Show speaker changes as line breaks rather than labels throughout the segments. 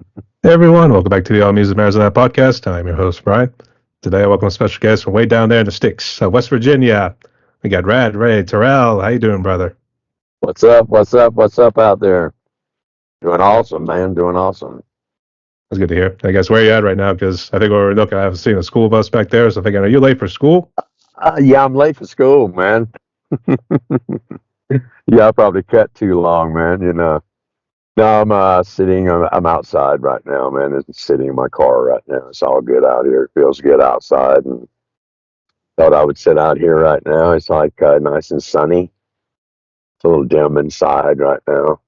Hey everyone, welcome back to the All Music Matters on That podcast. I'm your host, Brian. Today I welcome a special guest from way down there in the sticks, West Virginia. We got Rad, Ray, Terrell. How you doing, brother?
What's up? What's up? What's up out there? Doing awesome, man. Doing awesome.
That's good to hear. I guess where you at right now? Because I think we're looking, I haven't seen a school bus back there, so I'm thinking, are you late for school?
Yeah, I'm late for school, man. Yeah, I probably cut too long, man. No, I'm sitting. I'm outside right now, man. I'm sitting in my car right now. It's all good out here. It feels good outside, and thought I would sit out here right now. It's like nice and sunny. It's a little dim inside right now.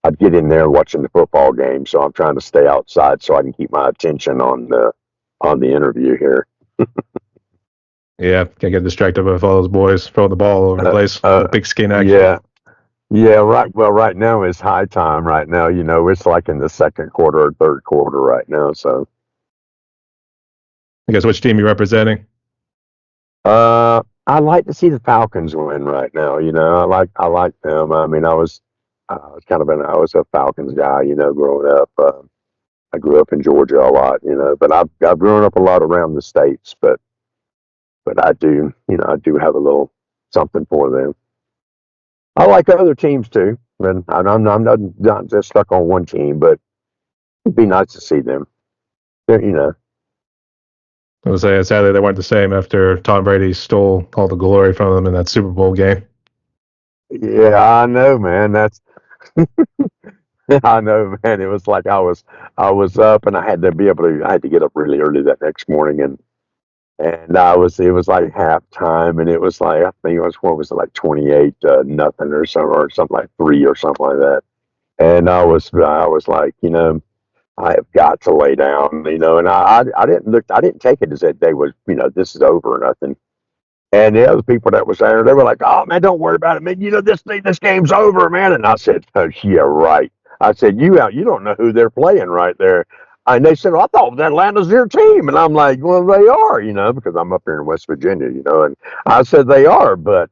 I'd get in there watching the football game, so I'm trying to stay outside so I can keep my attention on the interview here.
Yeah, can't get distracted with all those boys throwing the ball all over the
Uh,
place.
uh,
The big skin action.
yeah, yeah, right. Well, right now is high time. Right now, it's like in the second quarter or third quarter right now. So,
I guess which team you representing?
I like to see the Falcons win right now. I like them. I mean, I was a Falcons guy. Growing up. I grew up in Georgia a lot. But I've grown up a lot around the states. But I do have a little something for them. I like other teams too, and I'm not just stuck on one team. But it'd be nice to see them. They're, you know,
I would say sadly they weren't the same after Tom Brady stole all the glory from them in that Super Bowl game.
yeah, I know, man. I know, man. It was like I was up and I had to get up really early that next morning and it was like halftime and it was like I think it was what was it like 28 nothing or something like three or something like that. And I was like, I have got to lay down, and I didn't take it as that they was, this is over or nothing. And the other people that was there, they were like, "Oh man, don't worry about it, man. This game's over, man." And I said, oh, "Yeah, right." I said, "You don't know who they're playing right there." And they said, "Well, I thought Atlanta's your team." And I'm like, "Well, they are, because I'm up here in West Virginia, And I said they are, but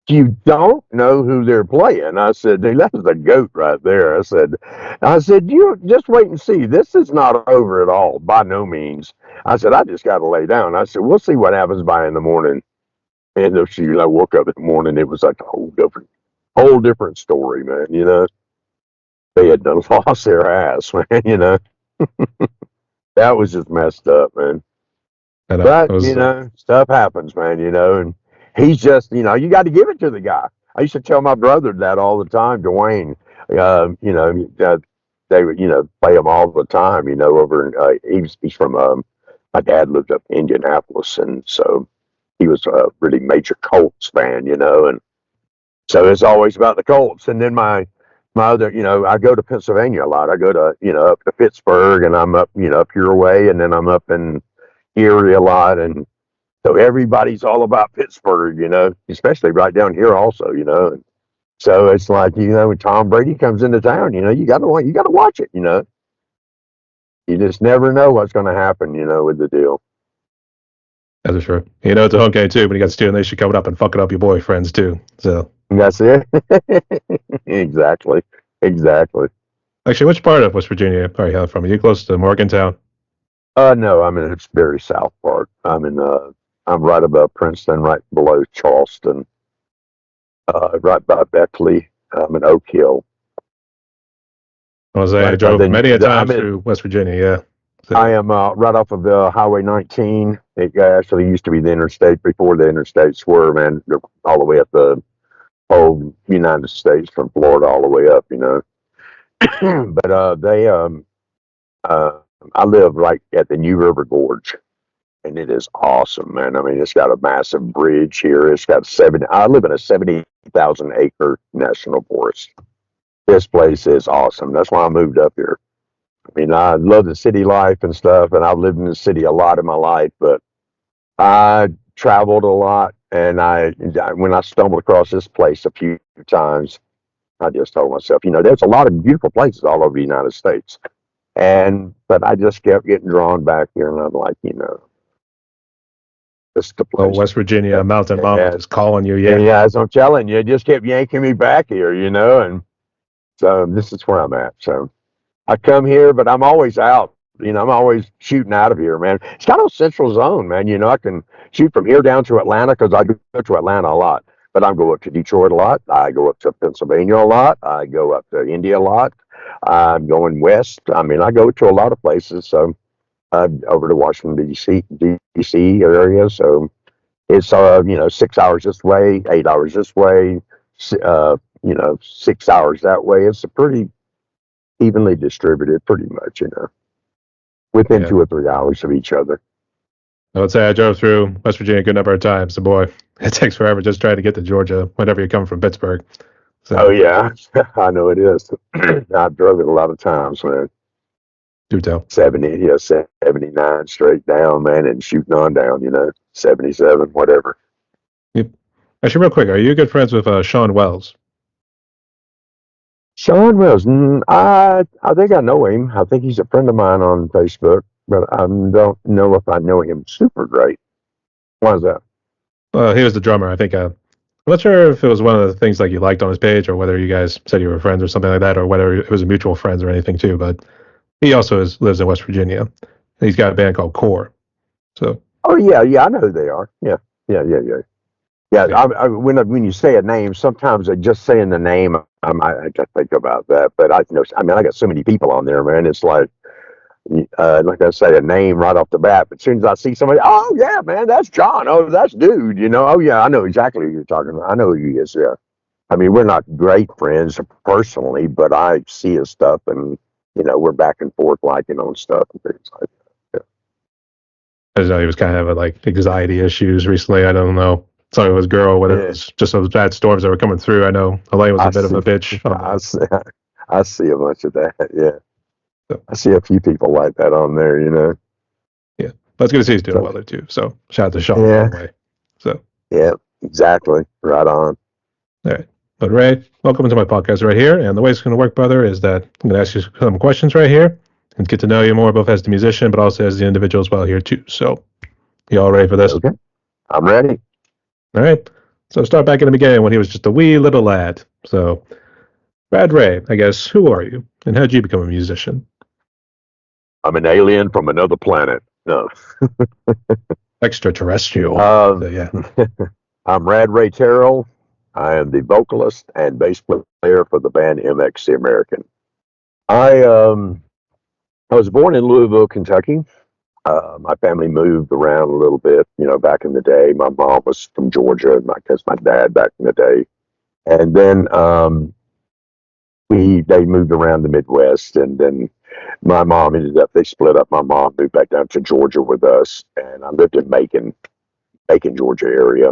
you don't know who they're playing." I said, "Dude, that's the goat right there." I said, "You just wait and see. This is not over at all, by no means." I said, "I just got to lay down." I said, "We'll see what happens by in the morning." And I woke up in the morning, it was like a whole different story, man. They had done lost their ass, man. That was just messed up, man.
I know. It
But
was
stuff happens, man. And he's just, you got to give it to the guy. I used to tell my brother that all the time, Dwayne. They would, play him all the time. Over in, he's from my dad lived up in Indianapolis, and so he was a really major Colts fan, and so it's always about the Colts. And then my other, I go to Pennsylvania a lot. I go to, up to Pittsburgh, and I'm up, up your way, and then I'm up in Erie a lot, and so everybody's all about Pittsburgh, especially right down here also, And so it's like, when Tom Brady comes into town, you gotta watch it, You just never know what's going to happen, with the deal.
that's for sure. It's a home game too, but you got Steel Nation coming up and fucking up your boyfriends too. So
And that's it. Exactly. Exactly.
actually, which part of West Virginia are you from? Are you close to Morgantown?
No, I'm in its very south part. I'm right above Princeton, right below Charleston, right by Beckley. I'm in Oak Hill,
I was I
right by
drove many a time
I'm in.
through West Virginia. Yeah.
I
So,
am right off of Highway 19. It actually used to be the interstate before the interstates were, man, all the way up the whole United States from Florida all the way up, But I live right at the New River Gorge, and it is awesome, man. I mean, it's got a massive bridge here. It's got I live in a 70,000 acre national forest. This place is awesome. That's why I moved up here. I mean, I love the city life and stuff, and I've lived in the city a lot in my life, but I traveled a lot, and when I stumbled across this place a few times, I just told myself, there's a lot of beautiful places all over the United States, but I just kept getting drawn back here, and I'm like, this is the
oh,
place.
West Virginia, Mountain Mama
Yeah,
just calling you.
and
Yeah.
yeah, as I'm telling you, it just kept yanking me back here, and so this is where I'm at. So I come here, but I'm always out. I'm always shooting out of here, man. It's kind of a central zone, man. I can shoot from here down to Atlanta because I go to Atlanta a lot. But I go up to Detroit a lot. I go up to Pennsylvania a lot. I go up to India a lot. I'm going west. I mean, I go to a lot of places. So over to Washington D.C. area. So it's 6 hours this way, 8 hours this way, 6 hours that way. It's a pretty evenly distributed, pretty much. Within
Yeah.
2 or 3 hours of each other.
I would say I drove through West Virginia a good number of times. So boy, it takes forever just trying to get to Georgia whenever you come from Pittsburgh.
Oh
So
yeah, I know it is. I've drove it a lot of times, man.
do tell.
79 straight down, man, and shooting on down. 77, whatever.
Yep. Actually, real quick, are you good friends with Sean Wells?
Sean Wells, I think I know him. I think he's a friend of mine on Facebook, but I don't know if I know him super great. Why is that?
He was the drummer. I think. I'm not sure if it was one of the things like you liked on his page, or whether you guys said you were friends or something like that, or whether it was a mutual friends or anything too. But he also lives in West Virginia. He's got a band called Core. So
Oh yeah, I know who they are. Yeah. Yeah,
yeah,
when you say a name, sometimes just saying the name, I just think about that. But I got so many people on there, man. It's like I say, a name right off the bat. But as soon as I see somebody, oh yeah, man, that's John. Oh, that's dude. Oh yeah, I know exactly who you're talking about. I know who he is. Yeah, I mean, we're not great friends personally, but I see his stuff, and we're back and forth liking on stuff and things like that.
I just know he was kind of having like anxiety issues recently. I don't know. So it was girl, whether it
Yeah,
was just those bad storms that were coming through. I know Elaine was a
I
bit of
see.
a bitch on
I
that.
see. I see a bunch of that. Yeah.
So,
I see a few people like that on there.
yeah, but it's good to see he's doing
So,
well there too. So shout out to Sean by the
yeah,
way. So
yeah, exactly. Right on.
all right. But Ray, welcome to my podcast right here. And the way it's going to work, brother, is that I'm going to ask you some questions right here and get to know you more, both as the musician, but also as the individual as well here too. So you all ready for this?
Okay, I'm ready.
All right. So start back in the beginning when he was just a wee little lad. So Brad Ray, I guess, who are you? And how did you become a musician?
I'm an alien from another planet. No.
Extraterrestrial.
Um,
So yeah.
I'm Rad Ray Terrell. I am the vocalist and bass player for the band MXC American. I I was born in Louisville, Kentucky. My family moved around a little bit, back in the day. My mom was from Georgia, and because my dad back in the day, and then they moved around the Midwest, and then my mom ended up they split up. My mom moved back down to Georgia with us, and I lived in Macon, Georgia area.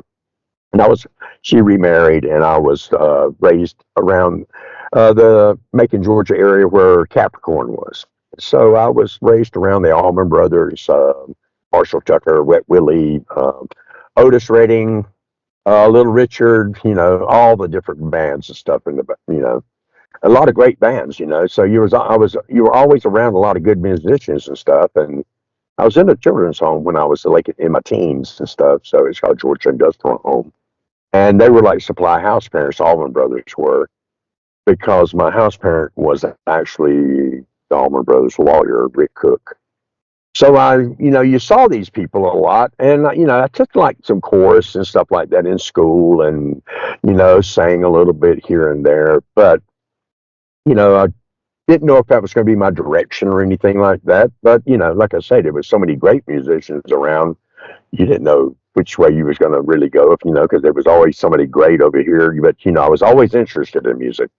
And she remarried, and I was raised around the Macon, Georgia area where Capricorn was. So I was raised around the Allman Brothers, Marshall Tucker, Wet Willie, Otis Redding, Little Richard, all the different bands and stuff a lot of great bands. So you were always around a lot of good musicians and stuff. And I was in a children's home when I was like in my teens and stuff. So it's called Georgia Industrial Home. And they were like supply house parents, Allman Brothers were, because my house parent was actually the Allman Brothers lawyer, Rick Cook. So you saw these people a lot, and I took like some chorus and stuff like that in school, and sang a little bit here and there. But I didn't know if that was going to be my direction or anything like that. But like I said, there was so many great musicians around. You didn't know which way you was going to really go, because there was always somebody great over here. But I was always interested in music.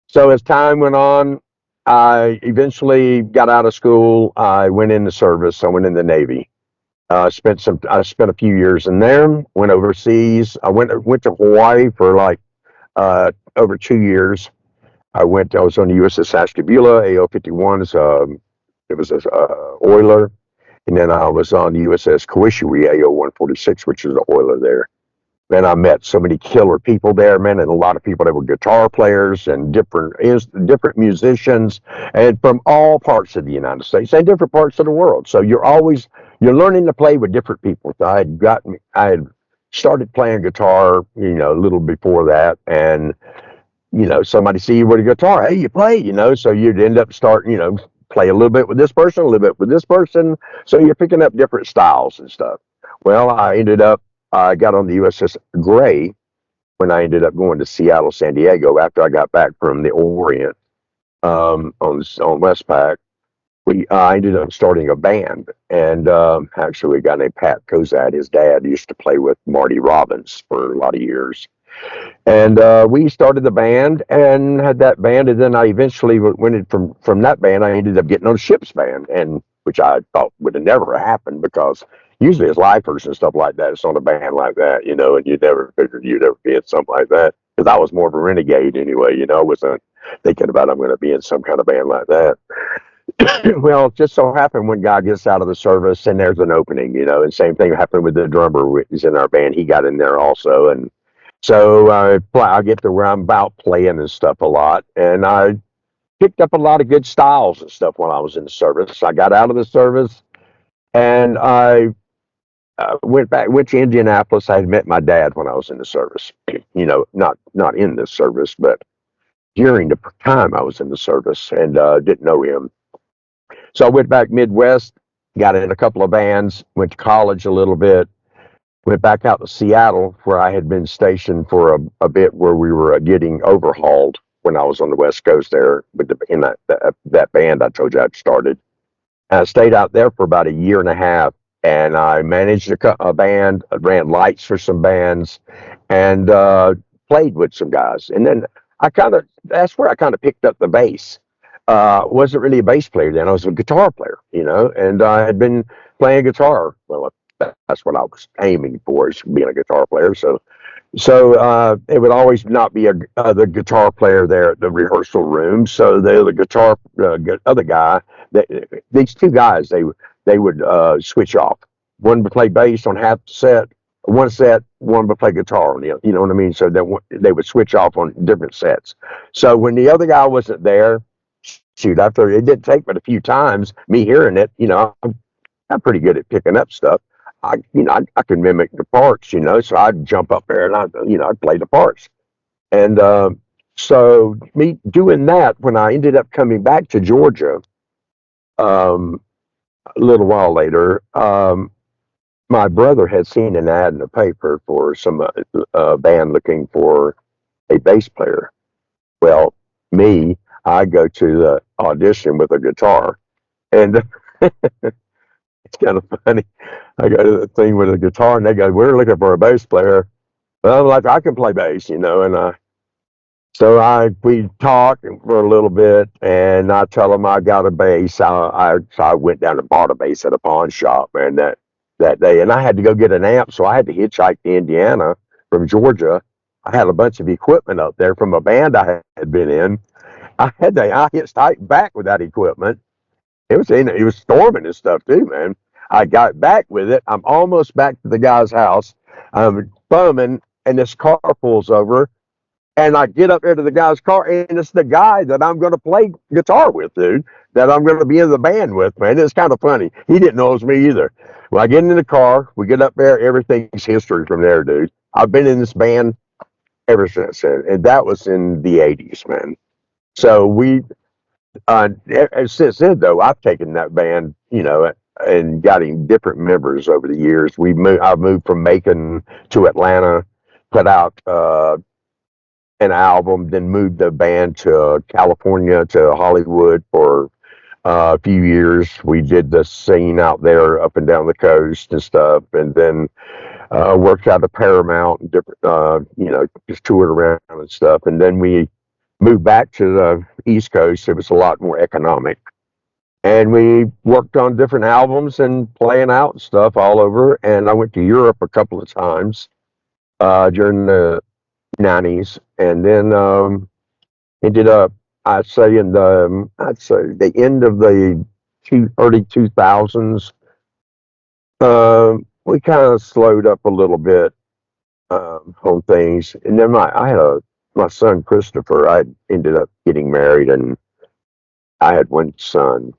So as time went on, I eventually got out of school. I went into service. I went in the Navy. I spent a few years in there. Went overseas. I went to Hawaii for like over 2 years. I was on the USS Ashtabula, AO-51s. It was a oiler. And then I was on the USS Kawishiri, AO-146, which is an oiler there. Man, I met so many killer people there, man, and a lot of people that were guitar players and different musicians, and from all parts of the United States and different parts of the world. So you're learning to play with different people. So I had started playing guitar, a little before that, and somebody see you with a guitar, hey, you play, so you'd end up starting, play a little bit with this person, a little bit with this person. So you're picking up different styles and stuff. Well, I got on the USS Gray when I ended up going to Seattle, San Diego after I got back from the Orient on Westpac. I ended up starting a band, and actually, a guy named Pat Kozad, his dad, used to play with Marty Robbins for a lot of years, and we started the band and had that band, and then I eventually from that band. I ended up getting on a ship's band, and which I thought would have never happened because usually it's lifers and stuff like that. It's on a band like that, and you never figured you'd ever be in something like that because I was more of a renegade anyway. I wasn't thinking about I'm going to be in some kind of band like that. Well, just so happened when guy gets out of the service and there's an opening, and same thing happened with the drummer who's in our band. He got in there also, and so I get to where I'm about playing and stuff a lot, and I picked up a lot of good styles and stuff when I was in the service. I got out of the service and I went to Indianapolis. I had met my dad when I was in the service. Not in this service, but during the time I was in the service, and didn't know him. So I went back Midwest, got in a couple of bands, went to college a little bit, went back out to Seattle where I had been stationed for a bit, where we were getting overhauled when I was on the West Coast there in that band I told you I'd started. And I stayed out there for about a year and a half, and I managed a band, ran lights for some bands, and played with some guys. And then that's where I kind of picked up the bass. Wasn't really a bass player then. I was a guitar player, and I had been playing guitar. Well, that's what I was aiming for, is being a guitar player. So it would always not be the guitar player there at the rehearsal room. So the other guy, these two guys, they would switch off. One would play bass on half the set, one set, one would play guitar. You know what I mean? So they would switch off on different sets. So when the other guy wasn't there, shoot, after it didn't take but a few times, me hearing it, I'm pretty good at picking up stuff. I can mimic the parts, so I'd jump up there and I'd play the parts. And so me doing that, when I ended up coming back to Georgia, um, a little while later, my brother had seen an ad in the paper for some band looking for a bass player. Well, I go to the audition with a guitar, and it's kind of funny. I go to the thing with a guitar, and they go, "We're looking for a bass player." Well, I'm like, I can play bass, and we talked for a little bit, and I tell them I got a bass. So I went down and bought a bass at a pawn shop, and that day, and I had to go get an amp, so I had to hitchhike to Indiana from Georgia. I had a bunch of equipment up there from a band I had been in. I hitchhiked back with that equipment. It was storming and stuff too, man. I got back with it. I'm almost back to the guy's house. I'm bumming, and this car pulls over, and I get up there to the guy's car, and it's the guy that I'm going to play guitar with, dude. That I'm going to be in the band with, man. It's kind of funny. He didn't know it was me either. Well, I get in the car. We get up there. Everything's history from there, dude. I've been in this band ever since then, and that was in the '80s, man. So since then, though, I've taken that band, and gotten different members over the years. I've moved from Macon to Atlanta, put out an album, then moved the band to California, to Hollywood for a few years. We did the scene out there, up and down the coast and stuff, and then worked out of Paramount and different, just toured around and stuff. And then we moved back to the East Coast. It was a lot more economic. And we worked on different albums and playing out and stuff all over. And I went to Europe a couple of times during the '90s, and then ended up, I'd say the end of the early 2000s. We kind of slowed up a little bit on things, and then my son Christopher. I ended up getting married, and I had one son,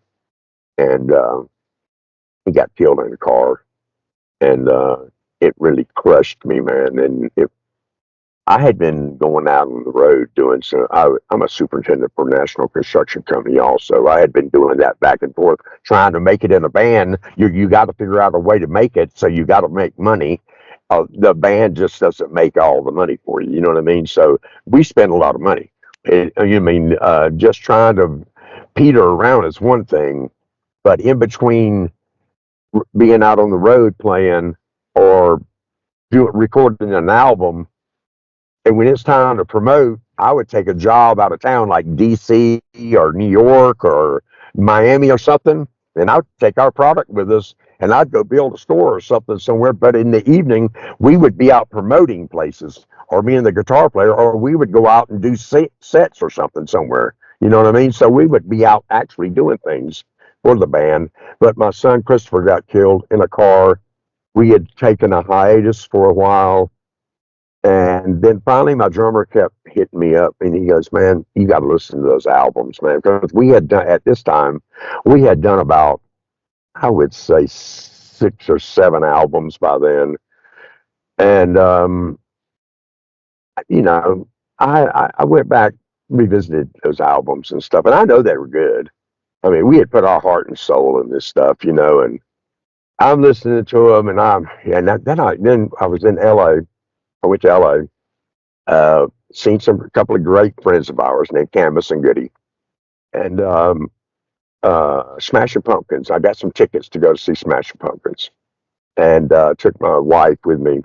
and he got killed in a car, and it really crushed me, man. And I had been going out on the road doing some. I'm a superintendent for a national construction company. Also, I had been doing that back and forth, trying to make it in a band. You got to figure out a way to make it, so you got to make money. The band just doesn't make all the money for you. You know what I mean? So we spend a lot of money. You mean just trying to peter around is one thing, but in between being out on the road playing or recording an album, and when it's time to promote, I would take a job out of town like DC or New York or Miami or something, and I'd take our product with us and I'd go build a store or something somewhere. But in the evening, we would be out promoting places, or me and the guitar player, or we would go out and do sets or something somewhere. You know what I mean? So we would be out actually doing things for the band. But my son Christopher got killed in a car. We had taken a hiatus for a while, and then finally, my drummer kept hitting me up, and he goes, "Man, you got to listen to those albums, man." Because we had done at this time, we had done about, I would say, 6 or 7 albums by then, and you know, I went back, revisited those albums and stuff, and I know they were good. I mean, we had put our heart and soul in this stuff, and I'm listening to them, and then I was in L.A. I went to L.A. Seen a couple of great friends of ours named Canvas and Goody, and Smashing Pumpkins. I got some tickets to go to see Smashing Pumpkins, and took my wife with me,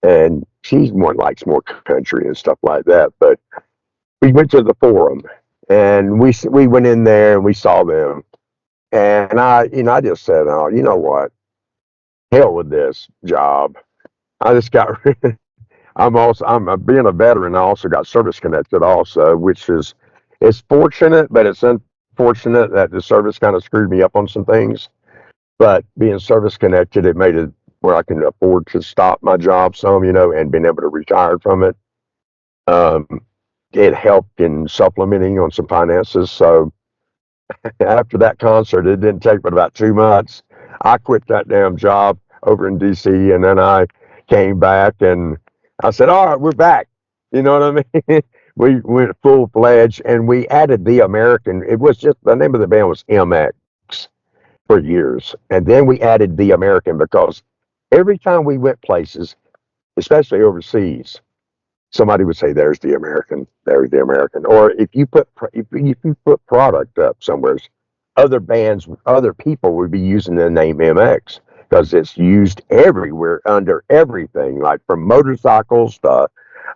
and she's more likes more country and stuff like that. But we went to the Forum, and we went in there and we saw them, and I just said, oh, you know what, hell with this job. I just got being a veteran. I also got service connected also, which is it's fortunate, but it's unfortunate that the service kind of screwed me up on some things. But being service connected, it made it where I can afford to stop my job some, and being able to retire from it. Um, it helped in supplementing on some finances. So after that concert, it didn't take but about 2 months. I quit that damn job over in DC, and then I came back and I said, "All right, we're back." You know what I mean? We went full fledged, and we added the American. It was just the name of the band was MX for years, and then we added the American because every time we went places, especially overseas, somebody would say, "There's the American, there's the American." Or if you put product up somewhere, other bands, other people would be using the name MX because it's used everywhere under everything, like from motorcycles to,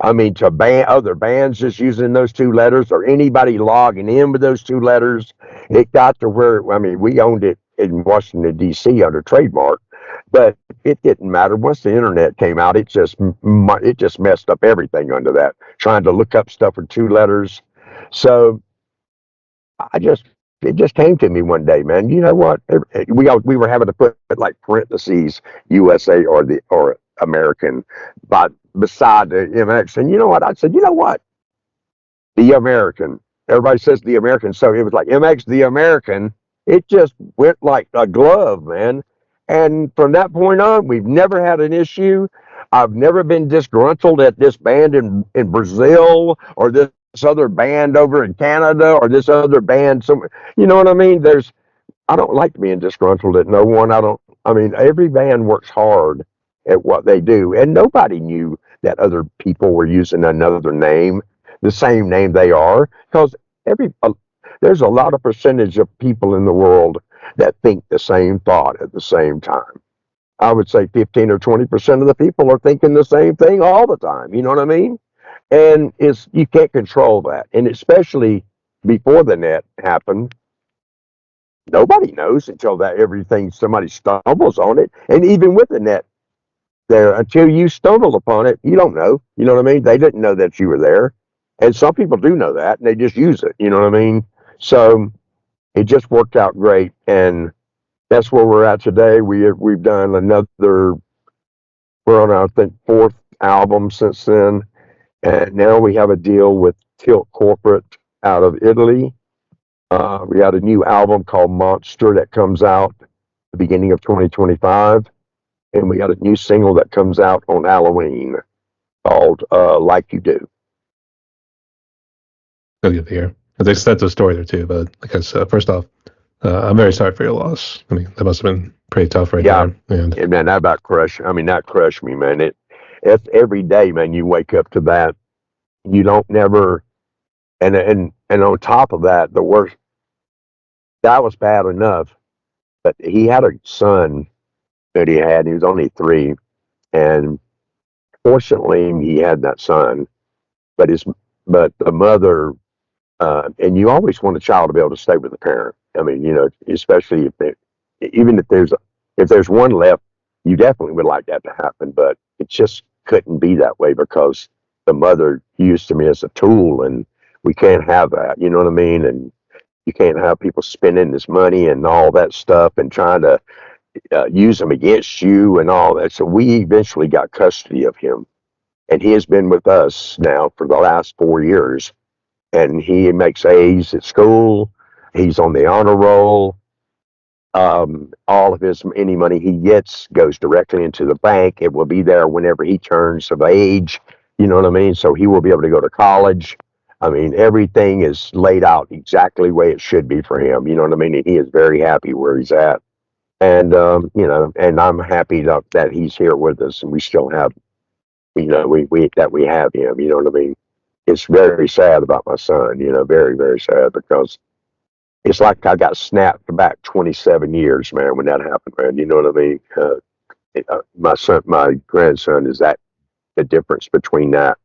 I mean, to other bands just using those 2 letters, or anybody logging in with those 2 letters. It got to where, I mean, we owned it in Washington D.C. under trademark, but it didn't matter. Once the internet came out, it just messed up everything under that. Trying to look up stuff for 2 letters, so I just it just came to me one day, man. You know what? We were having to put like parentheses USA or American beside the MX, and you know what? I said, you know what? The American. Everybody says the American, so it was like MX the American. It just went like a glove, man. And from that point on, we've never had an issue. I've never been disgruntled at this band in Brazil, or this other band over in Canada, or this other band somewhere. You know what I mean? I don't like being disgruntled at no one. I mean, every band works hard at what they do, and nobody knew that other people were using another name, the same name they are, because every there's a lot of percentage of people in the world that think the same thought at the same time. I would say 15 or 20% of the people are thinking the same thing all the time. You know what I mean? And you can't control that, and especially before the net happened, nobody knows until that everything somebody stumbles on it. And even with the net there, until you stumble upon it, you don't know. You know what I mean? They didn't know that you were there. And some people do know that, and they just use it. You know what I mean? So it just worked out great, and that's where we're at today. We've done another. We're on our, I think, 4th album since then, and now we have a deal with Tilt Corporate out of Italy. We got a new album called Monster that comes out the beginning of 2025, and we got a new single that comes out on Halloween. called Like You Do.
That's good to hear. There's an extensive story there too, but because first off, I'm very sorry for your loss. I mean, that must have been pretty tough right
Yeah,
there. And
and man, that about crushed. I mean, that crushed me, man. It's every day, man. You wake up to that. You don't never, and on top of that, the worst. That was bad enough, but he had a son that he had. He was only 3, and fortunately, he had that son. But his, but the mother, and you always want a child to be able to stay with the parent. I mean, especially if they, even if there's one left, you definitely would like that to happen. But it just couldn't be that way because the mother used me as a tool, and we can't have that. You know what I mean? And you can't have people spending this money and all that stuff and trying to use them against you and all that. So we eventually got custody of him, and he has been with us now for the last 4 years. And he makes A's at school. He's on the honor roll. All of his any money he gets goes directly into the bank. It will be there whenever he turns of age. You know what I mean? So he will be able to go to college. I mean, everything is laid out exactly the way it should be for him. You know what I mean? And he is very happy where he's at. And and I'm happy that he's here with us, and we still have, we that we have him. You know what I mean? It's very sad about my son. Very very sad because it's like I got snapped back 27 years, man, when that happened, man. You know what I mean? My grandson is that the difference between that.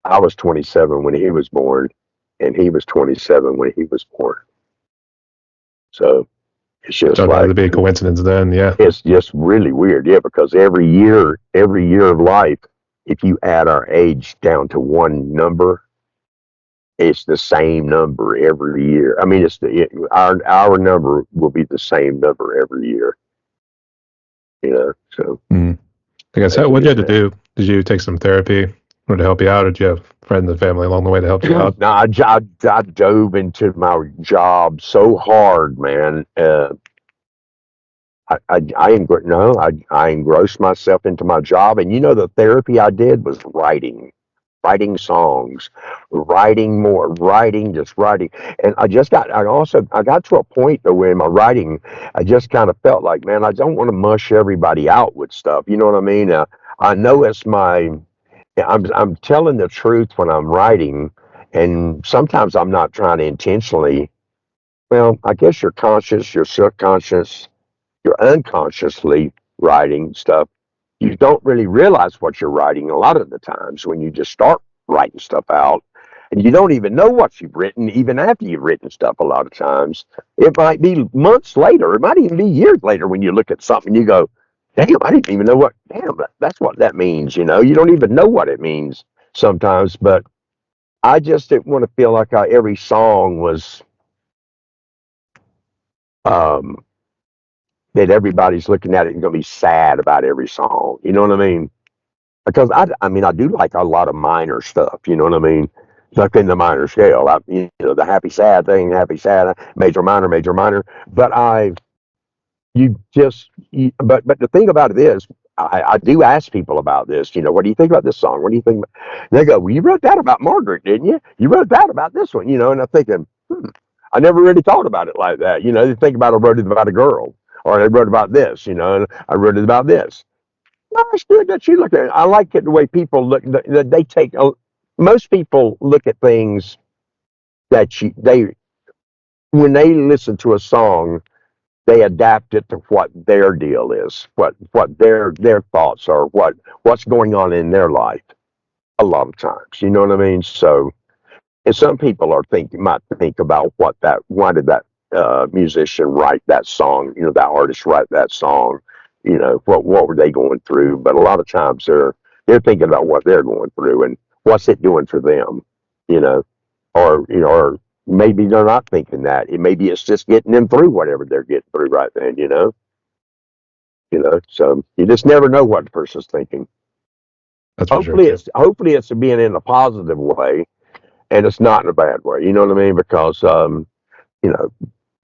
I was 27 when he was born, and he was 27 when he was born. So it's just
turned out
like
to be a coincidence then, yeah.
it's just really weird, yeah. Because every year of life, if you add our age down to one number, it's the same number every year. I mean, our number will be the same number every year. So
Mm. I guess
makes
what
me
did you have to
sad.
do? Did you take some therapy or to help you out, or did you have friends and family along the way to help you out?
No, I dove into my job so hard, man. No, I engrossed myself into my job, and the therapy I did was writing songs, writing more, writing, just writing. And I got to a point though where in my writing, I just kind of felt like, man, I don't want to mush everybody out with stuff. You know what I mean? I know I'm telling the truth when I'm writing, and sometimes I'm not trying to intentionally. Well, I guess your conscious, your subconscious, you're unconsciously writing stuff. You don't really realize what you're writing a lot of the times when you just start writing stuff out. And you don't even know what you've written, even after you've written stuff a lot of times. It might be months later, it might even be years later when you look at something, you go, damn, I didn't even know that's what that means. You don't even know what it means sometimes. But I just didn't want to feel like every song was, um, that everybody's looking at it and going to be sad about every song. You know what I mean? Because I mean, I do like a lot of minor stuff. You know what I mean? Like in the minor scale, the happy sad thing, happy sad, major minor, major minor. But but the thing about it is, I do ask people about this. What do you think about this song? What do you think? They go, well, you wrote that about Margaret, didn't you? You wrote that about this one, and I'm thinking, I never really thought about it like that. They think about I wrote it about a girl, or I wrote about this, and I wrote it about this. No, it's good that you look at it. I like it the way people look. That they take. Most people look at things that they when they listen to a song, they adapt it to what their deal is, what their thoughts are, what's going on in their life. A lot of times, you know what I mean. So, and some people might think about why did that musician write that song? That artist write that song. What were they going through? But a lot of times they're thinking about what they're going through and what's it doing for them. You know, or maybe they're not thinking that. Maybe it's just getting them through whatever they're getting through right then. So you just never know what the person's thinking.
That's for sure
Hopefully,
too.
it's being in a positive way, and it's not in a bad way. You know what I mean? Because you know,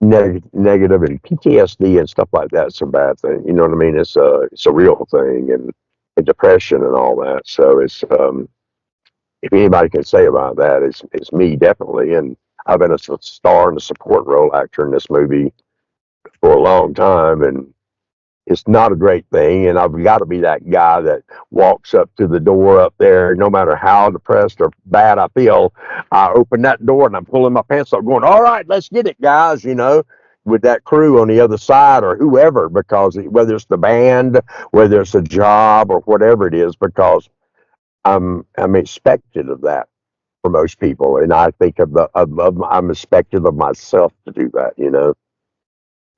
negative and PTSD and stuff like that's a bad thing. You know what I mean? It's a real thing, and and depression and all that. So it's if anybody can say about that, it's me definitely. And I've been a star and a support role actor in this movie for a long time, and it's not a great thing. And I've got to be that guy that walks up to the door up there, no matter how depressed or bad I feel. I open that door and I'm pulling my pants up, going, "All right, let's get it, guys," with that crew on the other side or whoever, because whether it's the band, whether it's a job or whatever it is, because I'm expected of that for most people. And I think I'm expected of myself to do that.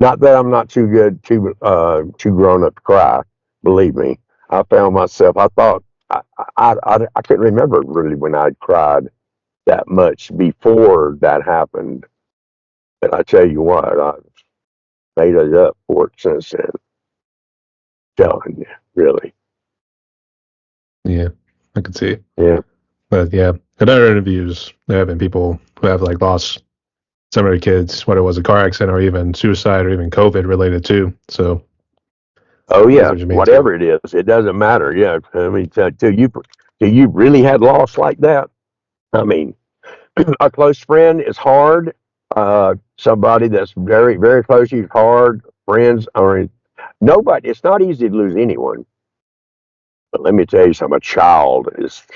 Not that I'm not too good, too grown up to cry. Believe me, I found myself. I thought I couldn't remember really when I'd cried that much before that happened. And I tell you what, I made it up for it since then. Telling you, really.
Yeah, I could see.
Yeah.
But yeah, in other interviews, there have been people who have like lost some of their kids, whether it was a car accident or even suicide or even COVID related too. So
Oh
that's
yeah,
what you mean too.
whatever it is, it doesn't matter. Yeah, I mean, till you really had loss like that. I mean, a close friend is hard. Somebody that's very, very close to you is hard. Friends, I mean, nobody. It's not easy to lose anyone. But let me tell you something. A child is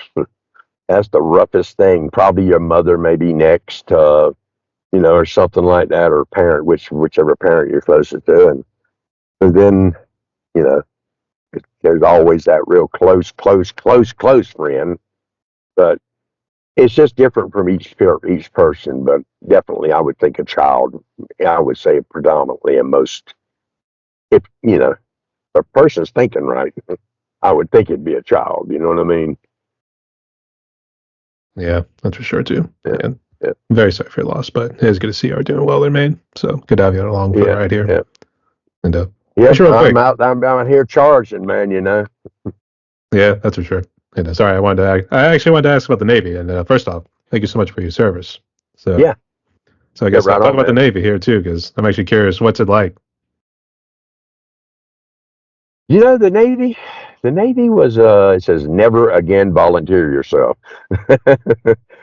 that's the roughest thing. Probably your mother, maybe next, or something like that, or parent, whichever parent you're closest to, and then you know, there's always that real close, close, close, close friend. But it's just different from each person. But definitely, I would think a child. I would say predominantly, and most, if a person's thinking right, I would think it'd be a child. You know what I mean?
Yeah, that's for sure too.
Yeah.
And
Yeah.
I'm very sorry for your loss, but it is good to see you are doing well there, man. So good to have you along for the ride here.
Yeah.
And
Yeah,
sure,
I'm out here charging, man.
Yeah, that's for sure. And sorry, I actually wanted to ask about the Navy. And first off, thank you so much for your service. So
Yeah.
so I guess
right
I'll talk
on,
about the
man.
Navy here too, because I'm actually curious, what's it like?
The Navy was it says never again volunteer yourself.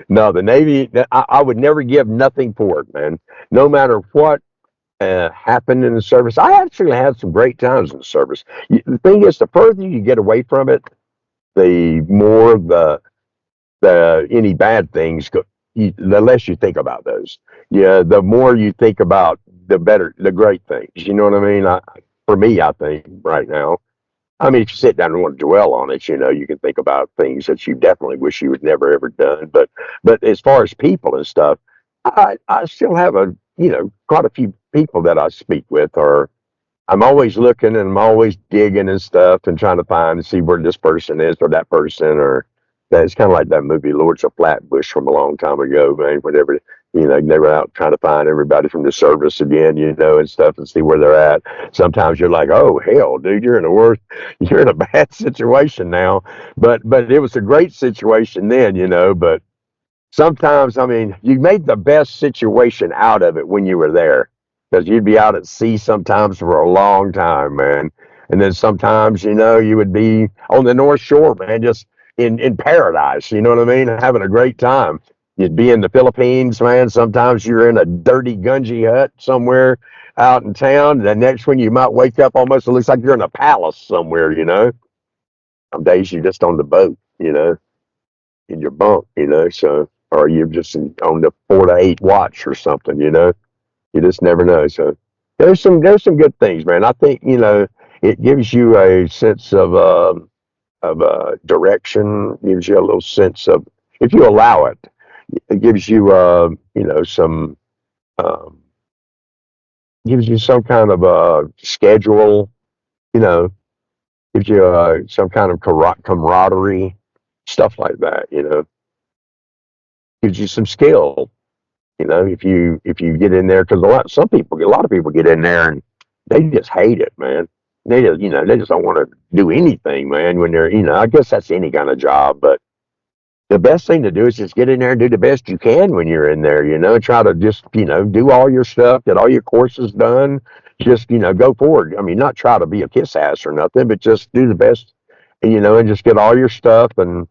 No, the Navy, I would never give nothing for it, man. No matter what happened in the service. I actually had some great times in the service. The thing is, the further you get away from it, the more the any bad things go, the less you think about those. Yeah, the more you think about the better, the great things. You know what I mean? For me, I think right now. I mean, if you sit down and want to dwell on it, you can think about things that you definitely wish you had never ever done. But as far as people and stuff, I still have quite a few people that I speak with, or I'm always looking and I'm always digging and stuff and trying to find and see where this person is or that person or that. It's kind of like that movie Lords of Flatbush from a long time ago, man. Whenever they were out trying to find everybody from the service again, and stuff and see where they're at. Sometimes you're like, oh hell, dude, you're in a bad situation now. But it was a great situation then. But sometimes, I mean, you made the best situation out of it when you were there because you'd be out at sea sometimes for a long time, man. And then sometimes, you would be on the North Shore, man, just in paradise. You know what I mean? Having a great time. You'd be in the Philippines, man. Sometimes you're in a dirty Gunji hut somewhere out in town. The next one, you might wake up almost, it looks like you're in a palace somewhere. Some days you're just on the boat, in your bunk. So, or you're just on the 4 to 8 watch or something. You just never know. So there's some good things, man. I think it gives you a sense of direction, gives you a little sense of, if you allow it, it gives you some um, gives you some kind of a schedule. You know, gives you some kind of camaraderie, stuff like that. Gives you some skill. If you get in there, because a lot of people get in there and they just hate it, man. They just don't want to do anything, man. When I guess that's any kind of job, but the best thing to do is just get in there and do the best you can when you're in there. Try to just do all your stuff, get all your courses done. Just go forward. I mean, not try to be a kiss ass or nothing, but just do the best and just get all your stuff and,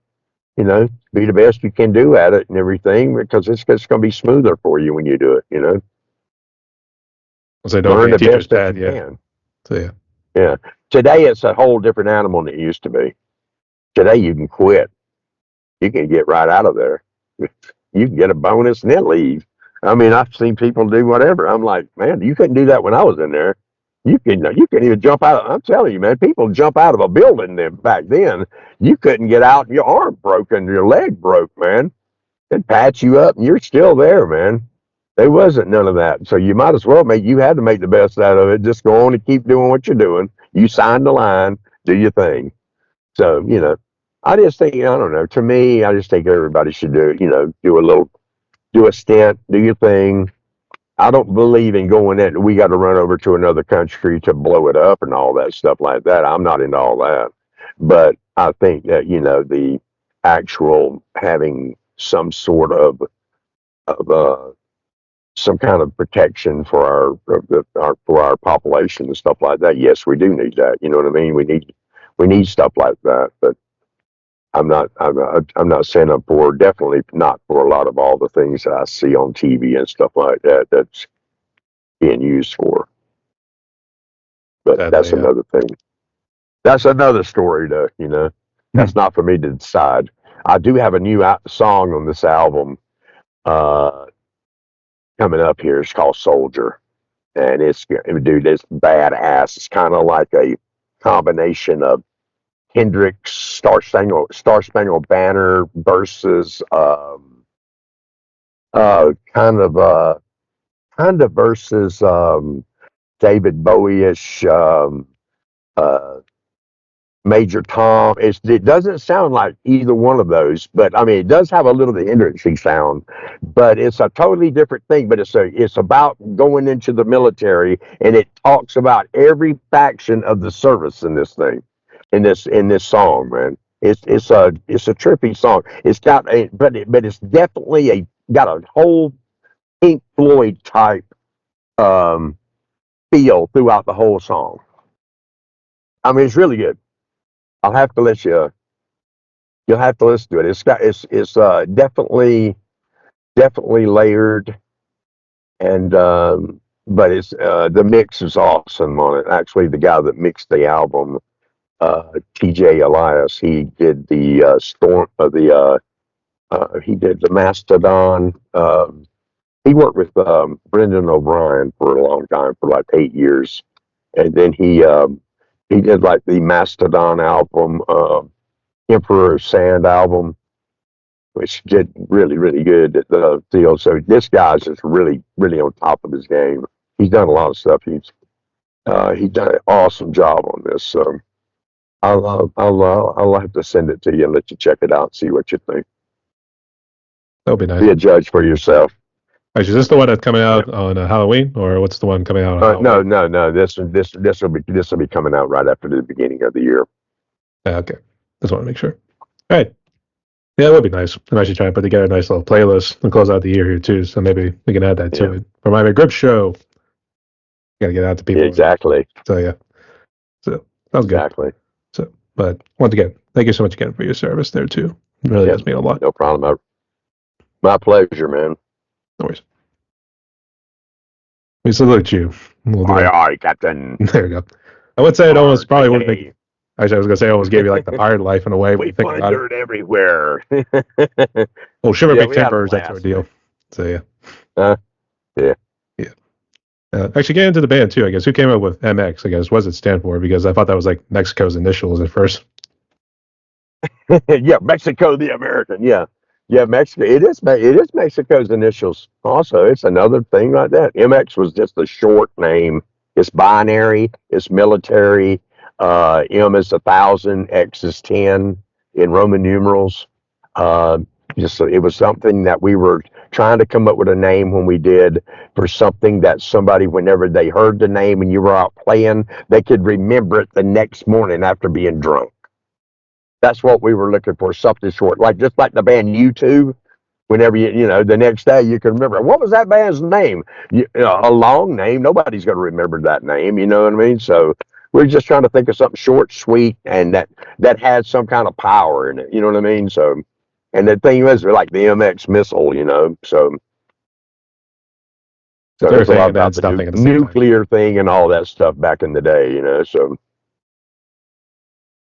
be the best you can do at it and everything because it's just going to be smoother for you when you do it.
So don't be
Learn
a
the
teacher's
best that
pet.
you
Yeah.
can.
So yeah.
Yeah. Today it's a whole different animal than it used to be. Today you can quit. You can get right out of there. You can get a bonus and then leave. I mean, I've seen people do whatever. I'm like, man, you couldn't do that when I was in there. You can even jump out. I'm telling you, man, people jump out of a building then back then. You couldn't get out, and your arm broke and your leg broke, man. They'd patch you up, and you're still there, man. There wasn't none of that. So you might as well make. You had to make the best out of it. Just go on and keep doing what you're doing. You signed the line. Do your thing. So, I just think, I don't know. To me, I just think everybody should do a stint, do your thing. I don't believe in going in. We got to run over to another country to blow it up and all that stuff like that. I'm not into all that. But I think that, the actual having some sort of some kind of protection for our population and stuff like that. Yes, we do need that. You know what I mean? We need stuff like that. But I'm not saying I'm for, definitely not for a lot of all the things that I see on TV and stuff like that that's being used for. But that's
Sadly, yeah.
another thing. That's another story, though. That's not for me to decide. I do have a new song on this album uh, coming up here. It's called Soldier. And dude, it's badass. It's kind of like a combination of Hendrix, Star Spangled Banner versus uh, kind of uh, kind of versus David Bowie-ish, uh, Major Tom. It doesn't sound like either one of those, but I mean it does have a little of the Hendrixy sound, but it's a totally different thing. But it's about going into the military, and it talks about every faction of the service in this thing, in this song, man. It's a trippy song. It's got a but it's definitely got a whole Pink Floyd type um, feel throughout the whole song. I mean, it's really good. I'll have to let you. You'll have to listen to it. It's definitely layered, and but it's the mix is awesome on it. Actually, the guy that mixed the album, T.J. Elias, he did the storm of he did the Mastodon. He worked with Brendan O'Brien for a long time, for like 8 years, and then he did like the Mastodon album, Emperor of Sand album, which did really really good at the deal. So this guy's just really really on top of his game. He's done a lot of stuff. He's done an awesome job on this. So I'll have to send it to you and let you check it out and see what you think.
That would be nice.
Be a judge for yourself.
Actually, is this the one that's coming out on Halloween, or what's the one coming out on Halloween?
No. This will be coming out right after the beginning of the year.
Okay, just want to make sure. All right. Yeah, it would be nice. I'm actually trying to put together a nice little playlist and close out the year here too. So maybe we can add that to it for my grip show. Got to get out to people.
Exactly.
So yeah. So sounds good.
Exactly.
So, but once again, thank you so much again for your service there too. It really does mean a lot.
No problem. My pleasure, man.
No worries. We salute you. We'll
Aye, aye, Captain.
There you go. I would say it almost probably would make. Actually, I was gonna say I almost gave you like the pirate life in a way.
We
think about
plundered everywhere.
Well, Shiver
Yeah,
Big
we had a
Tempers, that's our
blast,
deal.
man.
So yeah.
Yeah.
Yeah. Actually, getting into the band too. I guess who came up with MX? I guess what does it stand for? Because I thought that was like Mexico's initials at first.
Yeah, Mexico the American. Yeah, Mexico. It is Mexico's initials. Also, it's another thing like that. MX was just a short name. It's binary. It's military. M is 1,000. X is 10 in Roman numerals. Uh, it was something that we were trying to come up with a name when we did for something that somebody, whenever they heard the name and you were out playing, they could remember it the next morning after being drunk. That's what we were looking for, something short, like just like the band U2. Whenever the next day you can remember what was that band's name. A long name, nobody's going to remember that name. You know what I mean? So we're just trying to think of something short, sweet, and that had some kind of power in it. You know what I mean? So, and the thing was like the MX missile. So
It's
there's a lot
everything and
about
adds
the
nothing at the same time.
nuclear thing and all that stuff back in the day. So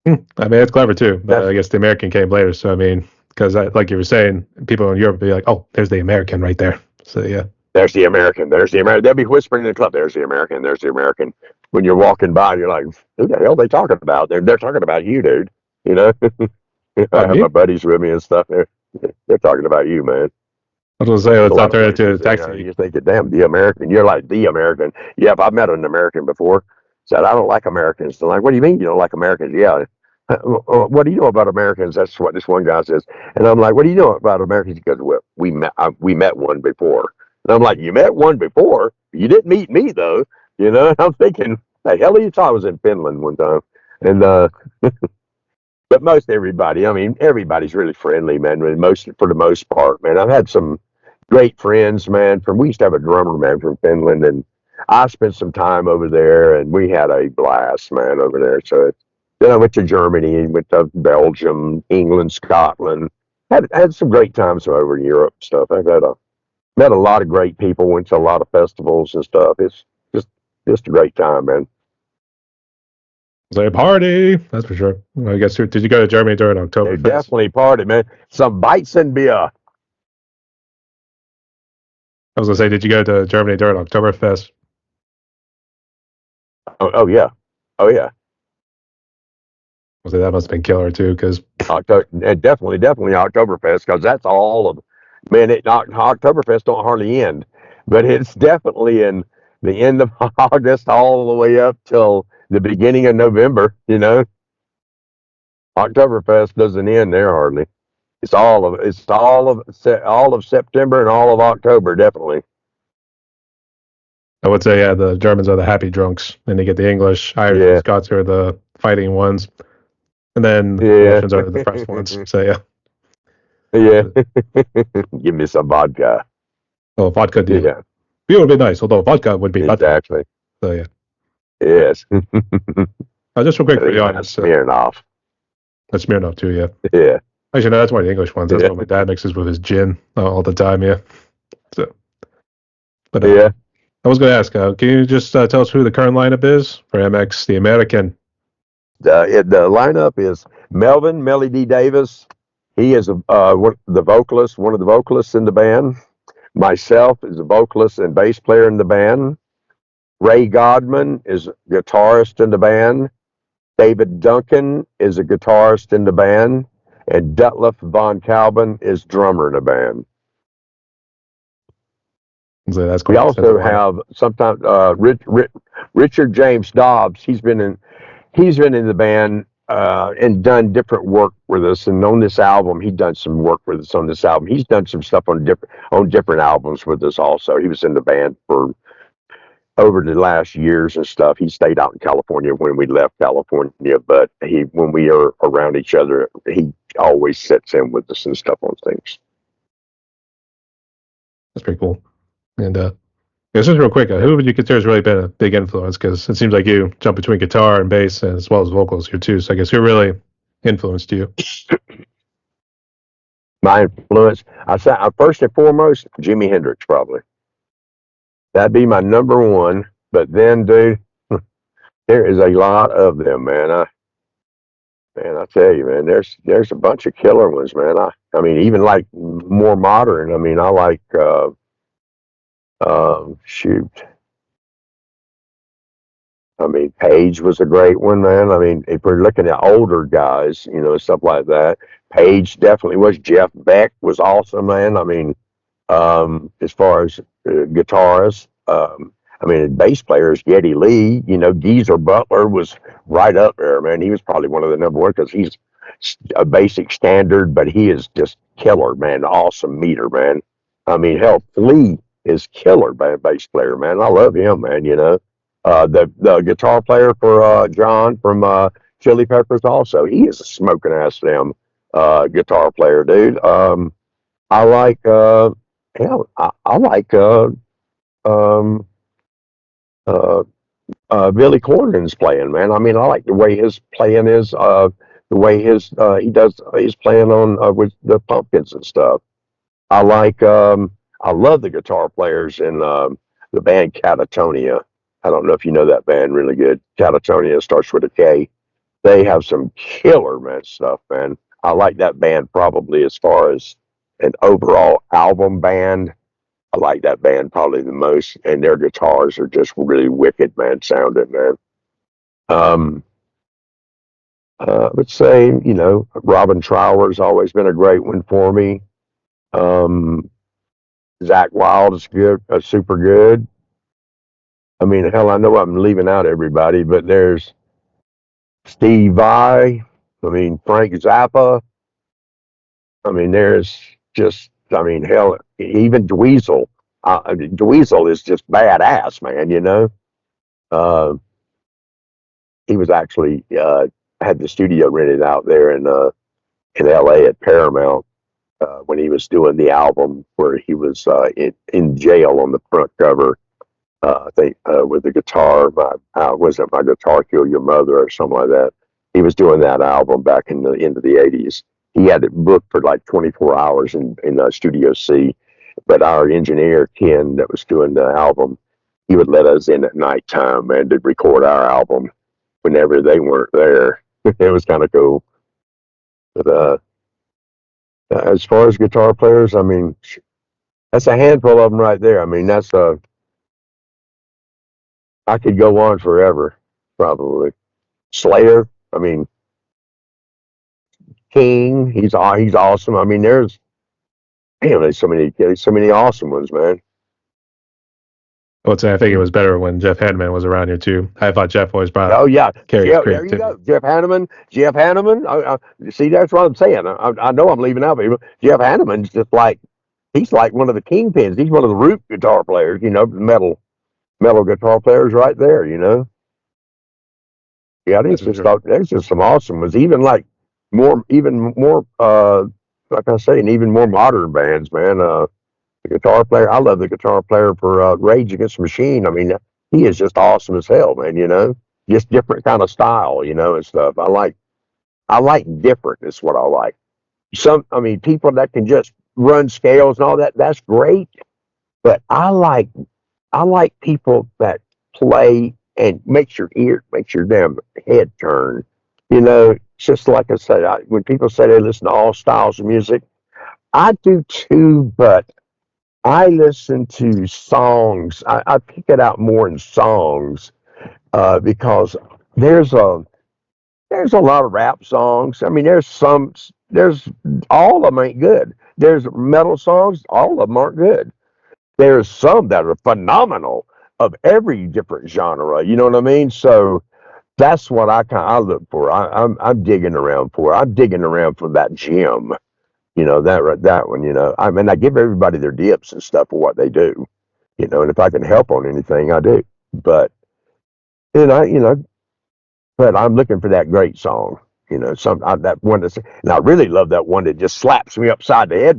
I mean, it's clever too, but
that's
I guess the American came later. So I mean, because like you were saying, people in Europe would be like, "Oh, there's the American right there." So yeah,
there's the American. There's the American. They'll be whispering in the club. There's the American. There's the American. When you're walking by, you're like, who the hell are they talking about? They're talking about you, dude. You know, I
about
have my
me.
buddies with me and stuff. They're talking about you, man.
I was gonna say,
A
let's
lot
not
of
turn it into a
places,
taxi.
you think, damn, the American. You're like the American. Yeah, I've met an American before. Said, I don't like Americans. They're like, what do you mean you don't like Americans? Yeah. What do you know about Americans? That's what this one guy says. And I'm like, what do you know about Americans? He goes, well, we met one before. And I'm like, you met one before? You didn't meet me though. I'm thinking, the hell are you talking? I was in Finland one time, and but most everybody, I mean, everybody's really friendly, man. For the most part, man. I've had some great friends, man. We used to have a drummer, man, from Finland, and I spent some time over there, and we had a blast, man, over there. So then I went to Germany, went to Belgium, England, Scotland. Had some great times over in Europe and stuff. I've met a lot of great people. Went to a lot of festivals and stuff. It's just a great time, man.
It's like a party, that's for sure. Well, I guess did you go to Germany during
They
Oktoberfest?
definitely party, man. Some bites and beer.
I was gonna say, did you go to Germany during Oktoberfest?
Oh yeah, oh yeah.
I was like, that must have been killer too, because
October, definitely Oktoberfest, because that's all of, man. Oktoberfest don't hardly end, but it's definitely in the end of August all the way up till the beginning of November. Oktoberfest doesn't end there hardly. It's all of September and all of October, definitely.
I would say, yeah, the Germans are the happy drunks, and you get the English, Irish, and
Yeah,
Scots are the fighting ones, and then the
yeah,
Russians are the depressed ones. So yeah,
yeah. Give me some vodka.
well, vodka deal.
Yeah,
Beer would be nice, although vodka would be better.
exactly.
So yeah,
Yes.
just real quick for the
Even that
audience,
Smirnoff.
that's Smirnoff too. Yeah,
Yeah,
actually, no, that's one of the English ones. That's
yeah,
what my dad mixes with his gin all the time. Yeah. So, but
yeah.
I was going to ask, can you just tell us who the current lineup is for MX, the American?
The lineup is Melvin Melly D. Davis. He is one of the vocalists in the band. Myself is a vocalist and bass player in the band. Ray Godman is a guitarist in the band. David Duncan is a guitarist in the band. And Detlef Von Calvin is drummer in the band.
So that's
We
quite an extensive
also
lineup.
have sometimes Richard James Dobbs. He's been in the band and done different work with us. And on this album, he's done some work with us on this album. He's done some stuff on different albums with us also. He was in the band for over the last years and stuff. He stayed out in California when we left California, but when we are around each other, he always sits in with us and stuff on things.
That's pretty cool. And just real quick, who would you consider has really been a big influence? Because it seems like you jump between guitar and bass as well as vocals here too. So I guess who really influenced you?
My influence, I say, first and foremost, Jimi Hendrix probably. That'd be my number one. But then, dude, there is a lot of them, man. I tell you, man, there's a bunch of killer ones, man. I mean, even like more modern. I mean, I like shoot. I mean, Page was a great one, man. I mean, if we're looking at older guys, stuff like that, Page definitely was. Jeff Beck was awesome, man. I mean, as far as guitarists, I mean, bass players, Geddy Lee, Geezer Butler was right up there, man. He was probably one of the number one because he's a basic standard, but he is just killer, man. Awesome meter, man. I mean, hell, Flea is killer, bass player, man. I love him, man. The guitar player for John from Chili Peppers also, he is a smoking ass damn guitar player, dude. I like hell, I like um uh Billy Corgan's playing, man. I mean, I like the way his playing is, the way he does his playing on with the Pumpkins and stuff. I like, I love the guitar players in the band Catatonia. I don't know if you know that band really good. Catatonia starts with a K. They have some killer man stuff, man. I like that band probably as far as an overall album band. I like that band probably the most, and their guitars are just really wicked, man, sounding, man. Um, I would say, Robin Trower's always been a great one for me. Um, Zach Wild is good, super good. I mean, hell, I know I'm leaving out everybody, but there's Steve Vai. I mean, Frank Zappa. I mean, there's just, I mean, hell, even Dweezil. Dweezil is just badass, man. Uh, he was actually had the studio rented out there in L.A. at Paramount when he was doing the album where he was in jail on the front cover. I think with the guitar, was it My Guitar Kill Your Mother or something like that? He was doing that album back in the end of the '80s. He had it booked for like 24 hours in Studio C, but our engineer Ken that was doing the album, he would let us in at nighttime, man, to record our album whenever they weren't there. It was kind of cool. But as far as guitar players, I mean, that's a handful of them right there. I mean, I could go on forever, probably. Slayer, I mean, King, he's awesome. I mean, there's so many awesome ones, man.
I would say I think it was better when Jeff Hanneman was around here too. I thought Jeff always brought
Oh yeah,
carries
Jeff. There you
creativity.
go, Jeff Hanneman. Jeff Hanneman. See, that's what I'm saying. I know I'm leaving out people. Jeff Hanneman's just like he's like one of the kingpins. He's one of the root guitar players. Metal guitar players right there. Yeah,
That's for sure.
there's just some awesome ones. Even more, like I say, and even more modern bands, man. The guitar player, I love the guitar player for Rage Against the Machine. I mean, he is just awesome as hell, man. Just different kind of style, and stuff. I like different. Is what I like. I mean, people that can just run scales and all that. That's great, but I like people that play and makes your damn head turn. Just like I said, when people say they listen to all styles of music, I do too, but I listen to songs. I pick it out more in songs because there's a there's a lot of rap songs. I mean, there's all of them ain't good. There's metal songs, all of them aren't good. There's some that are phenomenal of every different genre. You know what I mean? So that's what I look for. I'm digging around for. I'm digging around for that gem. That one. I mean, I give everybody their dips and stuff for what they do. And if I can help on anything, I do. But you know, you know, but I'm looking for that great song. That one and I really love that one that just slaps me upside the head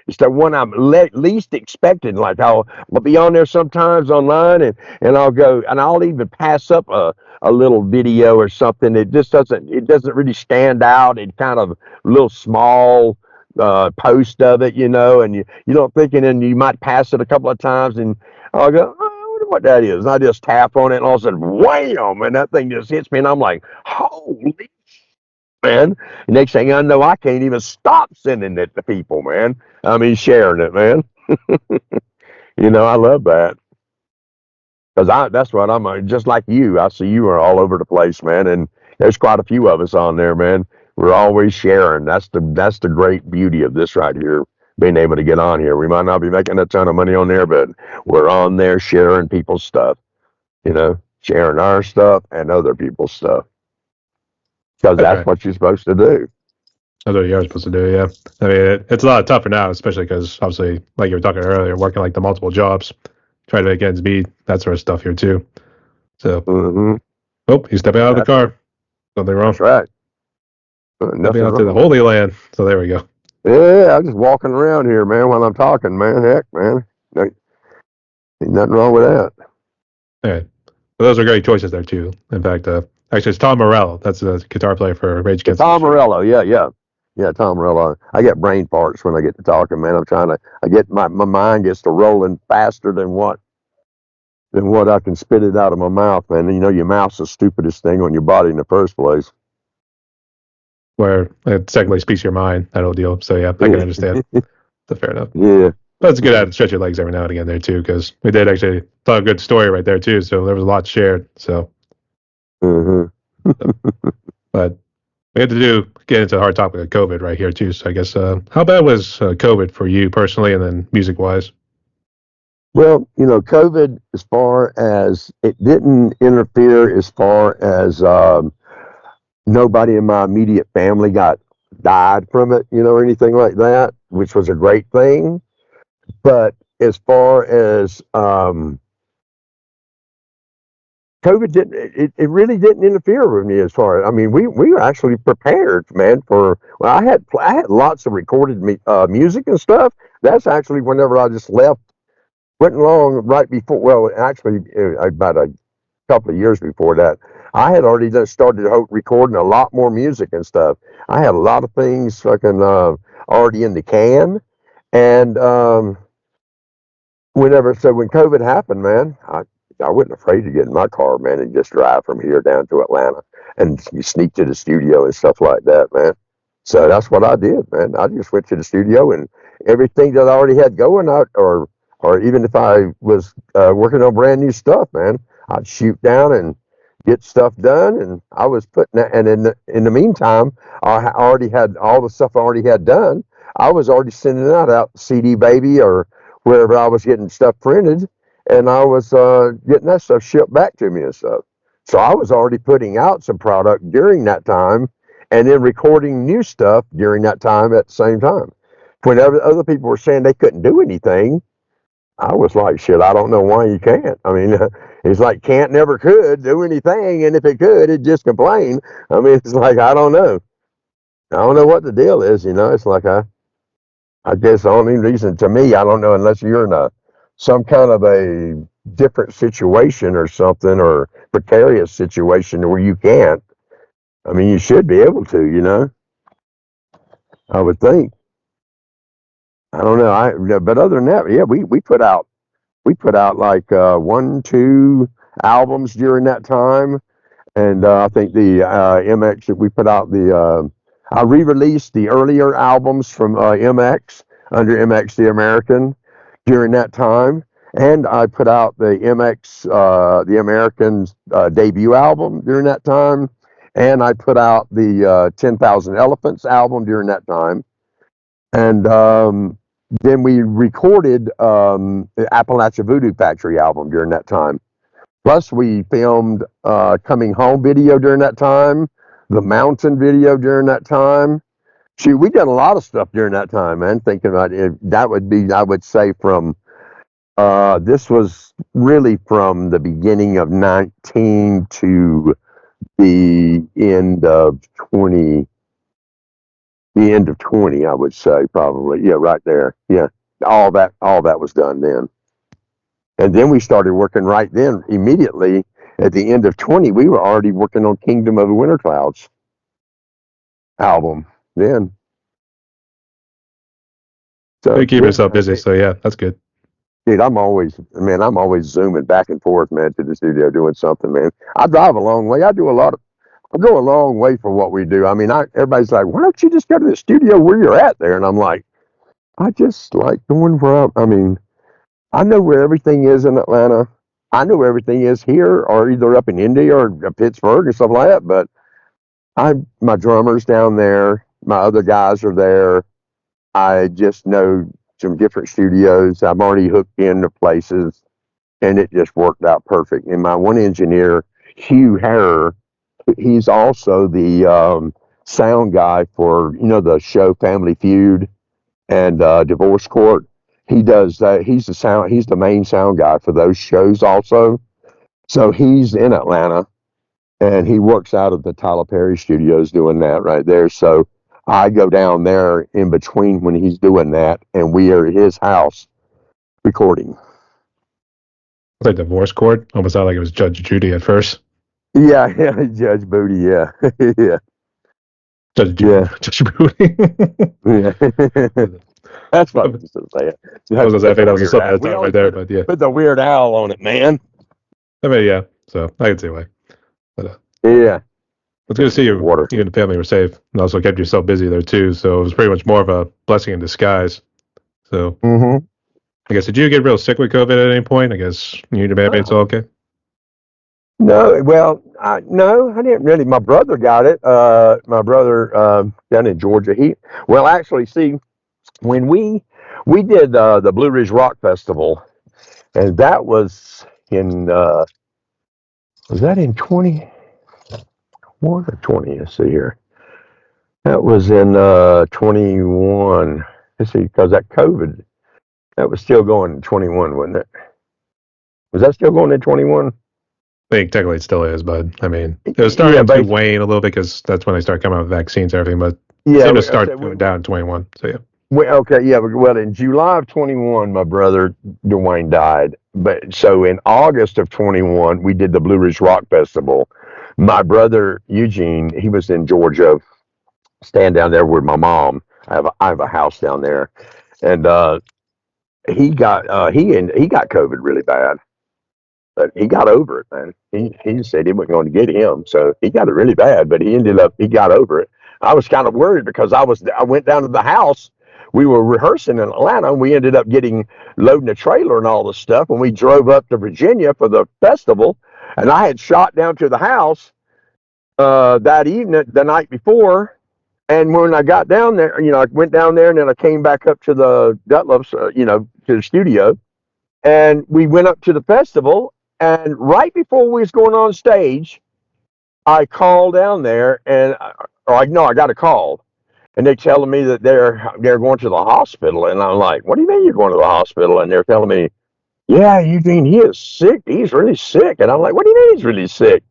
it's the one I'm least expecting. Like I'll be on there sometimes online and I'll go and I'll even pass up a little video or something. It doesn't really stand out. It kind of a little small post of it, and you don't think it, and you might pass it a couple of times and I'll go, oh, I wonder what that is. And I just tap on it and all of a sudden, wham, and that thing just hits me and I'm like, holy man. Next thing I know, I can't even stop sending it to people, man. I mean, sharing it, man. I love that because that's what I'm just like you. I see you are all over the place, man, and there's quite a few of us on there, man. We're always sharing. That's the great beauty of this right here. Being able to get on here, we might not be making a ton of money on there, but we're on there sharing people's stuff. Sharing our stuff and other people's stuff because
That's
that's
right.
what you're supposed to do.
That's what you're supposed to do. Yeah. I mean, it's a lot tougher now, especially because obviously, like you were talking earlier, working like the multiple jobs, try to make ends meet, that sort of stuff here too. So,
Hmm.
oh, he's stepping out of the
That's
car. Something wrong.
that's right.
Stepping
Nothing's
out to the
wrong with
Holy
that.
Land. So there we go.
Yeah, I'm just walking around here, man, while I'm talking, man. Heck, man. Ain't nothing wrong with that.
All right. those are great choices there too. In fact, actually, it's Tom Morello. That's the guitar player for Rage Against the
Tom
Machine.
Morello, yeah, Tom Morello. I get brain farts when I get to talking, man. I get my mind gets to rolling faster than what I can spit it out of my mouth, man. And you know, your mouth's the stupidest thing on your body in the first place.
Where it secondly speaks your mind, that whole deal. So yeah, I can understand. So fair enough.
Yeah.
But it's good to stretch your legs every now and again there too, because we did actually tell a good story right there too. So there was a lot shared. So,
Mm-hmm.
but we had to get into the hard topic of COVID right here too. So I guess how bad was COVID for you personally, and then music wise?
Well, you know, COVID, as far as it didn't interfere, as far as nobody in my immediate family died from it, you know, or anything like that, which was a great thing. But as far as COVID didn't, it really didn't interfere with me as far as, I mean, we were actually prepared, man, well, I had lots of recorded music and stuff. That's actually whenever I just left, went along right before, well, actually, about a couple of years before that, I had already just started recording a lot more music and stuff. I had a lot of things fucking already in the can. And when COVID happened, man, I wasn't afraid to get in my car, man, and just drive from here down to Atlanta and you sneak to the studio and stuff like that, man. So that's what I did, man. I just went to the studio and everything that I already had going out, or even if I was working on brand new stuff, man, I'd shoot down and get stuff done. And I was putting that, and in the meantime, already had all the stuff I already had done. I was already sending that out CD Baby or wherever I was getting stuff printed, and I was getting that stuff shipped back to me and stuff. So I was already putting out some product during that time, and then recording new stuff during that time at the same time. Whenever other people were saying they couldn't do anything, I was like, shit, I don't know why you can't. I mean, it's like can't never could do anything, and if it could, it'd just complain. I mean, it's like I don't know. I don't know what the deal is. You know, it's like I guess the only reason to me, I don't know, unless you're in some kind of a different situation or something, or precarious situation where you can't. I mean, you should be able to, you know. I would think. I don't know. But other than that, yeah, we put out like one, two albums during that time, and I think the MX we put out I re-released the earlier albums from MX under MX the American during that time, and I put out the MX the American's debut album during that time, and I put out the 10,000 Elephants album during that time, and then we recorded the Appalachia Voodoo Factory album during that time. Plus, we filmed Coming Home video during that time, the Mountain video during that time. Shoot, we did a lot of stuff during that time, man. Thinking about it, that would be, I would say, from this was really from the beginning of 19 to the end of 20. The end of 20, I would say, probably. Yeah, right there. Yeah, all that was done then. And then we started working right then, immediately at the end of 20. We were already working on Kingdom of the Winter Clouds album then.
So
So
you keep
yeah,
yourself busy. So yeah, that's good.
dude, I'm always zooming back and forth, man, to the studio doing something, man. I drive a long way. I go a long way for what we do. I mean, everybody's like, why don't you just go to the studio where you're at there? And I'm like, I just like going I mean, I know where everything is in Atlanta. I know where everything is here, or either up in India or Pittsburgh or something like that. But my drummer's down there. My other guys are there. I just know some different studios. I'm already hooked into places, and it just worked out perfect. And my one engineer, Hugh Harrer, he's also the sound guy for the show Family Feud and Divorce Court. He does that. He's the main sound guy for those shows also. So he's in Atlanta, and he works out of the Tyler Perry Studios doing that right there. So I go down there in between when he's doing that, and we are at his house recording.
like divorce court. Almost sounded like it was Judge Judy at first.
Yeah, yeah, Judge Booty. Yeah, yeah,
Judge Judy,
yeah,
Judge Judy.
yeah. That's
I
funny just to say it. You have
was
to
gonna say I
put
think
the
that was a
weird
Sunday
owl.
at
We
time right
always
there, but yeah,
put the weird owl on it, man.
I mean yeah. So I can see why. But
Yeah.
it's good to see you.
Water.
You and the family were safe, and also kept yourself busy there too. So it was pretty much more of a blessing in disguise. So
Mm-hmm.
I guess did you get real sick with COVID at any point? I guess you and your bandmates all okay.
No, well, no, I didn't really. My brother got it. My brother down in Georgia. Well, actually, see, when we did the Blue Ridge Rock Festival, and that in was that in 21 or 20? Let's see here. That was in 21. Let's see, because that COVID, that was still going in 21, wasn't it? Was that still going in 21?
I think technically it still is, but I mean, it was
Yeah,
starting to
basically.
wane a little bit because that's when they start coming out with vaccines and everything. But it
Yeah,
seemed to
I
start
said
going down in 21. So yeah,
okay, yeah, well, in July of 21, my brother Dwayne died. But so in August of 21, we did the Blue Ridge Rock Festival. My brother Eugene, he was in Georgia, staying down there with my mom. I have a house down there, and he got COVID really bad, but he got over it, man. He just said it wasn't going to get him, so he got it really bad, but he got over it. I was kind of worried because I went down to the house. We were rehearsing in Atlanta, and we ended up loading a trailer and all this stuff, and we drove up to Virginia for the festival. And I had shot down to the house that evening, the night before. And when I got down there, I went down there, and then I came back up to the Dutlows, to the studio, and we went up to the festival. And right before we was going on stage, I called down there, and I got a call, and they're telling me that they're going to the hospital, and I'm like, what do you mean you're going to the hospital? And they're telling me, yeah, Eugene, he is sick. He's really sick. And I'm like, what do you mean he's really sick?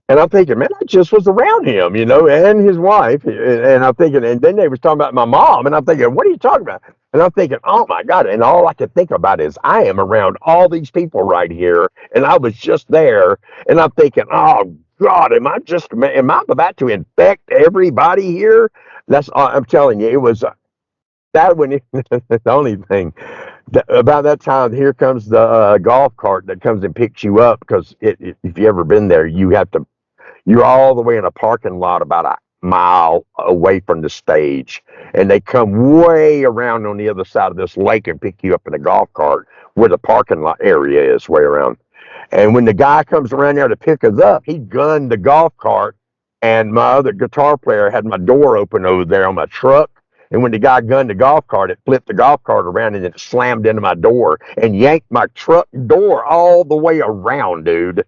And I'm thinking, man, I just was around him, and his wife. And I'm thinking, and then they was talking about my mom. And I'm thinking, what are you talking about? And I'm thinking, oh my God. And all I could think about is I am around all these people right here. And I was just there. And I'm thinking, oh God, am I about to infect everybody here? I'm telling you, it was that when the only thing about that time, here comes the golf cart that comes and picks you up because if you ever been there, you're all the way in a parking lot about a mile away from the stage, and they come way around on the other side of this lake and pick you up in a golf cart where the parking lot area is way around. And when the guy comes around there to pick us up, he gunned the golf cart, and my other guitar player had my door open over there on my truck. And when the guy gunned the golf cart, it flipped the golf cart around and it slammed into my door and yanked my truck door all the way around, dude.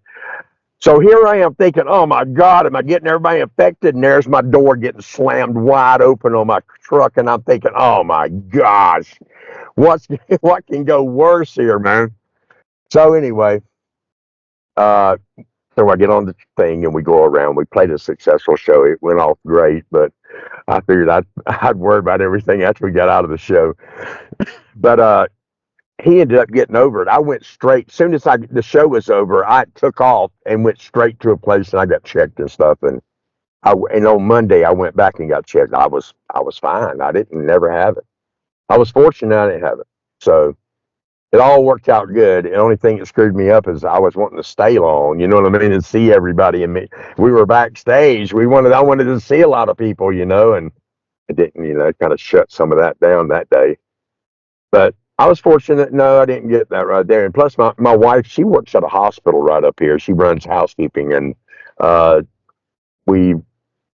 So here I am thinking, oh my God, am I getting everybody infected? And there's my door getting slammed wide open on my truck. And I'm thinking, oh my gosh, what's what can go worse here, man? So anyway, uh, so I get on the thing and we go around. We played a successful show. It went off great, but I figured I'd worry about everything after we got out of the show. But he ended up getting over it. I went straight. As soon as the show was over, I took off and went straight to a place and I got checked and stuff. And on Monday I went back and got checked. I was fine. I didn't never have it. I was fortunate I didn't have it. So it all worked out good. The only thing that screwed me up is I was wanting to stay long. You know what I mean? And see everybody. And me, we were backstage. I wanted to see a lot of people. And it didn't. It kind of shut some of that down that day. But I was fortunate. No, I didn't get that right there. And plus, my wife, she works at a hospital right up here. She runs housekeeping, and uh, we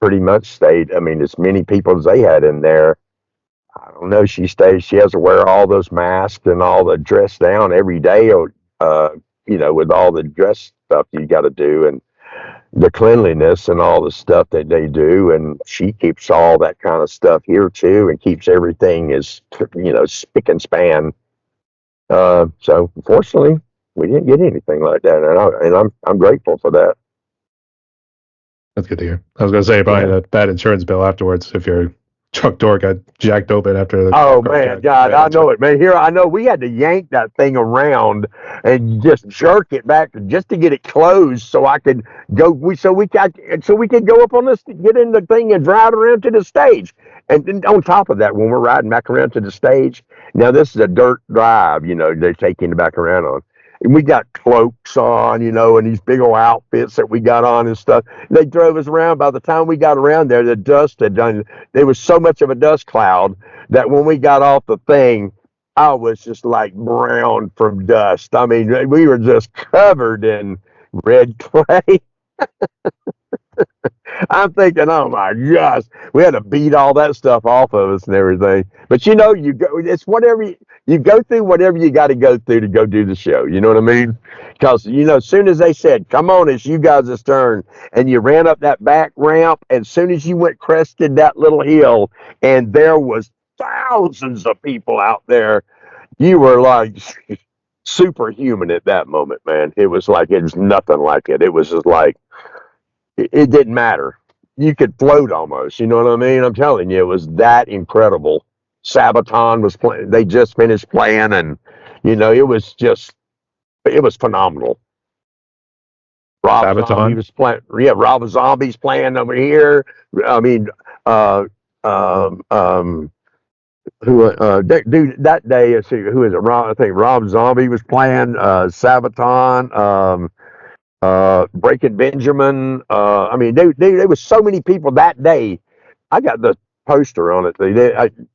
pretty much stayed. I mean, as many people as they had in there. I don't know. She stays. She has to wear all those masks and all the dress down every day, or with all the dress stuff you got to do, and the cleanliness and all the stuff that they do. And she keeps all that kind of stuff here too, and keeps everything as spick and span. So fortunately, we didn't get anything like that, and I'm grateful for that.
that's good to hear. I was gonna say probably
Yeah.
that bad insurance bill afterwards if you're truck door got jacked open after the
Oh
car
man, God,
ran
I
into
know
it.
it, man. Here, I know we had to yank that thing around and just jerk it back just to get it closed, so I could go. So we could go up on this, get in the thing, and drive around to the stage. And then on top of that, when we're riding back around to the stage, now this is a dirt drive, they're taking it back around on. And we got cloaks on, and these big old outfits that we got on and stuff. They drove us around. By the time we got around there, the dust had done. There was so much of a dust cloud that when we got off the thing, I was just like brown from dust. I mean, we were just covered in red clay. I'm thinking, oh my gosh, we had to beat all that stuff off of us and everything. But you go, it's whatever you go through, whatever you got to go through to go do the show. You know what I mean? Because as soon as they said, "Come on, it's you guys' turn," and you ran up that back ramp, and as soon as you went crested that little hill, and there was thousands of people out there, you were like superhuman at that moment, man. It was nothing like it. It was just like it didn't matter. You could float almost. You know what I mean? I'm telling you, it was that incredible. Sabaton was playing. They just finished playing, and it was phenomenal. Rob Zombie
Sabaton.
was playing. Yeah, Rob Zombie's playing over here. I mean, uh, um, um, dude, that day, let's see, who is it? I think Rob Zombie was playing. Sabaton. Breaking Benjamin. I mean, there was so many people that day. I got the poster on it.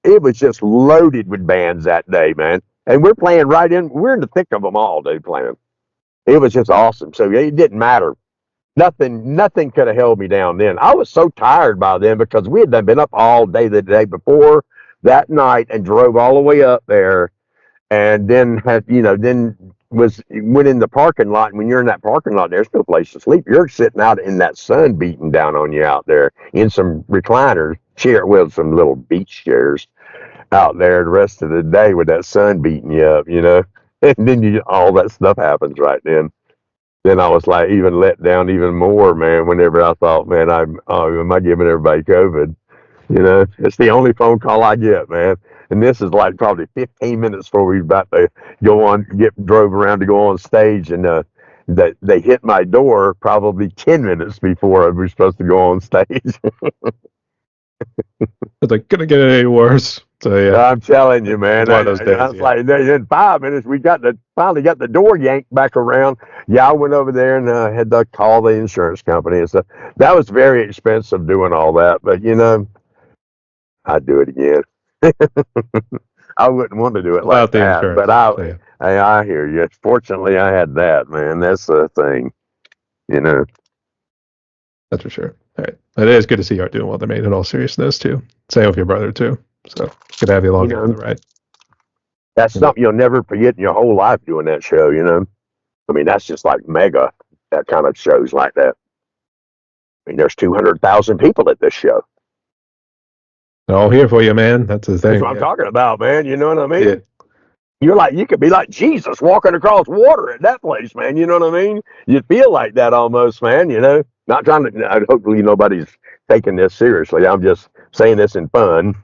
It was just loaded with bands that day, man. And we're playing right in. We're in the thick of them all, dude. Playing. It was just awesome. So it didn't matter. Nothing could have held me down then. I was so tired by then because we had been up all day the day before that night and drove all the way up there and then went in the parking lot. And when you're in that parking lot, there's no place to sleep. You're sitting out in that sun beating down on you out there in some recliners chair, well, some little beach chairs out there the rest of the day with that sun beating you up. And then all that stuff happens right then. Then I was like even let down even more, man. Whenever I thought, man, am I giving everybody COVID? It's the only phone call I get, man. And this is like probably 15 minutes before we about to drove around to go on stage, and they hit my door probably 10 minutes before we were supposed to go on stage.
It's like, couldn't get any worse. So yeah,
I'm telling you, man.
it's one of those
I
days.
was
Yeah,
like, in 5 minutes, we finally got the door yanked back around. Yeah, I went over there and had to call the insurance company and stuff. That was very expensive doing all that, but I'd do it again. I wouldn't want to do it like
without the
that, but
insurance. So yeah,
I hear you. Fortunately, I had that, man. That's the thing, you know.
that's for sure. All right, it is good to see you are doing well, mate. In all seriousness, too. Same with your brother too. So good to have you
You
along here for
know,
the ride.
that's
You know,
something you'll never forget in your whole life doing that show. I mean, that's just like mega. That kind of shows like that. I mean, there's 200,000 people at this show.
they're all here for you, man. That's the
That's
thing.
what I'm
Yeah,
talking about, man. You know what I
yeah.
mean? You could be like Jesus walking across water at that place, man. You know what I mean? You feel like that almost, man. Not trying to, hopefully nobody's taking this seriously. I'm just saying this in fun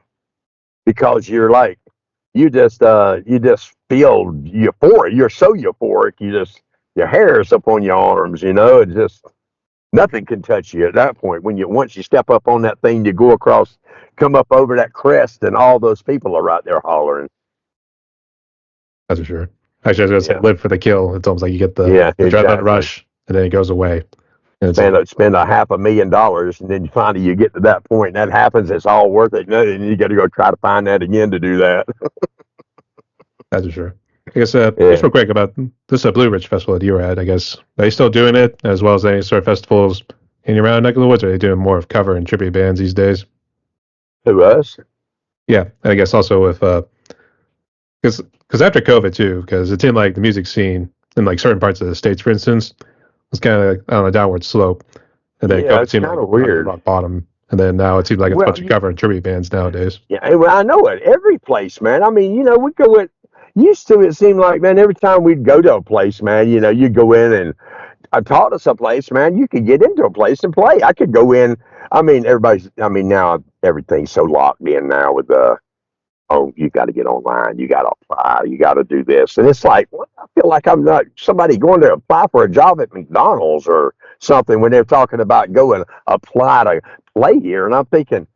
because you just feel euphoric. You're so euphoric. Your hair is up on your arms. It just, nothing can touch you at that point. Once you step up on that thing, you go across, come up over that crest, and all those people are right there hollering.
That's for sure. Actually, I was gonna say,
Yeah.
live for the kill. It's almost like you get the
Yeah,
adrenaline
exactly.
rush, and then it goes away, and it's
spend
over.
a, spend a $500,000, and then finally you get to that point, and that happens. It's all worth it. And you got to go try to find that again to do that.
That's for sure. I guess just
Yeah.
real quick about this Blue Ridge Festival that you were at. I guess are they still doing it as well as any sort of festivals in your around neck of the woods? Or are they doing more of cover and tribute bands these days?
Who us?
Yeah, and I guess also with because after COVID too, because it seemed like the music scene in like certain parts of the states, for instance, was kind of on a downward slope, and then
Yeah,
COVID
it's
seemed like
kind of
on the
weird.
rock bottom, and then now it seems like it's a
Well,
bunch of cover and tribute bands nowadays.
yeah, well, I know it. Every place, man. I mean, we go in. Used to, it seemed like, man, every time we'd go to a place, man, you go in and I taught us a place, man. You could get into a place and play. I could go in. I mean, now everything's so locked in now with oh, you got to get online, you got to apply, you got to do this. And it's like, well, I feel like I'm not somebody going to apply for a job at McDonald's or something when they're talking about going apply to play here. And I'm thinking,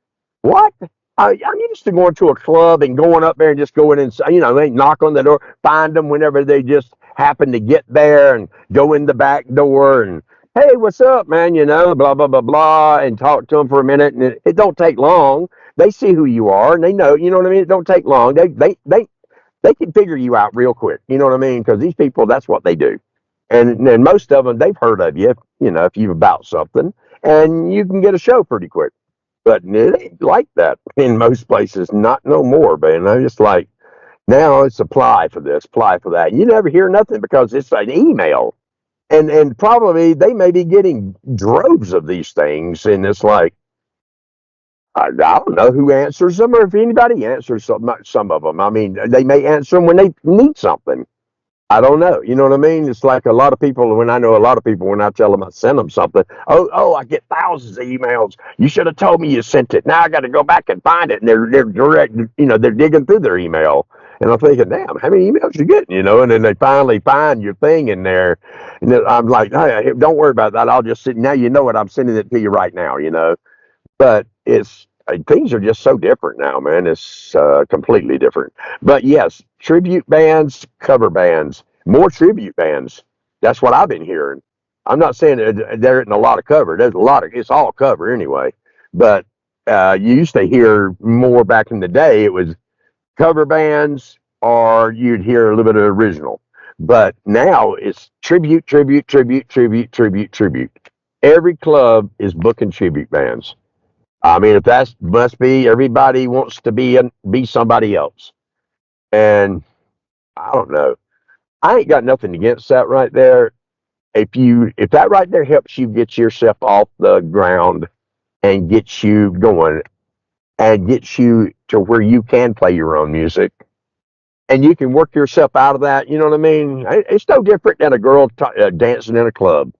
what? I'm used to going to a club and going up there and just going in, they knock on the door, find them whenever they just happen to get there and go in the back door and, hey, what's up, man? Blah, blah, blah, blah, and talk to them for a minute. And it don't take long. They see who you are and they know, you know what I mean? It don't take long. They can figure you out real quick. You know what I mean? Because these people, that's what they do. And most of them, they've heard of you, if you've about something, and you can get a show pretty quick. But it ain't like that in most places. Not no more, man. I'm just like, now it's apply for this, apply for that. You never hear nothing because it's an email. And probably they may be getting droves of these things. And it's like, I don't know who answers them or if anybody answers some of them. I mean, they may answer them when they need something. I don't know. You know what I mean? It's like a lot of people, when I know a lot of people, when I tell them I send them something, I get thousands of emails. You should have told me you sent it. Now I got to go back and find it. And they're direct, they're digging through their email. And I'm thinking, damn, how many emails you getting, And then they finally find your thing in there. And then I'm like, hey, don't worry about that. I'll just sit. Now you know what? I'm sending it to you right now. But things are just so different now, man. It's completely different. But yes, tribute bands, cover bands, more tribute bands. That's what I've been hearing. I'm not saying that there isn't a lot of cover. There's a lot of, it's all cover anyway. But you used to hear more back in the day. It was cover bands, or you'd hear a little bit of original. But now it's tribute, tribute, tribute, tribute, tribute, tribute. Every club is booking tribute bands. I mean, if that must be everybody wants to be somebody else, and I don't know. I ain't got nothing against that right there. If that right there helps you get yourself off the ground and gets you going and gets you to where you can play your own music and you can work yourself out of that, you know what I mean? It's no different than a girl dancing in a club.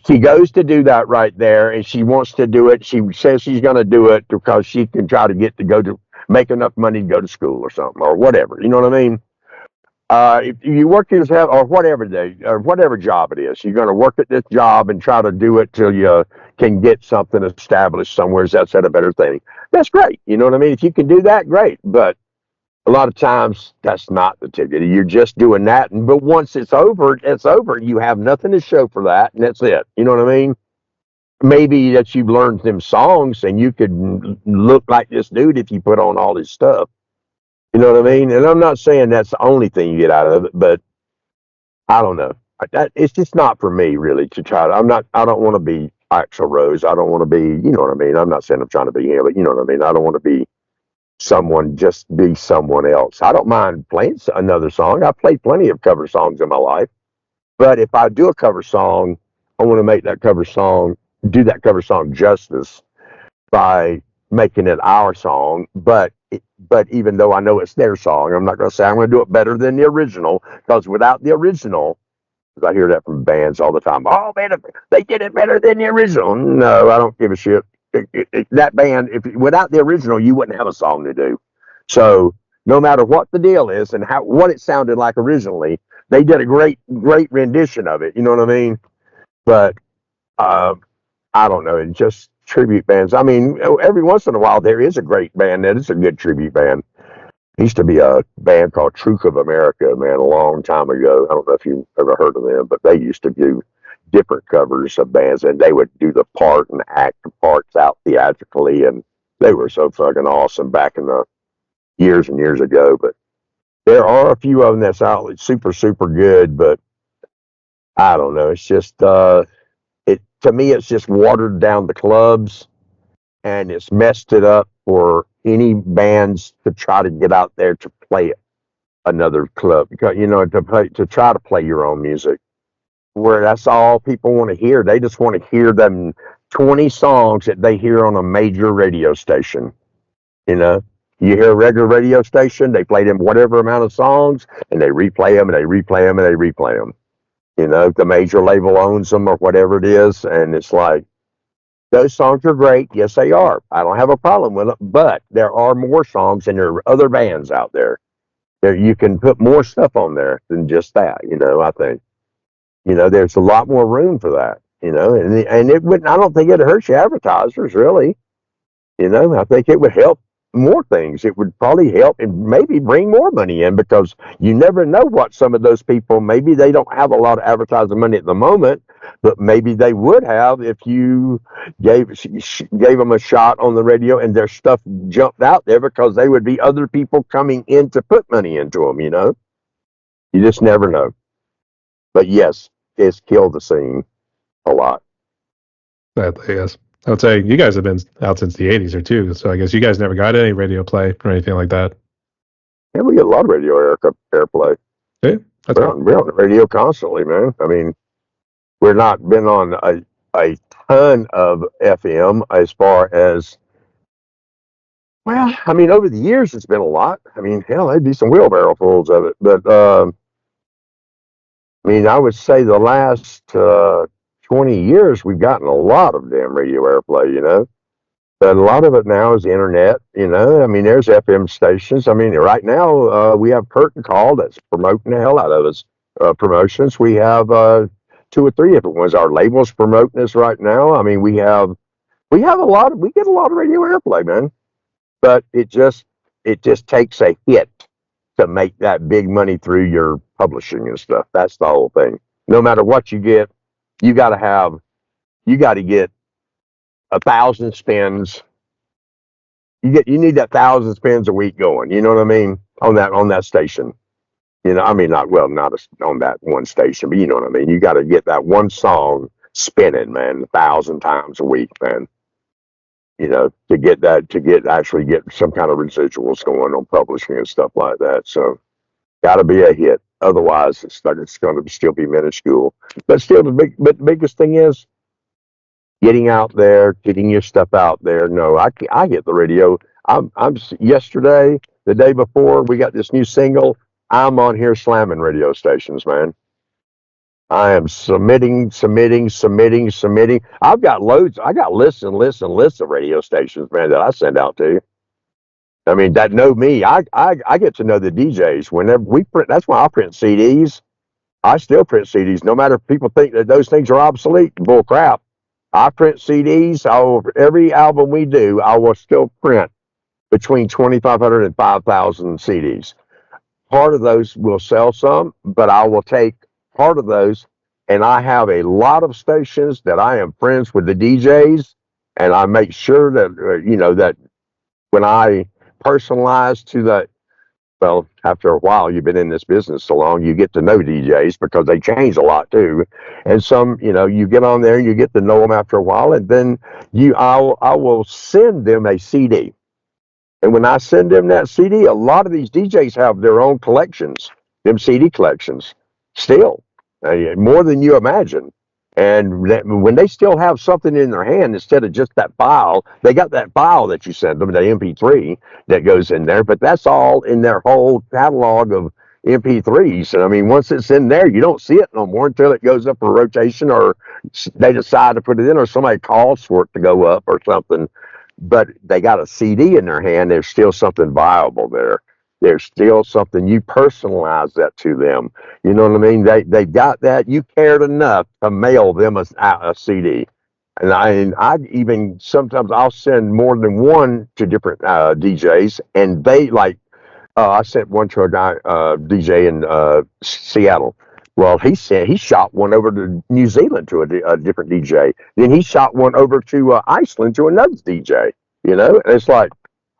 She goes to do that right there and she wants to do it. She says she's going to do it because she can try to get to go to make enough money to go to school or something or whatever. You know what I mean? If you work yourself or whatever job it is, you're going to work at this job and try to do it till you can get something established somewhere else at a better thing. That's great. You know what I mean? If you can do that, great. But a lot of times that's not the ticket. You're just doing that. But once it's over, it's over. You have nothing to show for that. And that's it. You know what I mean? Maybe that you've learned them songs and you could look like this dude if you put on all this stuff. You know what I mean? And I'm not saying that's the only thing you get out of it, but I don't know. It's just not for me really to try to. I don't want to be Axl Rose. I don't want to be. You know what I mean? I'm not saying I'm trying to be him, but you know what I mean. I don't want to be someone. Just be someone else. I don't mind playing another song. I've played plenty of cover songs in my life, but if I do a cover song, I want to make that cover song do that cover song justice by making it our song. But even though I know it's their song, I'm not going to say I'm going to do it better than the original because without the original, because I hear that from bands all the time. Oh man, they did it better than the original. No, I don't give a shit. That band, if without the original, you wouldn't have a song to do. So no matter what the deal is and what it sounded like originally, they did a great rendition of it. You know what I mean? But uh, I don't know. It's just tribute bands. I mean, every once in a while there is a great band that is a good tribute band. There used to be a band called Truth of America, man, a long time ago. I don't know if you've ever heard of them, but they used to do different covers of bands, and they would do the part and act the parts out theatrically, and they were so fucking awesome back in the years and years ago. But there are a few of them that's out super, super good, but I don't know. It's just it to me, it's just watered down the clubs and it's messed it up for any bands to try to get out there to play another club because to try to play your own music where that's all people want to hear. They just want to hear them 20 songs that they hear on a major radio station. You know, you hear a regular radio station, they play them whatever amount of songs and they replay them and they replay them and they replay them. The major label owns them or whatever it is, and it's like Those songs are great. Yes, they are. I don't have a problem with it. But there are more songs, and there are other bands out there. There you can put more stuff on there than just that. I think there's a lot more room for that. And it wouldn't. I don't think it hurts you advertisers really. I think it would help more things. It would probably help and maybe bring more money in because you never know what some of those people, maybe they don't have a lot of advertising money at the moment, but maybe they would have if you gave them a shot on the radio and their stuff jumped out there because they would be other people coming in to put money into them, You just never know. But yes, it's killed the scene a lot.
Sadly, yes. I would say you guys have been out since the '80s or two, so I guess you guys never got any radio play or anything like that.
And we get a lot of radio airplay.
Yeah, that's
We're
cool.
on the radio constantly, man. I mean, we're not been on a ton of FM as far as, well, I mean, over the years it's been a lot. I mean, hell, there'd be some wheelbarrow fulls of it. But I mean, I would say the last 20 years we've gotten a lot of damn radio airplay. But a lot of it now is the internet. I mean, there's FM stations. I mean, right now we have Curtain Call that's promoting the hell out of us. Promotions. We have two or three different ones. Our labels promoting us right now. I mean, we have we get a lot of radio airplay, man. But it just takes a hit to make that big money through your publishing and stuff. That's the whole thing. No matter what you get, you got to have you got to get 1,000 spins. You need that 1,000 spins a week going. You know what I mean on that station. I mean not on that one station, but you know what I mean. You got to get that one song spinning, man, 1,000 times a week, man. To get some kind of residuals going on publishing and stuff like that. So got to be a hit. Otherwise, it's going to still be minuscule. But still, but the biggest thing is getting out there, getting your stuff out there. No, I get the radio. I'm yesterday, the day before, we got this new single. I'm on here slamming radio stations, man. I am submitting. I've got loads. I got lists and lists and lists of radio stations, man, that I send out to you. I mean, that know me. I get to know the DJs whenever we print. That's why I print CDs. I still print CDs, no matter if people think that those things are obsolete. Bull crap. I print CDs. Every album we do, I will still print between 2,500 and 5,000 CDs. Part of those will sell some, but I will take part of those. And I have a lot of stations that I am friends with the DJs, and I make sure that that when I personalize to the, well, after a while, you've been in this business so long, you get to know DJs because they change a lot too. And some, you get on there and you get to know them after a while, and then I will send them a CD. And when I send them that CD, a lot of these DJs have their own collections, them CD collections, still, more than you imagine. And when they still have something in their hand instead of just that file, they got that file that you send them, the MP3 that goes in there, but that's all in their whole catalog of MP3s. And I mean, once it's in there, you don't see it no more until it goes up for rotation or they decide to put it in or somebody calls for it to go up or something. But they got a CD in their hand. There's still something viable there. There's still something, you personalize that to them. You know what I mean? They got that. You cared enough to mail them a CD. And I even sometimes I'll send more than one to different DJs, and they like. I sent one to a guy DJ in Seattle. Well, he shot one over to New Zealand to a different DJ. Then he shot one over to Iceland to another DJ. And it's like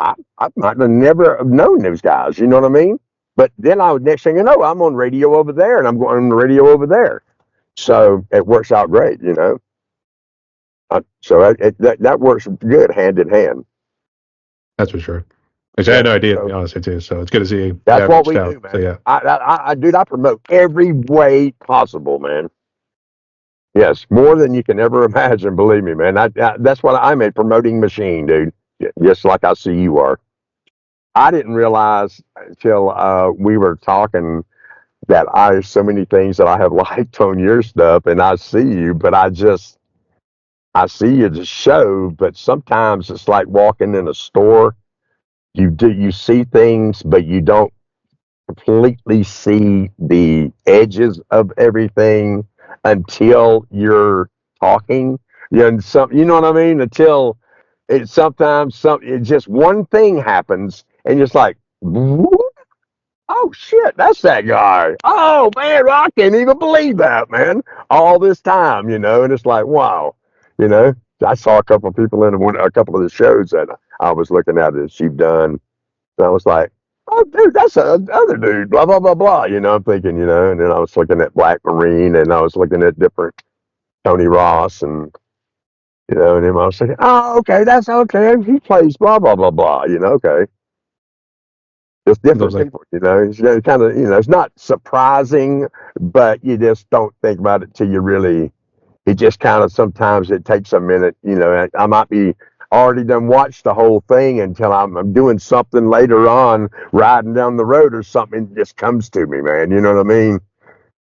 I might have never have known those guys. You know what I mean? But then next thing you know, I'm on radio over there, and I'm going on the radio over there. So it works out great. So that works good hand in hand.
That's for sure. Which I had no idea, to be honest with you. So it's good to see you
That's what
reached
we
out.
do, man.
So yeah,
Dude, I promote every way possible, man. Yes, more than you can ever imagine. Believe me, man. That's what I'm a promoting machine, dude. Just like I see you are. I didn't realize until we were talking that I so many things that I have liked on your stuff, and I see you, but I see you the show, but sometimes it's like walking in a store. You see things, but you don't completely see the edges of everything until you're talking. Yeah, and some, you know what I mean? Until it sometimes it just one thing happens, and you're just like, oh shit, that's that guy. Oh man, I can't even believe that, man. All this time, and it's like, wow, you know. I saw a couple of people in a couple of the shows that I was looking at that she'd done. And I was like, oh dude, that's a other dude, blah blah blah blah. I'm thinking, and then I was looking at Black Marine, and I was looking at different Tony Ross, and and then I was thinking, oh okay, that's okay. He plays blah blah blah blah. Okay. Just
Those
different
like
people, it's kind of, it's not surprising, but you just don't think about it till you really, it just kind of, sometimes it takes a minute, I might be already done watched the whole thing until I'm doing something later on, riding down the road or something, it just comes to me, man. You know what I mean?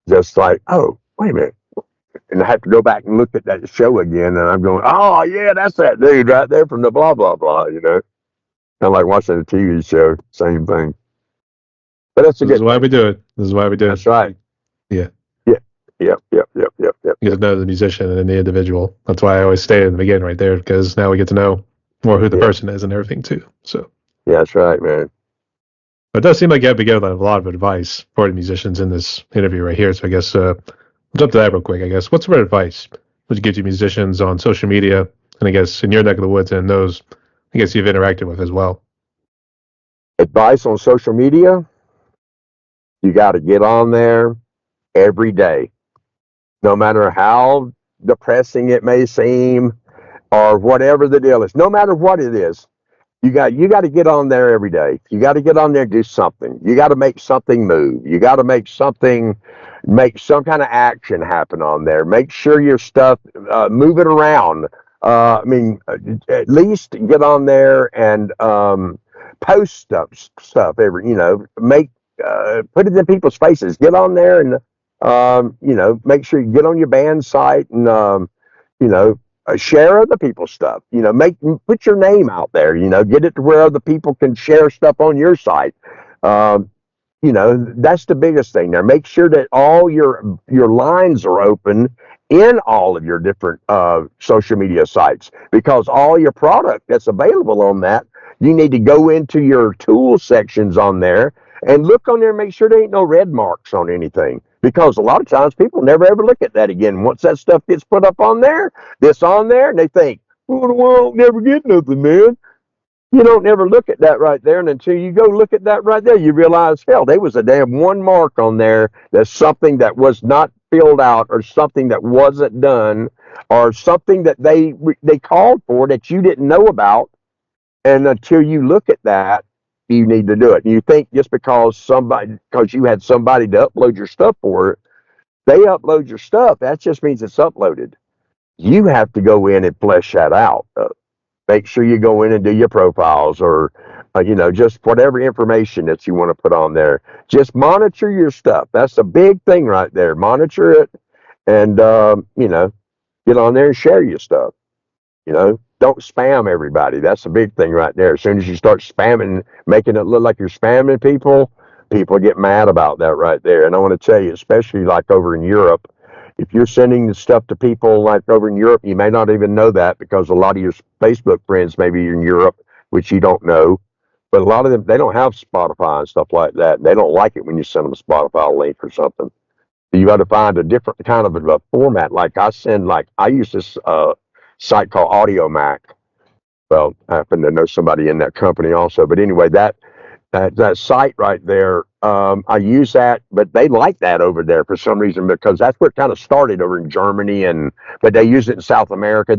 Just like, oh, wait a minute. And I have to go back and look at that show again, and I'm going, oh, yeah, that's that dude right there from the blah, blah, blah, Kind of like watching a TV show, same thing. But that's a
this is
good
why
thing.
we do it. This is why we do it.
That's right.
Like, yeah,
Yeah. Yep. Yep. Yep. Yep. Yep.
you get
Yep.
to know the musician and the individual. That's why I always stay in the beginning right there because now we get to know more who the
Yeah.
person is and everything too. So,
Yeah. That's right, man.
but it does seem like you have to give a lot of advice for the musicians in this interview right here. So I guess jump to that real quick. I guess what's some advice would you give to musicians on social media and I guess in your neck of the woods and those I guess you've interacted with as well.
Advice on social media: you got to get on there every day, no matter how depressing it may seem or whatever the deal is. No matter what it is, you got to get on there every day. You got to get on there and do something. You got to make something move. You got to make some kind of action happen on there. Make sure your stuff, move it around. I mean, at least get on there and post stuff every. Make put it in people's faces. Get on there and make sure you get on your band site and you know share other people's stuff. Make put your name out there. Get it to where other people can share stuff on your site. Um, that's the biggest thing there. Make sure that all your lines are open in all of your different social media sites, because all your product that's available on that, you need to go into your tool sections on there and look on there and make sure there ain't no red marks on anything, because a lot of times people never ever look at that again. Once that stuff gets put up on there, this on there, and they think, well, I don't never get nothing, man. You don't ever look at that right there, and until you go look at that right there, you realize, hell, there was a damn one mark on there that's something that was not filled out, or something that wasn't done, or something that they called for that you didn't know about, and until you look at that, you need to do it. And you think just because you had somebody to upload your stuff for it, they upload your stuff, that just means it's uploaded. You have to go in and flesh that out. Make sure you go in and do your profiles, or just whatever information that you want to put on there. Just monitor your stuff. That's a big thing right there. Monitor it, and get on there and share your stuff. Don't spam everybody. That's a big thing right there. As soon as you start spamming, making it look like you're spamming people, people get mad about that right there. And I want to tell you, especially like over in Europe, if you're sending the stuff to people like over in Europe, you may not even know that, because a lot of your Facebook friends maybe in Europe, which you don't know. But a lot of them, they don't have Spotify and stuff like that. They don't like it when you send them a Spotify link or something. You got to find a different kind of a format. Like I use this site called Audio Mac. Well, I happen to know somebody in that company also. But anyway, that site right there, I use that, but they like that over there for some reason, because that's where it kind of started over in Germany, but they use it in South America.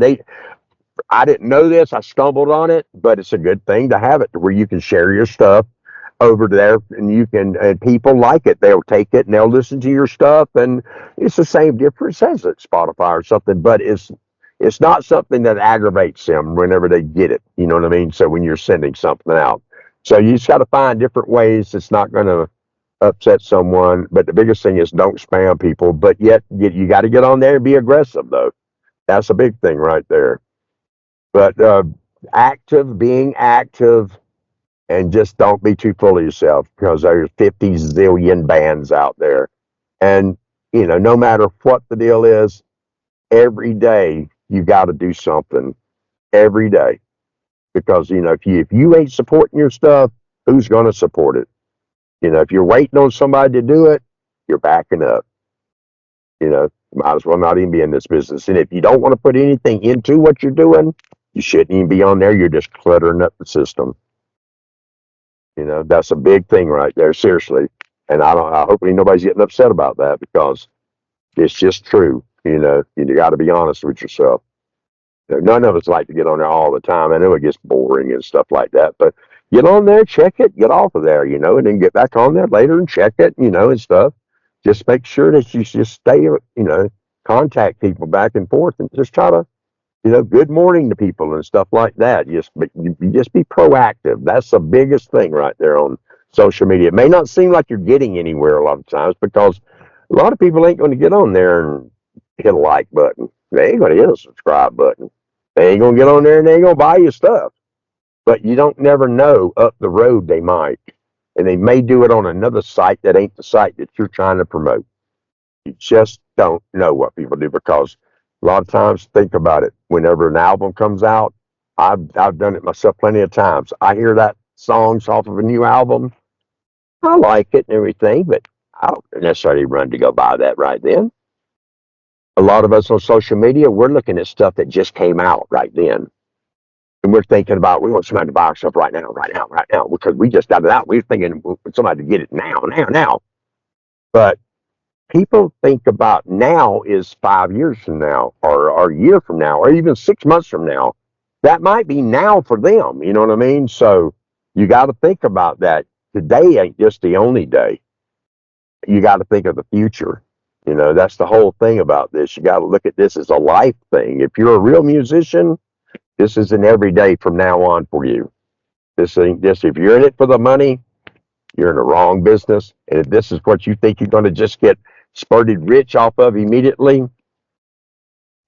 I didn't know this. I stumbled on it, but it's a good thing to have it to where you can share your stuff over there, and people like it. They'll take it and they'll listen to your stuff, and it's the same difference as at Spotify or something, but it's not something that aggravates them whenever they get it. You know what I mean? So when you're sending something out, so you just got to find different ways that's not going to upset someone. But the biggest thing is don't spam people. But yet you got to get on there and be aggressive though. That's a big thing right there. But being active, and just don't be too full of yourself because there's 50 zillion bands out there. And, no matter what the deal is, every day you got to do something every day because, if you ain't supporting your stuff, who's going to support it? If you're waiting on somebody to do it, you're backing up. Might as well not even be in this business. And if you don't want to put anything into what you're doing, you shouldn't even be on there. You're just cluttering up the system. That's a big thing right there, seriously. And hopefully nobody's getting upset about that because it's just true. You got to be honest with yourself. None of us like to get on there all the time. I know it gets boring and stuff like that, but get on there, check it, get off of there, and then get back on there later and check it, and stuff. Just make sure that you just stay, contact people back and forth and just try to, good morning to people and stuff like that. You just be proactive. That's the biggest thing right there on social media. It may not seem like you're getting anywhere a lot of times because a lot of people ain't going to get on there and hit a like button. They ain't going to hit a subscribe button. They ain't going to get on there and they ain't going to buy you stuff. But you don't never know, up the road they might. And they may do it on another site that ain't the site that you're trying to promote. You just don't know what people do because a lot of times, think about it. Whenever an album comes out, I've done it myself plenty of times. I hear that songs off of a new album. I like it and everything, but I don't necessarily run to go buy that right then. A lot of us on social media, we're looking at stuff that just came out right then. And we're thinking about, we want somebody to buy our stuff right now, right now, right now, because we just got it out. We're thinking somebody to get it now, now, now. But people think about now is 5 years from now, or a year from now, or even 6 months from now. That might be now for them. You know what I mean? So you got to think about that. Today ain't just the only day. You got to think of the future. That's the whole thing about this. You got to look at this as a life thing. If you're a real musician, this is an everyday from now on for you. This ain't just, if you're in it for the money, you're in the wrong business. And if this is what you think you're going to just get spurted rich off of immediately,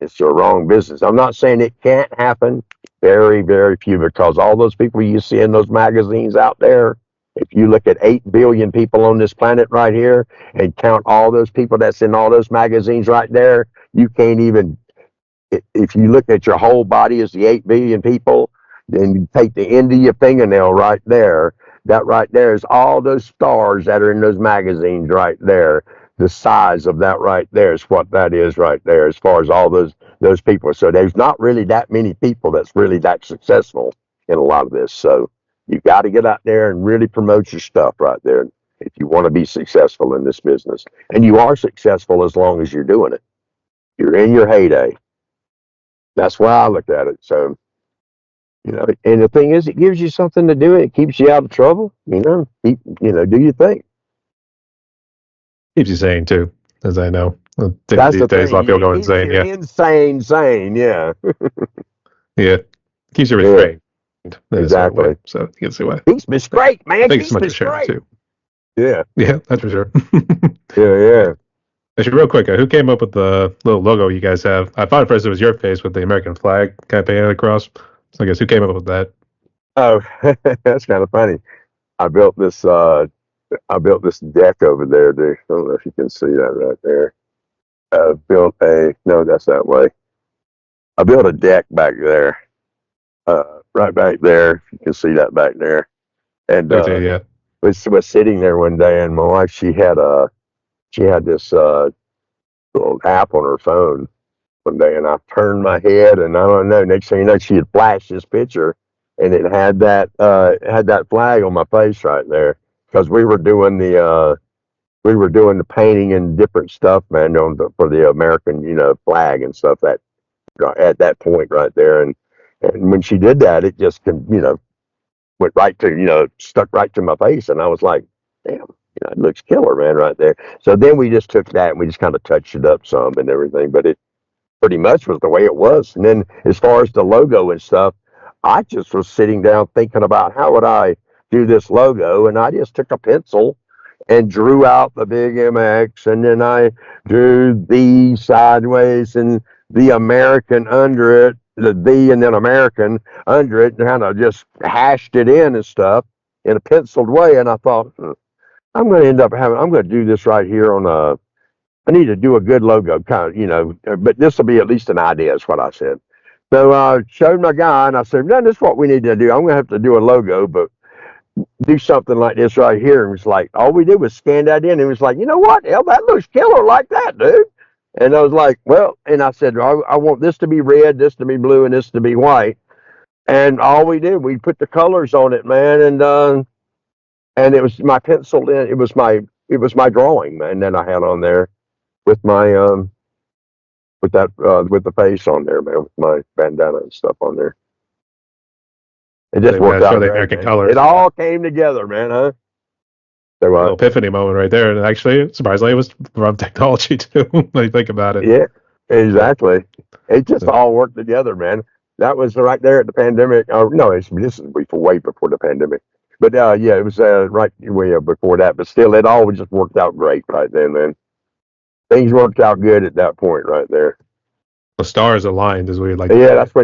it's the wrong business. I'm not saying it can't happen. Very, very few, because all those people you see in those magazines out there, if you look at 8 billion people on this planet right here and count all those people that's in all those magazines right there, you can't even, if you look at your whole body as the 8 billion people, then you take the end of your fingernail right there. That right there is all those stars that are in those magazines right there. The size of that right there is what that is right there, as far as all those people. So there's not really that many people that's really that successful in a lot of this. So you got to get out there and really promote your stuff right there if you want to be successful in this business. And you are successful as long as you're doing it. You're in your heyday. That's why I look at it. So, and the thing is, it gives you something to do. It keeps you out of trouble. Do your thing.
Keeps you sane too, as I know.
That's
These
the
days, a lot of
thing.
people go
It keeps
insane.
you
Yeah,
insane, sane. Yeah,
yeah. Keeps you
yeah,
restrained in a certain way.
exactly.
So you can see why.
Keeps me
I
straight, man.
think it's
Keeps
much
me
of a shame
straight.
too.
Yeah,
Yeah, that's for sure.
yeah, yeah.
Actually, real quick, who came up with the little logo you guys have? I thought at first it was your face with the American flag kind of painted across. So I guess who came up with that?
Oh, that's kind of funny. I built this. I built this deck over there. Dude. I don't know if you can see that right there. Built a. No, that's that way. I built a deck back there. Right back there. If you can see that back there. And
Right there, yeah.
was sitting there one day, and my wife, she had this little app on her phone one day, and I turned my head, and I don't know. Next thing you know, she had flashed this picture, and it had that flag on my face right there because we were doing the painting and different stuff, man, for the American, flag and stuff that at that point right there, and when she did that, it just went right to, stuck right to my face. And I was like, damn, it looks killer, man, right there. So then we just took that and we just kind of touched it up some and everything, but it pretty much was the way it was. And then as far as the logo and stuff, I just was sitting down thinking about how would I do this logo. And I just took a pencil and drew out the big MX, and then I drew the sideways and the American under it, the and then American under it, and kind of just hashed it in and stuff in a penciled way. And I thought, I'm going to end up having, I'm going to do this right here on a, I need to do a good logo, kind of, but this will be at least an idea, is what I said. So I showed my guy, and I said, no, this is what we need to do. I'm going to have to do a logo, but do something like this right here. And it was like, all we did was scan that in. And he was like, you know what? Hell, that looks killer like that, dude. And I was like, well, and I said, I want this to be red, this to be blue, and this to be white. And all we did, we put the colors on it, man. And it was my pencil in, it was my drawing, man, that I had on there with my, with that, with the face on there, man, with my bandana and stuff on there. It just
They
worked
show
out
the
great,
American
man.
colors.
It all came together, man, huh? So,
A little epiphany moment right there. And actually, surprisingly, it was from technology too. When you think about it.
yeah, exactly. It just
So,
all worked together, man. That was right there at the pandemic. Oh no, this is before, way before the pandemic. But yeah, it was right way before that. But still, it all just worked out great right then, man. Things worked out good at that point right there.
the stars aligned, as we like to
Yeah,
say.
That's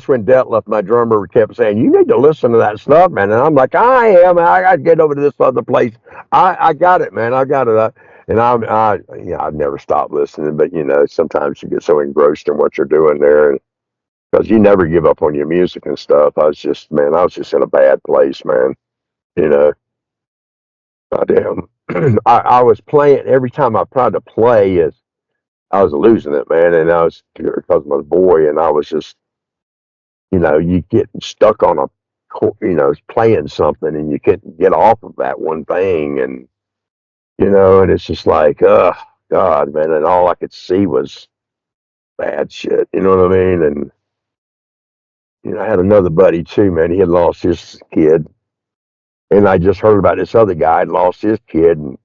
when Detlef, my drummer, kept saying, "You need to listen to that stuff, man." And I'm like, "I am. I got to get over to this other place. I got it, man. I got it." And I've never stopped listening, but sometimes you get so engrossed in what you're doing there, because you never give up on your music and stuff. I was just in a bad place, man. You know, goddamn. I was playing every time I tried to play, I was losing it, man, and I was because of my boy, and I was just you get stuck on playing something, and you can't get off of that one thing, and it's just like, oh God, man, and all I could see was bad shit. You know what I mean? And I had another buddy too, man. He had lost his kid, and I just heard about this other guy had lost his kid, and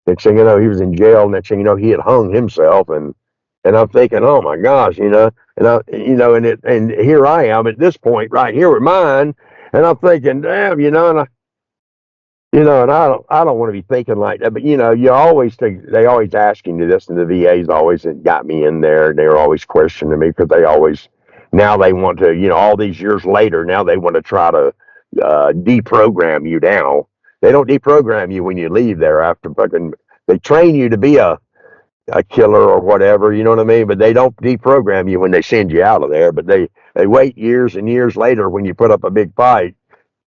next thing you know, he was in jail. Next thing you know, he had hung himself, and I'm thinking, oh my gosh, and here I am at this point right here with mine, and I'm thinking, damn, and I don't want to be thinking like that, but you always think they always asking you this, and the VA's always got me in there, and they're always questioning me because they always now they want to, all these years later, now they want to try to deprogram you. Now they don't deprogram you when you leave there after fucking. They train you to be a killer or whatever, you know what I mean? But they don't deprogram you when they send you out of there. But they wait years and years later when you put up a big fight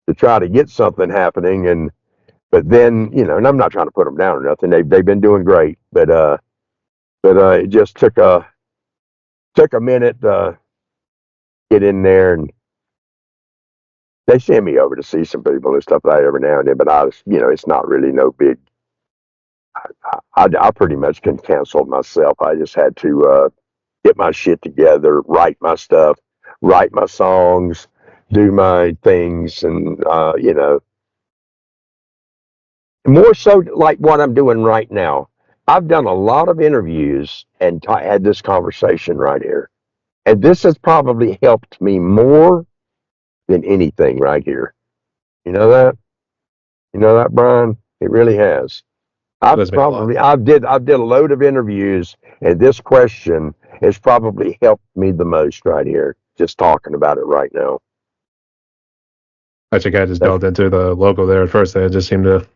to try to get something happening. But then, and I'm not trying to put them down or nothing. They've been doing great, but it just took a minute to get in there, and they send me over to see some people and stuff like that every now and then. But I was, it's not really no big. I pretty much can cancel myself. I just had to get my shit together, write my stuff, write my songs, do my things, and more so like what I'm doing right now. I've done a lot of interviews and had this conversation right here, and this has probably helped me more than anything right here. You know that? You know that, Brian? It really has.
It does mean a lot.
I did a load of interviews, and this question has probably helped me the most right here. Just talking about it right now.
I think I just
That's
delved into the logo there at first. I just seemed to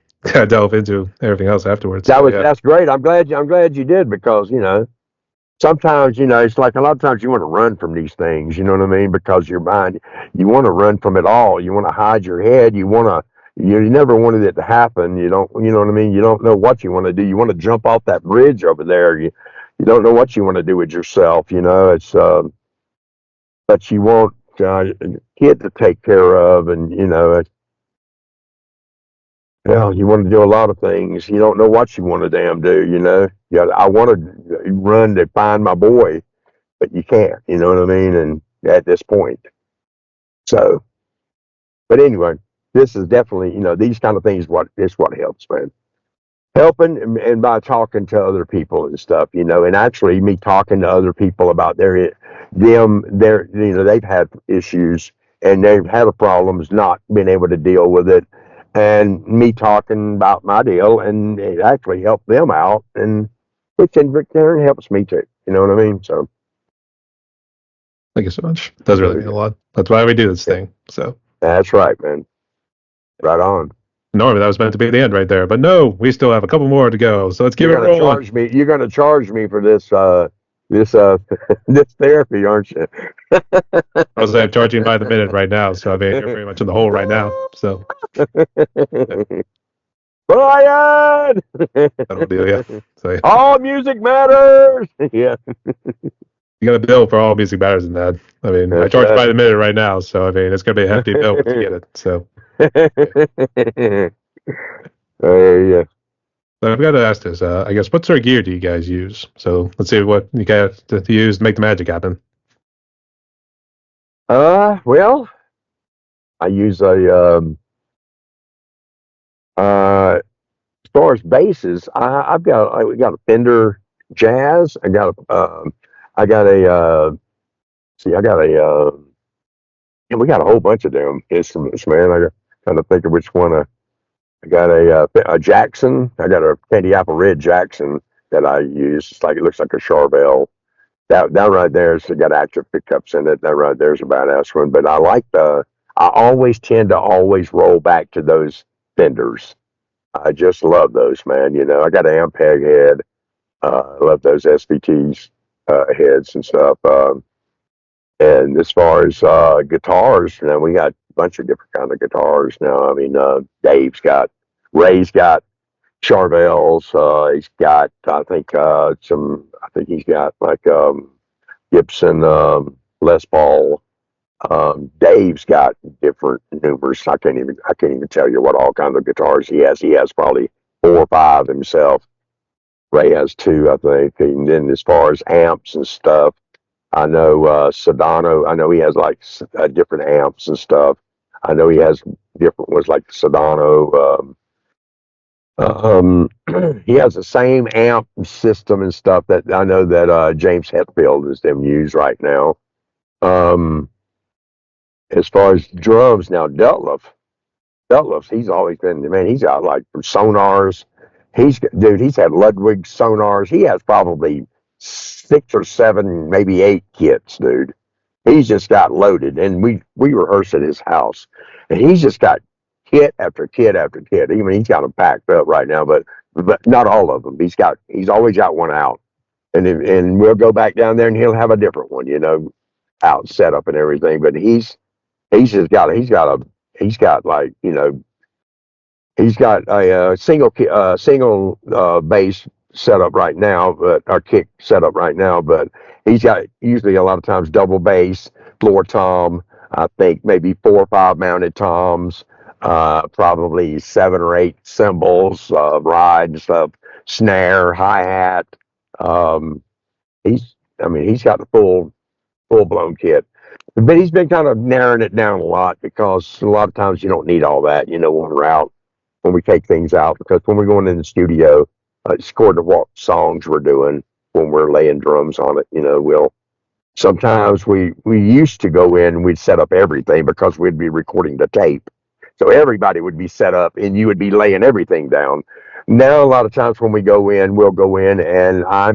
delve into everything else afterwards.
that
So
was
yeah,
that's great. I'm glad you did, because sometimes it's like a lot of times you want to run from these things. You know what I mean? Because your mind, you want to run from it all. You want to hide your head. You never wanted it to happen. You don't. You know what I mean? You don't know what you want to do. You want to jump off that bridge over there. You don't know what you want to do with yourself. It's but you want a kid to take care of, and you want to do a lot of things. You don't know what you want to damn do. Yeah, I want to run to find my boy, but you can't. You know what I mean? And at this point, so. But anyway, this is definitely these kind of things. What helps, man. Helping, and by talking to other people and stuff, and actually me talking to other people about they've had issues, and they've had problems not being able to deal with it, and me talking about my deal, and it actually helped them out, and which in return helps me too. You know what I mean? So
Thank you so much. It does really mean a lot. That's why we do this
Yeah,
thing. So
that's right, man. Right on.
normally that was meant to be the end right there, but no, we still have a couple more to go. So let's keep
You're
it
gonna
rolling.
charge me. You're gonna charge me for this this therapy, aren't you?
I was charging by the minute right now, so I mean you're pretty much in the hole right now. So yeah,
Brian,
that'll do you. So yeah.
all music matters. Yeah,
You got a bill for all music matters in that. I mean, I
that's
charge by
right.
the minute right now, so I mean it's gonna be a hefty bill once you get it. So yeah.
Yeah.
But I've got to ask this. I guess what sort of gear do you guys use? So let's see what you guys to use to make the magic happen.
Well, I use as far as basses, we got a Fender Jazz. I got a see, I got a and we got a whole bunch of them instruments, man. I got trying to think of which one. I got a Jackson. I got a candy apple red Jackson that I use. It's like it looks like a Charvel. That right there has got active pickups in it. That right there is a badass one. But I like the. I always tend to always roll back to those Fenders. I just love those, man. You know, I got an Ampeg head. I love those SVTs heads and stuff. And as far as guitars, you know, we got a bunch of different kind of guitars now. I mean, Ray's got Charvels. He's got, I think he's got like Gibson Les Paul. Dave's got different numerous. I can't even tell you what all kinds of guitars he has. He has probably 4 or 5 himself. Ray has 2, I think. And then as far as amps and stuff, I know Sedano. I know he has like different amps and stuff. I know he has different ones like Sedano. He has the same amp system and stuff that I know that James Hetfield is them use right now. Um, as far as drums now, Dutloff, he's always been, man, he's got like sonars. He's had Ludwig sonars. He has probably 6 or 7, maybe 8 kits, dude. He's just got loaded, and we rehearse at his house, and he's just got kit after kit after kit. I mean, he's got them packed up right now, but not all of them. He's always got one out, and we'll go back down there, and he'll have a different one, you know, out set up and everything. But he's got like, you know, he's got a single bass set up right now, but our kick set up right now. But he's got usually a lot of times double bass, floor tom. I think maybe 4 or 5 mounted toms, probably 7 or 8 cymbals, ride and stuff, snare, hi hat. Um, I mean, he's got the full blown kit. But he's been kind of narrowing it down a lot because a lot of times you don't need all that, you know, when we take things out. Because when we're going in the studio, it's according to what songs we're doing when we're laying drums on it. You know, sometimes we used to go in and we'd set up everything because we'd be recording the tape. So everybody would be set up and you would be laying everything down. Now a lot of times when we go in, we'll go in and I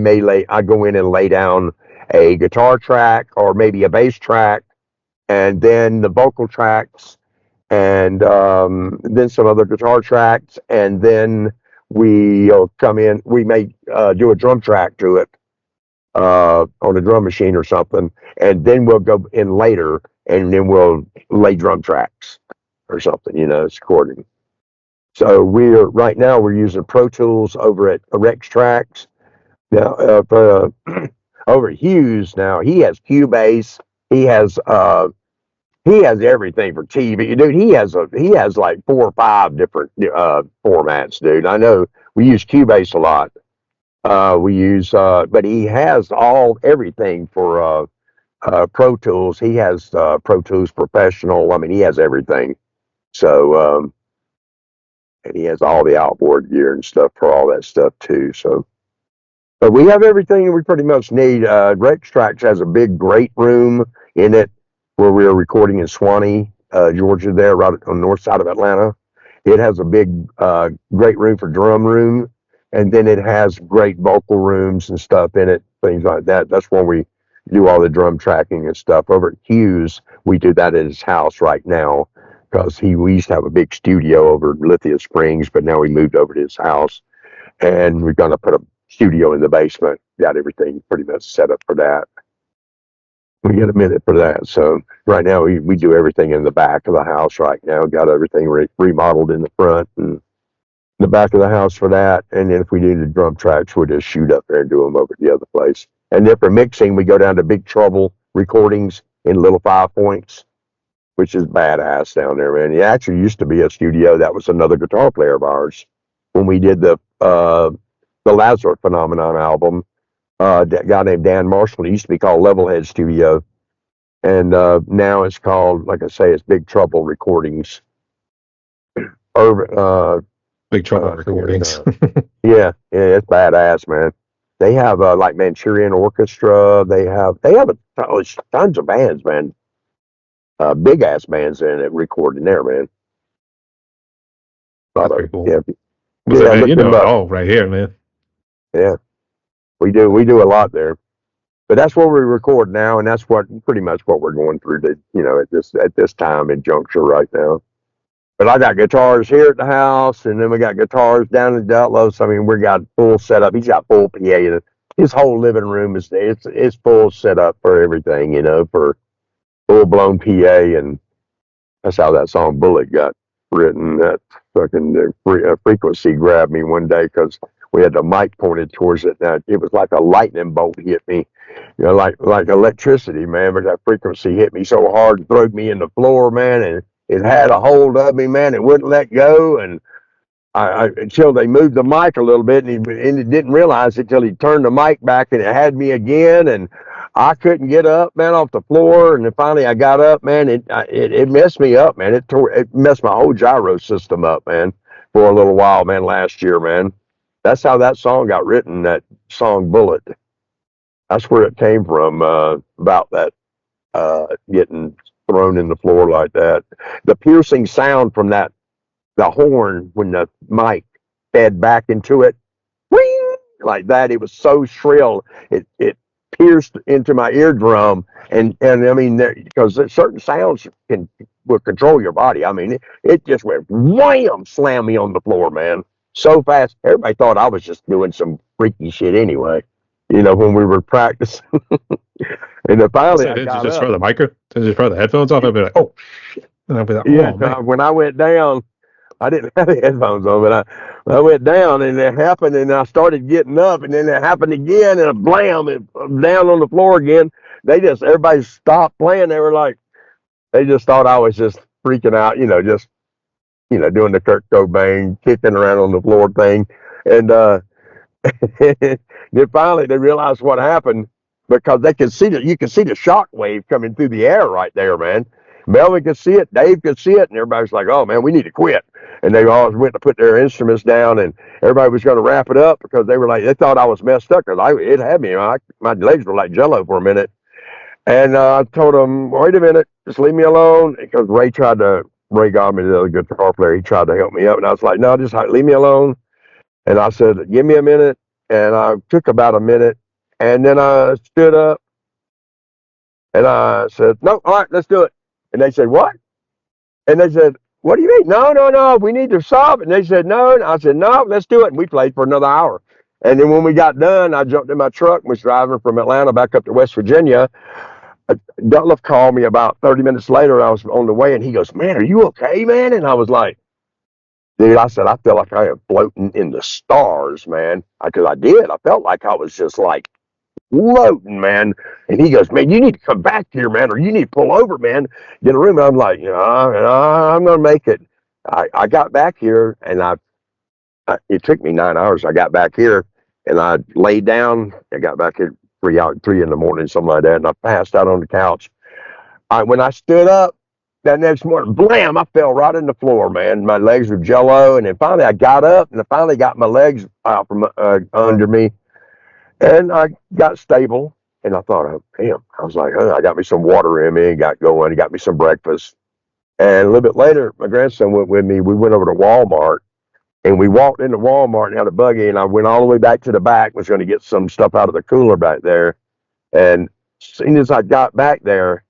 go in and lay down a guitar track or maybe a bass track and then the vocal tracks and then some other guitar tracks, and then we'll come in. We may do a drum track to it on a drum machine or something, and then we'll go in later, and then we'll lay drum tracks or something. You know, it's according. So right now we're using Pro Tools over at Rex Tracks. Now over at Hughes now he has Cubase. He has he has everything for TV, dude. He has like 4 or 5 different formats, dude. I know we use Cubase a lot. But he has everything for Pro Tools. He has Pro Tools Professional. I mean, he has everything. So and he has all the outboard gear and stuff for all that stuff too. So, but we have everything we pretty much need. Rex Tracks has a big great room in it where we are recording in Swanee, Georgia, there right on the north side of Atlanta. It has a big, great room for drum room, and then it has great vocal rooms and stuff in it, things like that. That's where we do all the drum tracking and stuff. Over at Hughes, we do that at his house right now because we used to have a big studio over in Lithia Springs, but now we moved over to his house, and we're going to put a studio in the basement. Got everything pretty much set up for that. We get a minute for that. So right now we do everything in the back of the house right now. Got everything remodeled in the front and the back of the house for that. And then if we need the drum tracks, we'll just shoot up there and do them over at the other place. And then for mixing, we go down to Big Trouble Recordings in Little Five Points, which is badass down there, man. It actually used to be a studio that was another guitar player of ours when we did the Lazarus Phenomenon album. That guy named Dan Marshall. It used to be called Levelhead Studio, and now it's called, like I say, it's Big Trouble Recordings.
Big Trouble Recordings.
Yeah, it's badass, man. They have like Manchurian Orchestra. They have tons of bands, man. Big ass bands in it recording there, man.
That's pretty cool.
Yeah,
man, you know it all right here, man.
Yeah, we do a lot there. But that's where we record now, and that's pretty much what we're going through at this time and juncture right now. But I got guitars here at the house, and then we got guitars down in Dellos. I mean, we got full setup. He's got full PA. His whole living room is it's full setup for everything, for full blown PA, and that's how that song "Bullet" got written. That fucking frequency grabbed me one day because we had the mic pointed towards it. Now it was like a lightning bolt hit me, like electricity, man. But that frequency hit me so hard, threw me in the floor, man, and it had a hold of me, man. It wouldn't let go, and until they moved the mic a little bit, and he didn't realize it till he turned the mic back, and it had me again, and I couldn't get up, man, off the floor. And then finally I got up, man. It messed me up, man. It messed my whole gyro system up, man, for a little while, man. Last year, man. That's how that song got written. That song "Bullet." That's where it came from. About that getting thrown in the floor like that. The piercing sound from the horn when the mic fed back into it, ring, like that. It was so shrill. It pierced into my eardrum, and I mean, because certain sounds will control your body. I mean, it just went wham, slam me on the floor, man, so fast. Everybody thought I was just doing some freaky shit anyway, when we were practicing. And then finally,
Did you just throw the micro? Did you throw the headphones off? I'd be like, oh shit. And I'd be like,
yeah. When I went down, I didn't have the headphones on, but I went down, and it happened, and I started getting up, and then it happened again, and blam, I'm down on the floor again. Everybody stopped playing. They just thought I was just freaking out, doing the Kurt Cobain kicking around on the floor thing. And then finally they realized what happened, because you could see the shock wave coming through the air right there, man. Melvin could see it, Dave could see it, and everybody's like, "Oh man, we need to quit." And they all went to put their instruments down, and everybody was going to wrap it up because they thought I was messed up, because it had me. My legs were like jello for a minute, and I told them, "Wait a minute, just leave me alone," because Ray Godman, the other guitar player, he tried to help me up, and I was like, "No, just leave me alone." And I said, "Give me a minute," and I took about a minute, and then I stood up, and I said, "No, all right, let's do it." And they said, "What?" And they said, "What do you mean?" No, we need to stop. And they said, "No." And I said, "No, let's do it." And we played for another hour. And then when we got done, I jumped in my truck and was driving from Atlanta back up to West Virginia. Dutliff called me about 30 minutes later. I was on the way, and he goes, "Man, are you okay, man?" And I was like, "Dude," I said, "I feel like I am floating in the stars, man." Because I did. I felt like I was just like floating, man. And he goes, "Man, you need to come back here, man, or you need to pull over, man, get a room." And I'm like, I'm going to make it. I got back here, and it took me 9 hours. I got back here, and I laid down. I got back here 3 in the morning, something like that, and I passed out on the couch. When I stood up that next morning, blam, I fell right in the floor, man. My legs were jello, and then finally I got up, and I finally got my legs out from under me, and I got stable. And I thought, "Oh, damn." I was like, I got me some water in me and got going. He got me some breakfast. And a little bit later, my grandson went with me. We went over to Walmart, and we walked into Walmart and had a buggy. And I went all the way back to the back, was going to get some stuff out of the cooler back there. And soon as I got back there,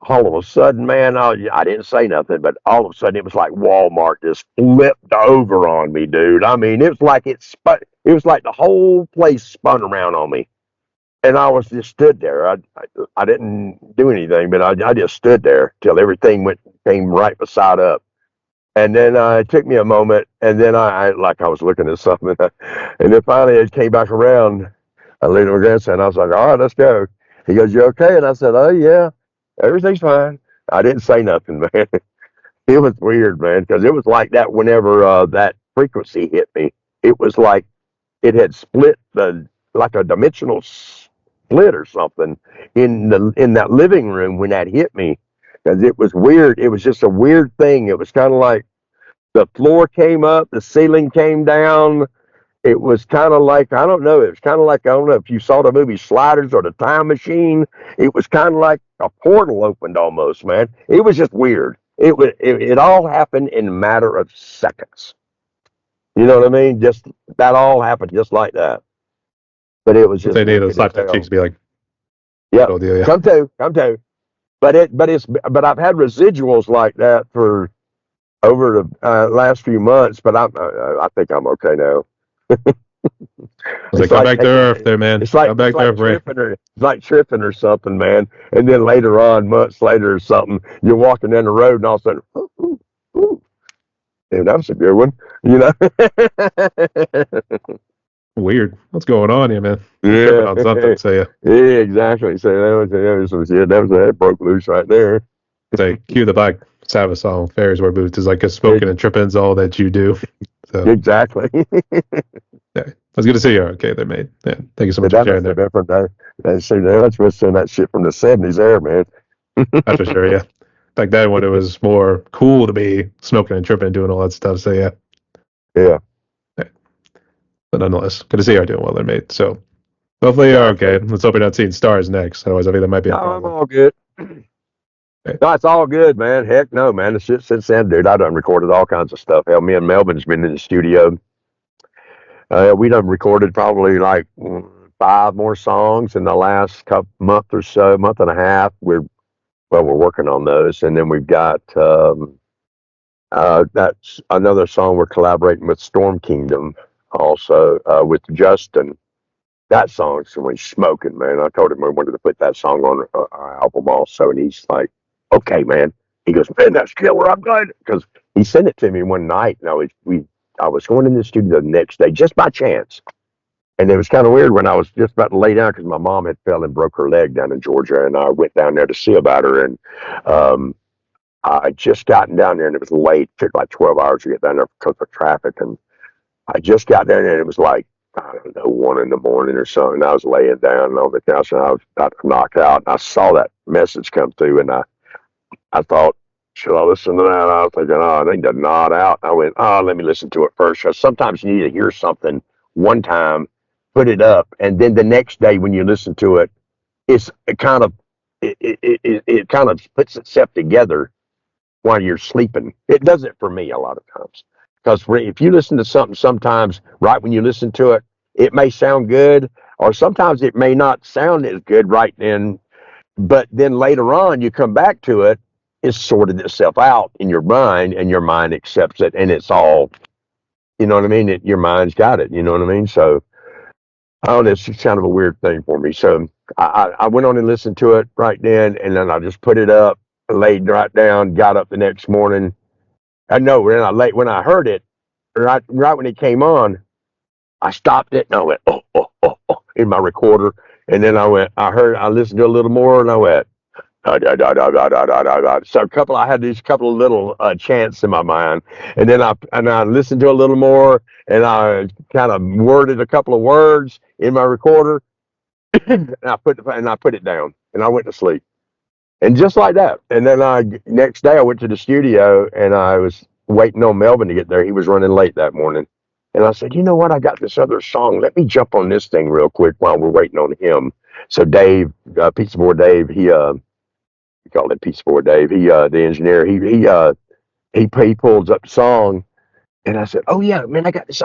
all of a sudden, man, I didn't say nothing, but all of a sudden it was like Walmart just flipped over on me, dude. I mean, it was like it was like the whole place spun around on me. And I was just stood there. I didn't do anything, but I just stood there till everything came right beside up. And then it took me a moment, and then I like I was looking at something, and then finally it came back around. I looked at my grandson. I was like, "All right, let's go." He goes, "You okay?" And I said, "Oh yeah, everything's fine." I didn't say nothing, man. It was weird, man, because it was like that whenever that frequency hit me. It was like it had split the like a dimensional split or something in that living room when that hit me. Because it was weird. It was just a weird thing. It was kind of like the floor came up, the ceiling came down. It was kind of like, I don't know, it was kind of like, I don't know if you saw the movie Sliders or the Time Machine. It was kind of like a portal opened almost, man. It was just weird. It all happened in a matter of seconds. You know what I mean? Just that all happened just like that. But it was
If
just
they need to
wicked as
slap their cheeks,
hell.
and be like,
Yep.
"Oh deal, yeah."
Come to. But I've had residuals like that for over the last few months. But I think I'm okay now.
I was like,
It's
"Come
like
back to
taking
Earth, there, man. Come
it's
back to
like
Earth, Ray."
tripping or something, man. And then later on, months later or something, you're walking down the road and all of a sudden, ooh, ooh, ooh, damn, that was a good one, you know?
Weird. What's going on here, man? You're tripping
Yeah,
on something. So yeah,
yeah, exactly. So that broke loose right there.
say cue the Black Sabbath song "Fairies Wear Boots" is like a smoking
It,
and tripping's all that you do. So
exactly.
yeah, it was good to see you. Okay, there, mate. Yeah, thank you so
But
much for
that
sharing
must have
there.
been from that. That's what's in that shit from the '70s, there, man.
That's for sure. Yeah, back then when it was more cool to be smoking and tripping and doing all that stuff. So yeah,
Yeah.
yeah. But nonetheless, good to see you're doing well there, mate. So hopefully you're okay.
Exactly.
Let's hope you're not seeing stars next. Otherwise, I think that might be
No,
a
I'm
problem.
all good.
Okay.
No, it's all good, man. Heck no, man. The shit since then, dude, I done recorded all kinds of stuff. Hell, me and Melvin's been in the studio. We done recorded probably like 5 more songs in the last couple month or so, month and a half. We're working on those, and then we've got that's another song we're collaborating with Storm Kingdom, also with Justin. That song's when smoking, man. I told him we wanted to put that song on our album also, and he's like, "Okay, man." He goes, "Man, that's killer. I'm glad," because he sent it to me one night, and I was going in the studio the next day just by chance, and it was kind of weird when I was just about to lay down because my mom had fell and broke her leg down in Georgia, and I went down there to see about her, and um, I just gotten down there, and it was late. It took like 12 hours to get down there because of traffic, and I just got there and it was like, I don't know, 1 in the morning or something. I was laying down on the couch and I was about to knock out. And I saw that message come through and I thought, should I listen to that? I was thinking, oh, I need to nod out. I went, oh, let me listen to it first. Because sometimes you need to hear something one time, put it up, and then the next day when you listen to it, it kind of it kind of puts itself together while you're sleeping. It does it for me a lot of times. Because if you listen to something sometimes, right when you listen to it, it may sound good, or sometimes it may not sound as good right then. But then later on, you come back to it, it's sorted itself out in your mind, and your mind accepts it, and it's all, you know what I mean? Your mind's got it, you know what I mean? So, I don't know, it's just kind of a weird thing for me. So, I went on and listened to it right then, and then I just put it up, laid right down, got up the next morning. I know when I heard it, right when it came on, I stopped it and I went in my recorder, and then I listened to a little more, and I went da, da, da, da, da, da, da, da. So I had these couple of little chants in my mind, and then I listened to a little more, and I kind of worded a couple of words in my recorder, and I put it down, and I went to sleep. And just like that. And then next day I went to the studio and I was waiting on Melvin to get there. He was running late that morning. And I said, you know what? I got this other song. Let me jump on this thing real quick while we're waiting on him. So Dave, Pizza Boy Dave, we called him Pizza Boy Dave. The engineer, he pulls up the song, and I said, oh yeah, man, I got this.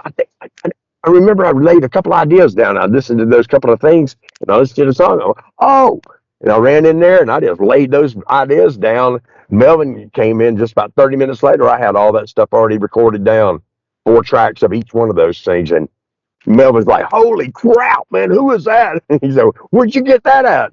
I remember I laid a couple ideas down. I listened to those couple of things, and I listened to the song. I went, oh, and I ran in there and I just laid those ideas down. Melvin came in just about 30 minutes later. I had all that stuff already recorded down, 4 tracks of each one of those things. And Melvin's like, holy crap, man, who is that? And he said, where'd you get that at?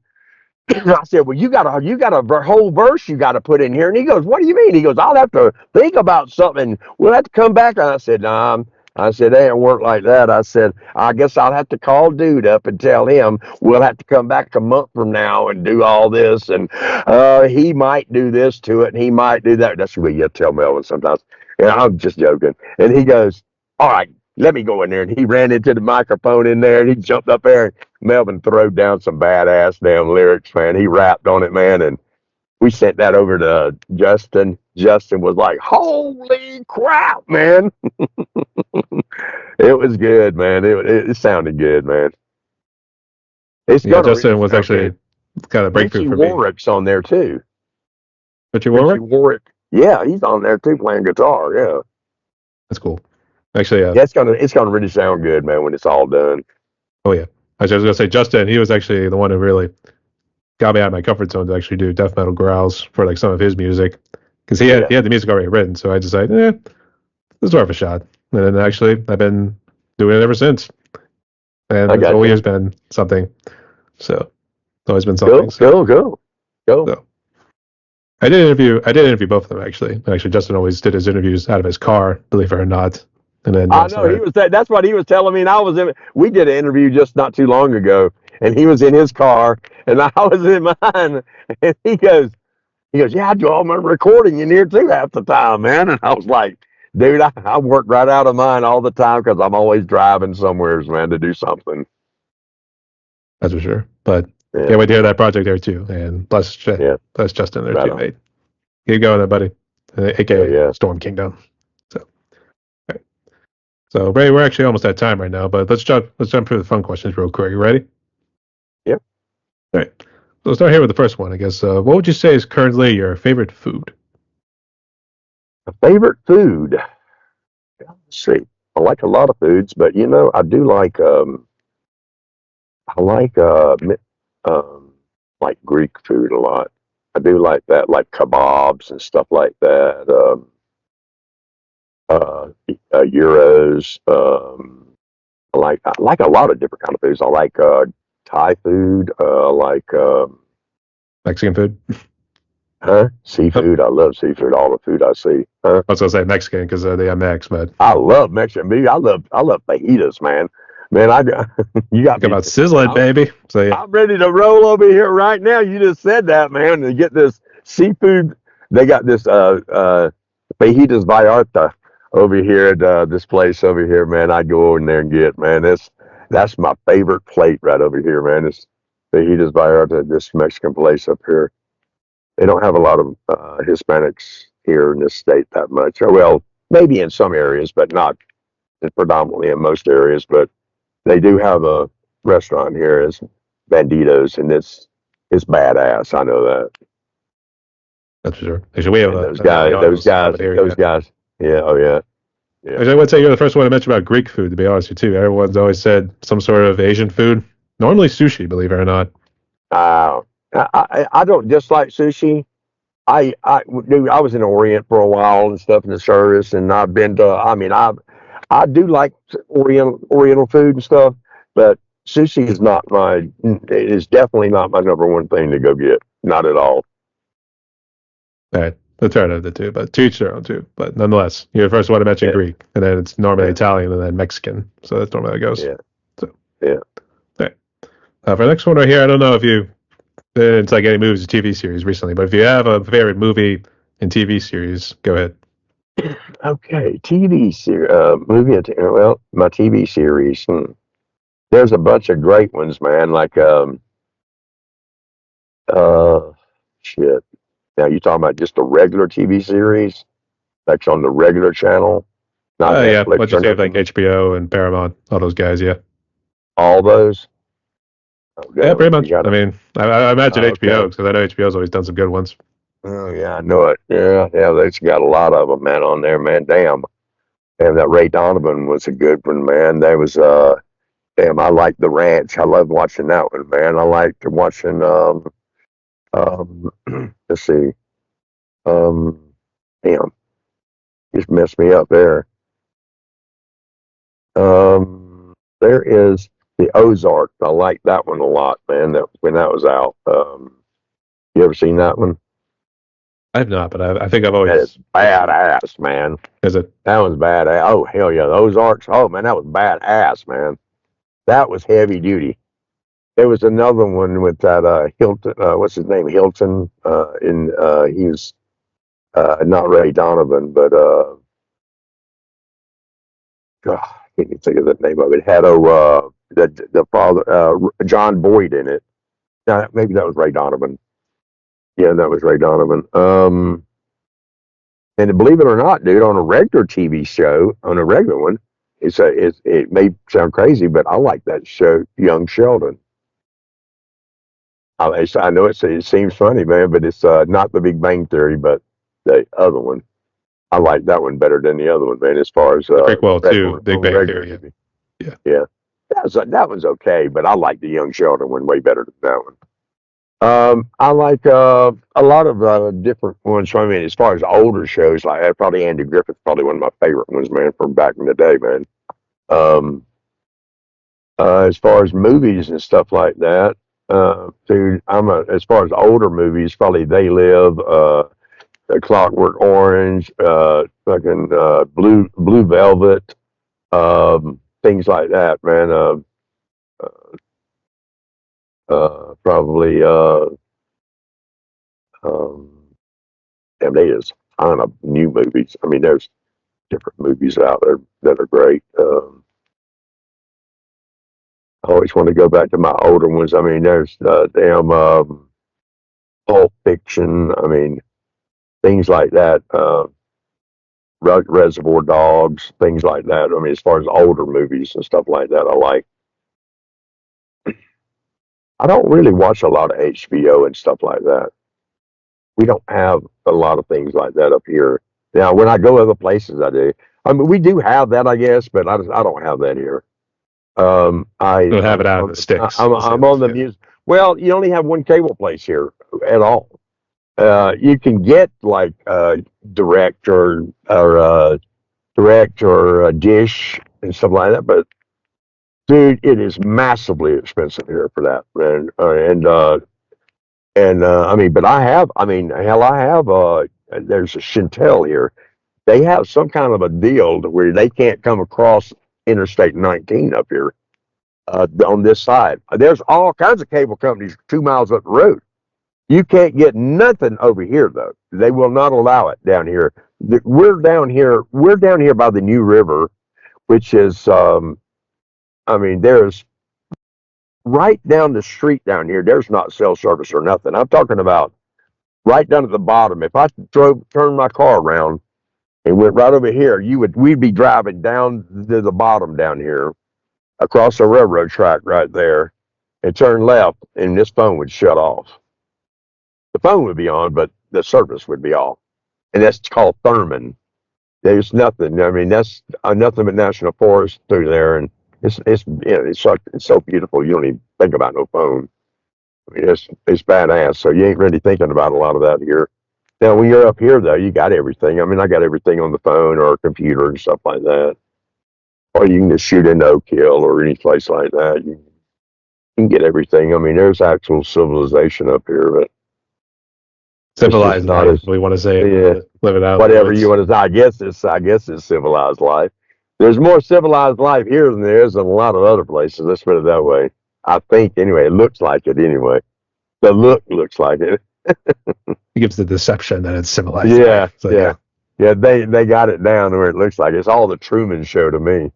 And I said, well, you got a whole verse you got to put in here. And he goes, what do you mean? He goes, I'll have to think about something. We'll have to come back. And I said, nah. I said, it ain't work like that. I said, I guess I'll have to call dude up and tell him we'll have to come back a month from now and do all this. And he might do this to it and he might do that. That's what you tell Melvin sometimes. And I'm just joking. And he goes, all right, let me go in there. And he ran into the microphone in there and he jumped up there. Melvin throwed down some badass damn lyrics, man. He rapped on it, man, and we sent that over to Justin. Justin was like, "Holy crap, man!" It was good, man. It sounded good, man. It's
Yeah,
gonna really
Justin was
sound
actually
good.
kind of breakthrough
Richie
for me.
Warwick's on there too.
Richie
Richie
Warwick?
Warwick, yeah, he's on there too playing guitar. Yeah,
That's cool. Actually,
yeah, it's gonna really sound good, man, when it's all done.
oh yeah. I was gonna say Justin. He was actually the one who really got me out of my comfort zone to actually do death metal growls for like some of his music, because he
Yeah,
had the music already written. So I decided, this is worth a shot. And then actually, I've been doing it ever since, and
I
it's
got
always
you.
been something. So it's always been something.
Cool,
So,
cool, cool, cool.
so I did interview both of them actually. Actually, Justin always did his interviews out of his car, believe it or not. And then
I know he was. That's what he was telling me, and I was in. We did an interview just not too long ago, and he was in his car, and I was in mine. And he goes, yeah, I do all my recording in here too half the time, man. And I was like, dude, I work right out of mine all the time because I'm always driving somewheres, man, to do something.
that's for sure. But
Yeah,
can't wait to hear that project there too. And
yeah,
bless Justin there
right
too,
on.
mate. Keep going there, buddy.
Hell
AKA
yeah.
Storm Kingdom. So, all right. So Ray, we're actually almost at time right now, but let's jump through the fun questions real quick. You ready?
Yep.
All right. So we'll start here with the first one, I guess. What would you say is currently your favorite food?
A favorite food. Let's see. I like a lot of foods, but I do um like Greek food a lot. I do like that, like kebabs and stuff like that. Euros. I like a lot of different kind of foods. I like Thai food. I like
Mexican food? I
seafood. I love seafood. All the food I see.
was gonna say Mexican because they have Mex, but
I love Mexican food. I love fajitas, man. Man, you got
think
me.
about sizzling,
I'm,
baby. So yeah,
I'm ready to roll over here right now. You just said that, man. To get this seafood, they got this fajitas Vallarta over here at this place over here, man. I'd go over there and get, man. That's my favorite plate right over here, man. It's fajitas Vallarta, this Mexican place up here. They don't have a lot of Hispanics here in this state that much. Or, well, maybe in some areas, but not predominantly in most areas. But they do have a restaurant here. It's Banditos, and it's badass. I know that.
that's for sure. Actually, we have
And those
an
guys, those
Italiano's
guys, those
cafeteria.
guys. Yeah, oh yeah, yeah.
Actually, I would say you're the first one to mention about Greek food, to be honest with you, too. Everyone's always said some sort of Asian food. Normally sushi, believe it or not.
Uh, I don't dislike sushi. Dude, I was in the Orient for a while and stuff in the service, and I've been to. I mean, I do like Oriental food and stuff, but sushi is not my. It is definitely not my number one thing to go get. Not at all.
All right. That's right of the two, but to each their own too. But nonetheless, you're the first one to mention
Yeah,
Greek, and then it's normally
yeah,
Italian and then Mexican. So that's normally how it goes.
yeah,
So,
yeah.
all right. For the next one right here, I don't know if you've been into like any movies or TV series recently, but if you have a favorite movie and TV series, go ahead.
Okay, TV series, well, my TV series. There's a bunch of great ones, man. Like uh, shit. Now you talking about just a regular TV series that's on the regular channel, not
Yeah.
Netflix
What you
or
say of like
nothing.
HBO and Paramount, all those guys, yeah.
All those. Okay,
Yeah, pretty
you
much.
got
I
it.
mean, I imagine HBO
Okay.
because I know HBO's always done some good ones.
Oh yeah, I know it. Yeah, yeah. They've got a lot of them, man, on there, man. Damn. And that Ray Donovan was a good one, man. That was damn. I liked The Ranch. I loved watching that one, man. I liked watching um let's see, um damn, just messed me up there. There is the Ozark. I like that one a lot, man. That when that was out. You ever seen that one?
I have not, but I think I've
That is
always
badass, man.
is it.
That was badass. Oh hell yeah, the Ozarks. Oh man, that was badass, man. That was heavy duty. There was another one with that Hilton. What's his name? Hilton. In he's not Ray Donovan, but God, I can't even think of the name of it. Had the father John Boyd in it. No, maybe that was Ray Donovan. Yeah, that was Ray Donovan. And believe it or not, dude, on a regular TV show, on a regular one, it may sound crazy, but I like that show, Young Sheldon. I know it seems funny, man, but it's not The Big Bang Theory, but the other one. I like that one better than the other one, man. As far as
The prequel to Big Bang
regular
Theory.
TV,
Yeah.
yeah, that one's okay, but I like the Young Sheldon one way better than that one. I like a lot of different ones. I mean, as far as older shows, like probably Andy Griffith's probably one of my favorite ones, man, from back in the day, man. Um, as far as movies and stuff like that, dude, as far as older movies, probably They Live, The Clockwork Orange, fucking Blue Velvet, things like that, man. Probably um, damn, there's a ton of new movies. I mean, there's different movies out there that are great. I always want to go back to my older ones. I mean, there's damn Pulp Fiction. I mean, things like that. Reservoir Dogs, things like that. I mean, as far as older movies and stuff like that, I like. I don't really watch a lot of HBO and stuff like that. We don't have a lot of things like that up here. Now, when I go other places, I do. I mean, we do have that, I guess, but I don't have that here.
Don't have it out of the sticks. We'll say
I'm
this.
on the
Yeah.
music. Well, you only have one cable place here at all. You can get like direct or dish and stuff like that, but dude, it is massively expensive here for that, man. I mean, but I mean, hell, I have there's a Chantel here. They have some kind of a deal to where they can't come across Interstate 19 up here on this side. There's all kinds of cable companies 2 miles up the road. You can't get nothing over here though. They will not allow it down here. We're down here. We're down here by the New River, which is, I mean, there's right down the street down here. There's not cell service or nothing. I'm talking about right down at the bottom. If I turned my car around and went right over here, we'd be driving down to the bottom down here across the railroad track right there and turn left, and this phone would shut off. The phone would be on, but the service would be off. And that's called Thurman. There's nothing. I mean, that's nothing but national forest through there, and it's so beautiful. You don't even think about no phone. I mean, it's badass. So you ain't really thinking about a lot of that here. Now, when you're up here, though, you got everything. I mean, I got everything on the phone or a computer and stuff like that. Or you can just shoot into Oak Hill or any place like that. You can get everything. I mean, there's actual civilization up here, but it's just
Civilized
not
life.
as
We want to say it.
yeah.
Live it out in the
Whatever
woods.
you want to say. I guess it's civilized life. There's more civilized life here than there is in a lot of other places. Let's put it that way. I think anyway. It looks like it anyway. The look looks like it.
It gives the deception that it's civilized
Yeah,
life. So
yeah,
yeah.
yeah. They got it down where it looks like it's all the Truman Show to me.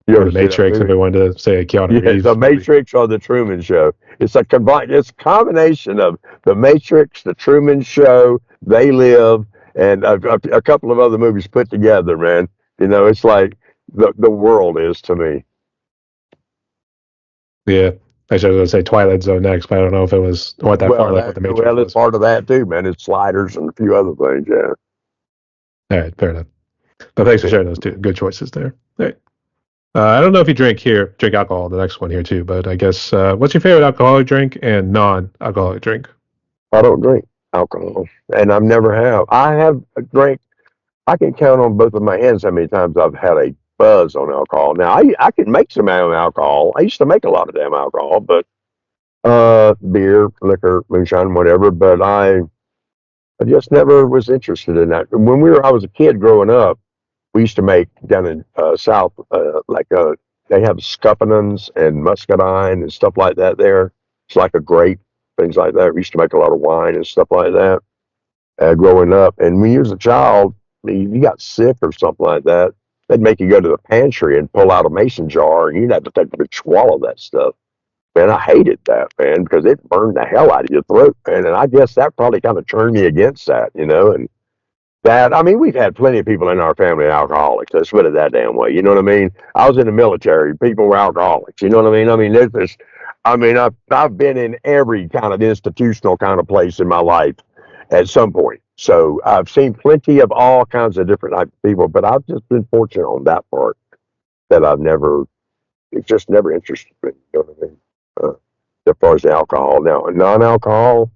You
Or
ever
the
see that
Matrix, if
movie?
we wanted to say a Keanu
Yeah, The
Reeves movie.
Matrix or the Truman Show. It's a combination of the Matrix, the Truman Show, They Live, and a couple of other movies put together. Man, you know, it's like the world is to me.
Yeah. Actually, I was going to say Twilight Zone next, but I don't know if it went that far like what the Matrix
It's
was.
part of that too, man. It's sliders and a few other things. Yeah.
All right, fair enough. But thanks for sharing those two. Good choices there. All right. I don't know if you drink alcohol. The next one here too, but I guess what's your favorite alcoholic drink and non-alcoholic drink?
I don't drink alcohol, and I've never have. I have drank. I can count on both of my hands how many times I've had a buzz on alcohol. Now I can make some damn alcohol. I used to make a lot of damn alcohol, but beer, liquor, moonshine, whatever. But I just never was interested in that. I was a kid growing up, we used to make down in South, they have scuppernons and muscadine and stuff like that there. It's like a grape, things like that. We used to make a lot of wine and stuff like that growing up. And when you was a child, you got sick or something like that, they'd make you go to the pantry and pull out a mason jar, and you'd have to take a big swallow of that stuff. Man, I hated that, man, because it burned the hell out of your throat, man. And I guess that probably kind of turned me against that, and I mean, we've had plenty of people in our family alcoholics. Let's put it that damn way. You know what I mean? I was in the military. People were alcoholics. You know what I mean? I mean, I've been in every kind of institutional kind of place in my life at some point. So I've seen plenty of all kinds of different types of people, but I've just been fortunate on that part that it's just never interested me. You know what I mean? As far as the alcohol. Now, non-alcohol,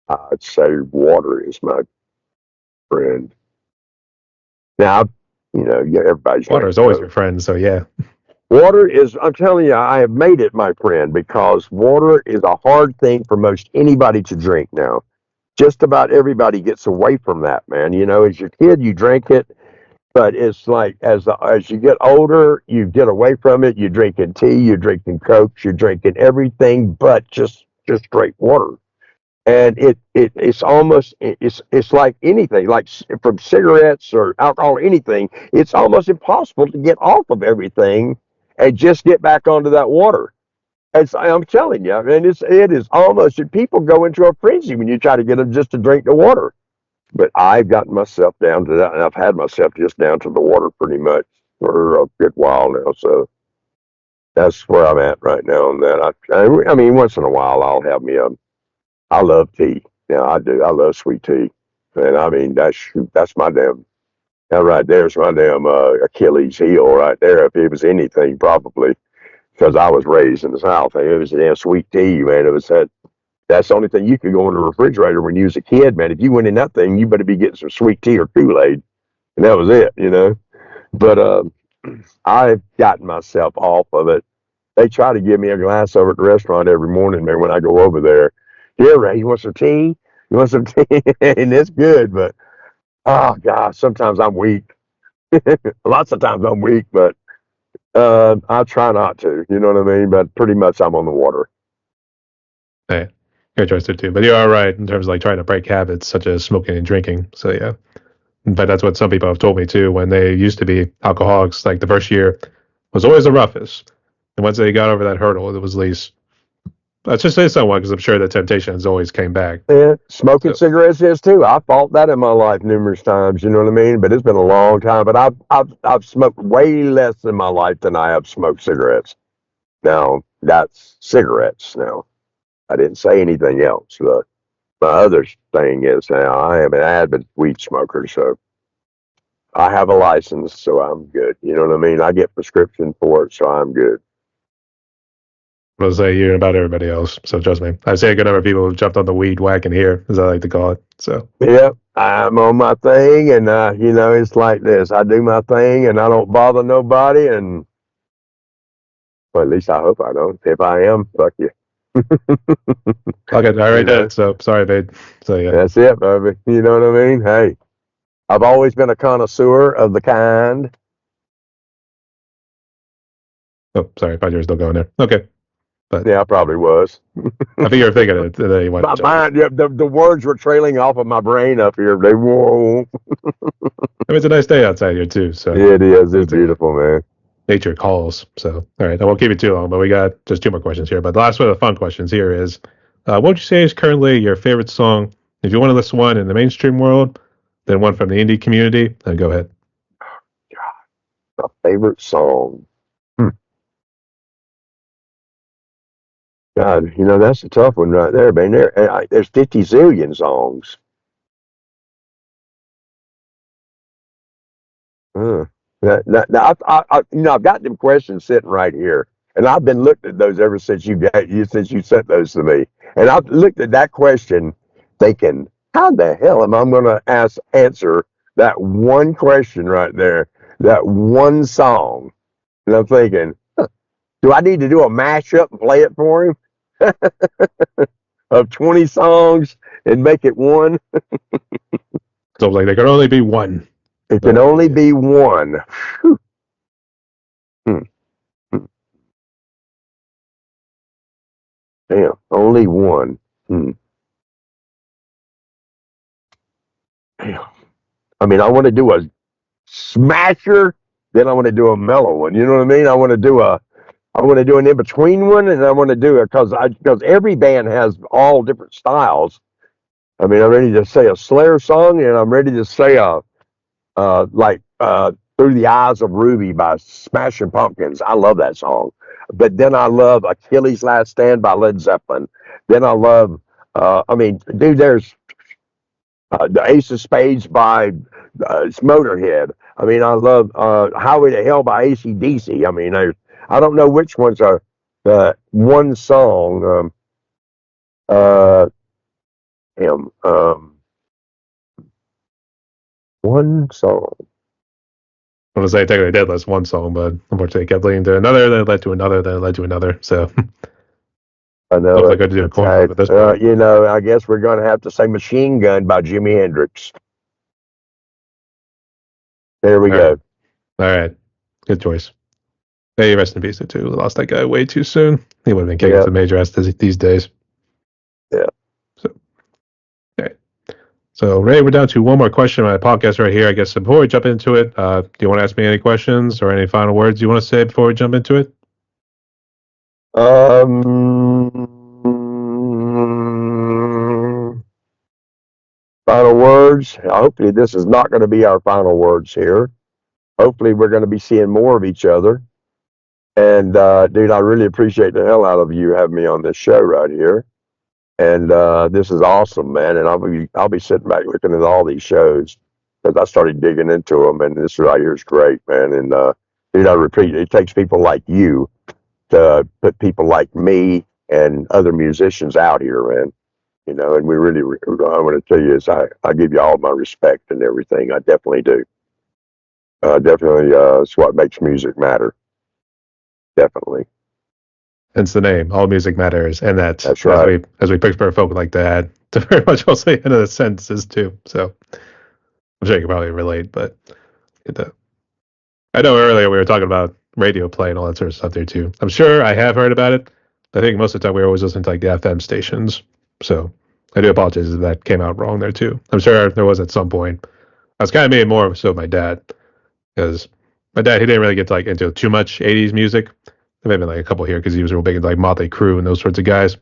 I'd say water is my friend. Now, yeah, everybody's
Water
drinking
is always
Coke.
your friend, so yeah.
Water is, I'm telling you, I have made it my friend because water is a hard thing for most anybody to drink now. Just about everybody gets away from that, man. As your kid, you drink it, but it's like as you get older, you get away from it. You're drinking tea, you're drinking Cokes, you're drinking everything but just straight water. And it's like anything, like from cigarettes or alcohol or anything. It's almost impossible to get off of everything and just get back onto that water. I'm telling you, and it is almost, people go into a frenzy when you try to get them just to drink the water. But I've gotten myself down to that, and I've had myself just down to the water pretty much for a good while now. So that's where I'm at right now. On that, I mean, once in a while I'll have me a. I love tea. Yeah, I do. I love sweet tea, and I mean that's my damn. That right there's my damn Achilles heel right there. If it was anything, probably because I was raised in the South. And it was damn sweet tea, man. It was that. That's the only thing you could go in the refrigerator when you was a kid, man. If you went in that thing, you better be getting some sweet tea or Kool-Aid, and that was it. But I've gotten myself off of it. They try to give me a glass over at the restaurant every morning, man, when I go over there. Here, Ray, you want some tea? You want some tea? And it's good, but oh God, sometimes I'm weak. Lots of times I'm weak, but I try not to. You know what I mean? But pretty much I'm on the water.
Hey, good choice there too. But you are right in terms of like trying to break habits such as smoking and drinking. So yeah. But that's what some people have told me too when they used to be alcoholics. Like the first year was always the roughest. And once they got over that hurdle, it was at least, let's just say somewhat, because I'm sure the temptations always came back.
Yeah, smoking
So,
cigarettes is too. I fought that in my life numerous times. You know what I mean? But it's been a long time. But I've smoked way less in my life than I have smoked cigarettes. Now that's cigarettes. Now I didn't say anything else. But my other thing is now I am an avid weed smoker, so I have a license, so I'm good. You know what I mean? I get prescription for it, so I'm good.
I'll say you're about everybody else. So trust me. I say a good number of people have jumped on the weed wagon here, as I like to call it. So,
Yep, I'm on my thing, and it's like this. I do my thing, and I don't bother nobody, and well, at least I hope I don't. If I am, fuck you.
okay, all
You
right
know,
then. So, sorry, babe. So, yeah.
that's it, baby. You know what I mean? Hey, I've always been a connoisseur of the kind.
Oh, sorry. I thought you were still going there. Okay. But
Yeah, I probably was.
I think you were thinking it, and then you wanted
My
to jump in.
mind, yeah, the words were trailing off of my brain up here. They whoa.
I mean, it's a nice day outside here, too. So,
It is. It's
it's a,
beautiful, man.
nature calls. So, all right. I won't keep it too long, but we got just two more questions here. But the last one of the fun questions here is what would you say is currently your favorite song? If you want to list one in the mainstream world, then one from the indie community, then go ahead.
My favorite song. Hmm. God, that's a tough one right there, man. There's 50 zillion songs. Uh, I've got them questions sitting right here, and I've been looking at those ever since since you sent those to me. And I've looked at that question, thinking, how the hell am I going to answer that one question right there, that one song? And I'm thinking, do I need to do a mashup and play it for him of 20 songs and make it one?
So like there could only be one.
It can only be one. Hmm. Hmm. Damn, only one. Hmm. Damn. I mean, I want to do a smasher, then I want to do a mellow one. You know what I mean? I want to do an in between one, and I want to do it because every band has all different styles. I mean, I'm ready to say a Slayer song, and I'm ready to say a Through the Eyes of Ruby by Smashing Pumpkins. I love that song. But then I love Achilles' Last Stand by Led Zeppelin. Then I love, dude, there's the Ace of Spades by Motorhead. I mean, I love Highway to Hell by AC/DC. I mean, I don't know which ones are one song. Uh, him, one song.
I want to say technically did list one song, but unfortunately it kept leading to another, that led to another, that led to another. So
I know
looks
it.
like I to do a
It's
coin flip at this point.
I guess we're going to have to say Machine Gun by Jimi Hendrix. There we
All right.
go.
All right. Good choice. Hey, rest in peace too. Lost that guy way too soon. He would have been kicking
Yeah.
some major ass these days.
Yeah.
So, okay. So, Ray, we're down to one more question on my podcast right here. I guess before we jump into it, do you want to ask me any questions or any final words you want to say before we jump into it?
Final words. Hopefully, this is not going to be our final words here. Hopefully, we're going to be seeing more of each other. And dude, I really appreciate the hell out of you having me on this show right here. And this is awesome, man. And I'll be sitting back looking at all these shows because I started digging into them, and this right here is great, man. And dude, I repeat, it takes people like you to put people like me and other musicians out here, man. You know, and we really, I want to tell you is I give you all my respect and everything. I definitely do. Definitely, it's what makes music matter. Definitely.
Hence the name. All music matters, and that
That's right.
as we Pittsburgh folk like to add to very much also the end of the sentences too. So I'm sure you can probably relate, but it, I know earlier we were talking about radio play and all that sort of stuff there too. I'm sure I have heard about it. I think most of the time we always listen to like the FM stations. So I do apologize if that came out wrong there too. I'm sure there was at some point. I was kind of made more so my dad, because my dad, he didn't really get to like into too much 80s music. There may have been like a couple here because he was real big into like Motley Crue and those sorts of guys.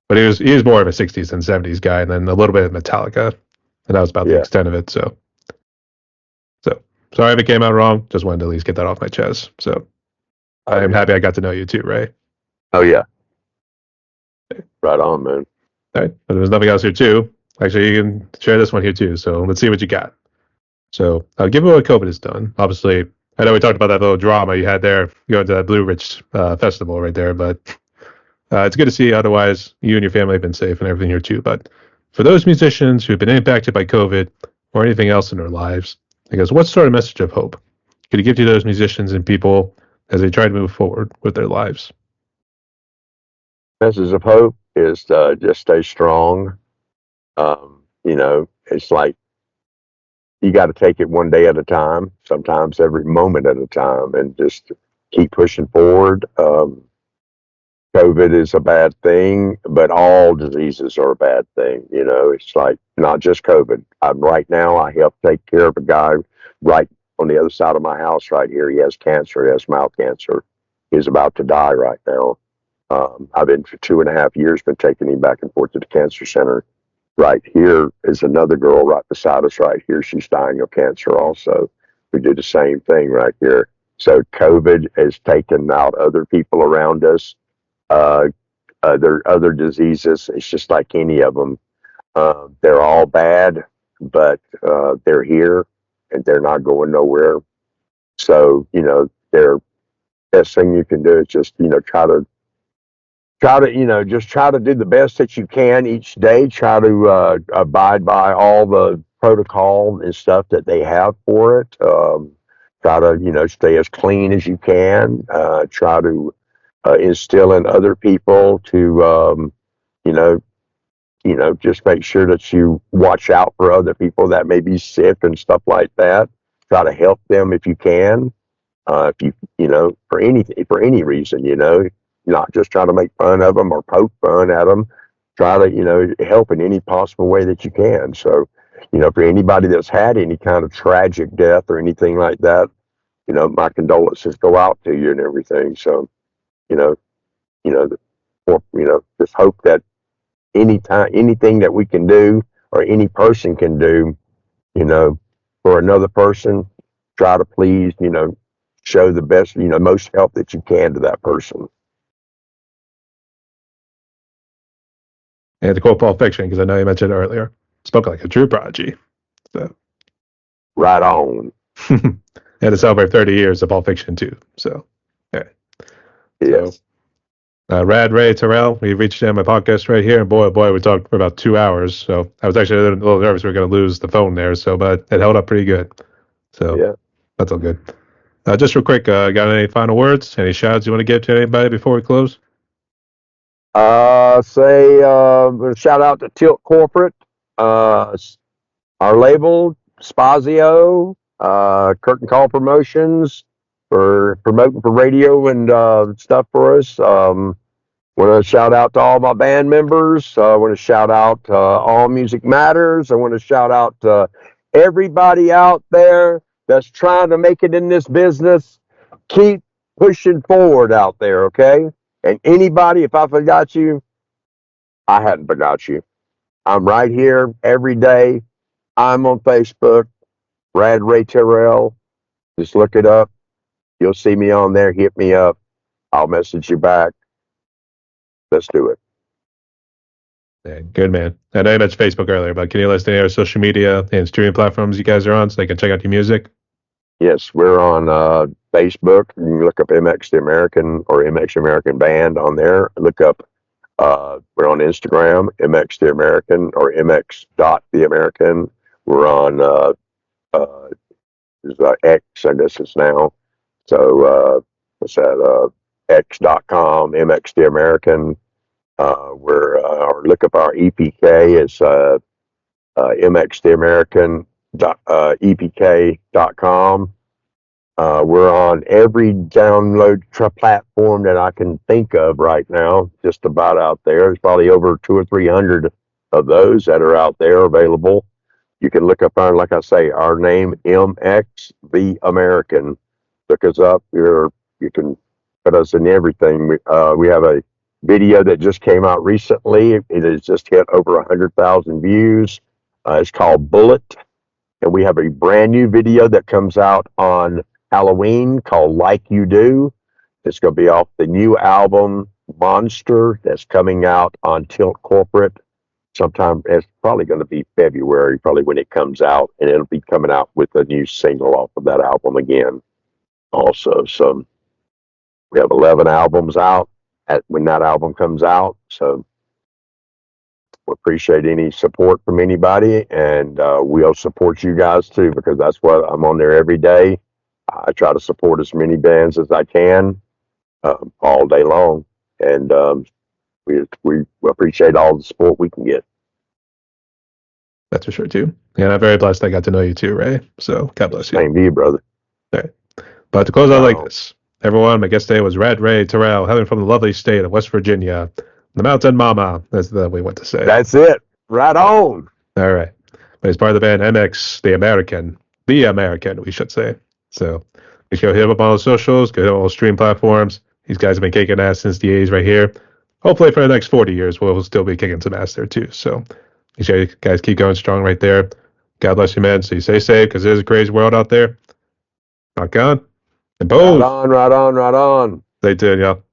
But he was more of a 60s and 70s guy, and then a little bit of Metallica, and that was about the
Yeah.
extent of it. So sorry if it came out wrong. Just wanted to at least get that off my chest. So I am happy I got to know you too, Ray.
Oh yeah. Right on, man.
All right, but there's nothing else here too. Actually, you can share this one here too. So let's see what you got. So given what COVID has done, obviously, I know we talked about that little drama you had there going to that Blue Ridge festival right there, but it's good to see. Otherwise, you and your family have been safe and everything here too. But for those musicians who've been impacted by COVID or anything else in their lives, I guess what sort of message of hope could you give to those musicians and people as they try to move forward with their lives?
Message of hope is to just stay strong. It's like you got to take it one day at a time, sometimes every moment at a time, and just keep pushing forward. COVID is a bad thing, but all diseases are a bad thing. You know, it's like not just COVID. Right now, I help take care of a guy right on the other side of my house right here. He has cancer. He has mouth cancer. He's about to die right now. I've been for 2.5 years, been taking him back and forth to the cancer center. Right here is another girl right beside us right here. She's dying of cancer also. We do the same thing right here. So COVID has taken out other people around us. There are other diseases. It's just like any of them. They're all bad, but they're here and they're not going nowhere. So, their best thing you can do is just, just try to do the best that you can each day. Try to abide by all the protocol and stuff that they have for it. Try to, stay as clean as you can. Try to instill in other people to, you know, just make sure that you watch out for other people that may be sick and stuff like that. Try to help them if you can. If you, for any reason, not just try to make fun of them or poke fun at them. Try to, help in any possible way that you can. So, for anybody that's had any kind of tragic death or anything like that, my condolences go out to you and everything. So, you know, just hope that anything that we can do or any person can do, for another person, try to please, show the best, most help that you can to that person.
And to quote Pulp Fiction, because I know you mentioned it earlier, spoke like a true prodigy. So
right on.
And to celebrate 30 years of Pulp Fiction too. So, yeah.
Yes.
So, Rad Ray Terrell, we reached him my podcast right here, and boy, oh boy, we talked for about 2 hours. So I was actually a little nervous we were going to lose the phone there. So, but it held up pretty good. So
yeah,
that's all good. Just real quick, got any final words? Any shouts you want to give to anybody before we close?
Shout out to Tilt Corporate, our label, Spazio, Curtain Call Promotions for promoting for radio and stuff for us. Want to shout out to all my band members. I want to shout out All Music Matters. I want to shout out everybody out there that's trying to make it in this business. Keep pushing forward out there, okay? And anybody, if I forgot you, I hadn't forgot you. I'm right here every day. I'm on Facebook, Rad Ray Terrell. Just look it up. You'll see me on there. Hit me up. I'll message you back. Let's do it.
Yeah, good, man. I know you mentioned Facebook earlier, but can you list any other social media and streaming platforms you guys are on so they can check out your music?
Yes, we're on Facebook. You can look up MX the American or MX American Band on there. Look up, we're on Instagram, MX the American or MX the American. We're on X, I guess it's now. So what's that? X.com, MX the American. Or look up our EPK. It's MX the American. EPK.com. We're on every download platform that I can think of right now, just about out there. There's probably over 200 or 300 of those that are out there available. You can look up our, like I say, our name, MX the American. Look us up. You can put us in everything. We have a video that just came out recently. It has just hit over 100,000 views. It's called Bullet. And we have a brand new video that comes out on Halloween called Like You Do. It's going to be off the new album Monster that's coming out on Tilt Corporate sometime. It's probably going to be February, probably when it comes out, and it'll be coming out with a new single off of that album again also. So we have 11 albums out when that album comes out. So we appreciate any support from anybody, and we'll support you guys too, because that's what I'm on there every day. I try to support as many bands as I can all day long, and we appreciate all the support we can get.
That's for sure too. And I'm very blessed I got to know you too, Ray. So God bless you.
Same to you, brother.
All right. But to close out like this, everyone, my guest today was Rad Ray Terrell, hailing from the lovely state of West Virginia, the Mountain Mama, as we went to say.
That's it. Right on.
All right. But he's part of the band MX the American, we should say. So make sure to hit him up on all the socials, go to all the stream platforms. These guys have been kicking ass since the 80s right here. Hopefully for the next 40 years, we'll still be kicking some ass there too. So make sure you guys keep going strong right there. God bless you, man. So you stay safe, because it is a crazy world out there. Rock on. And boom.
Right on, right on, right on.
Stay tuned, y'all.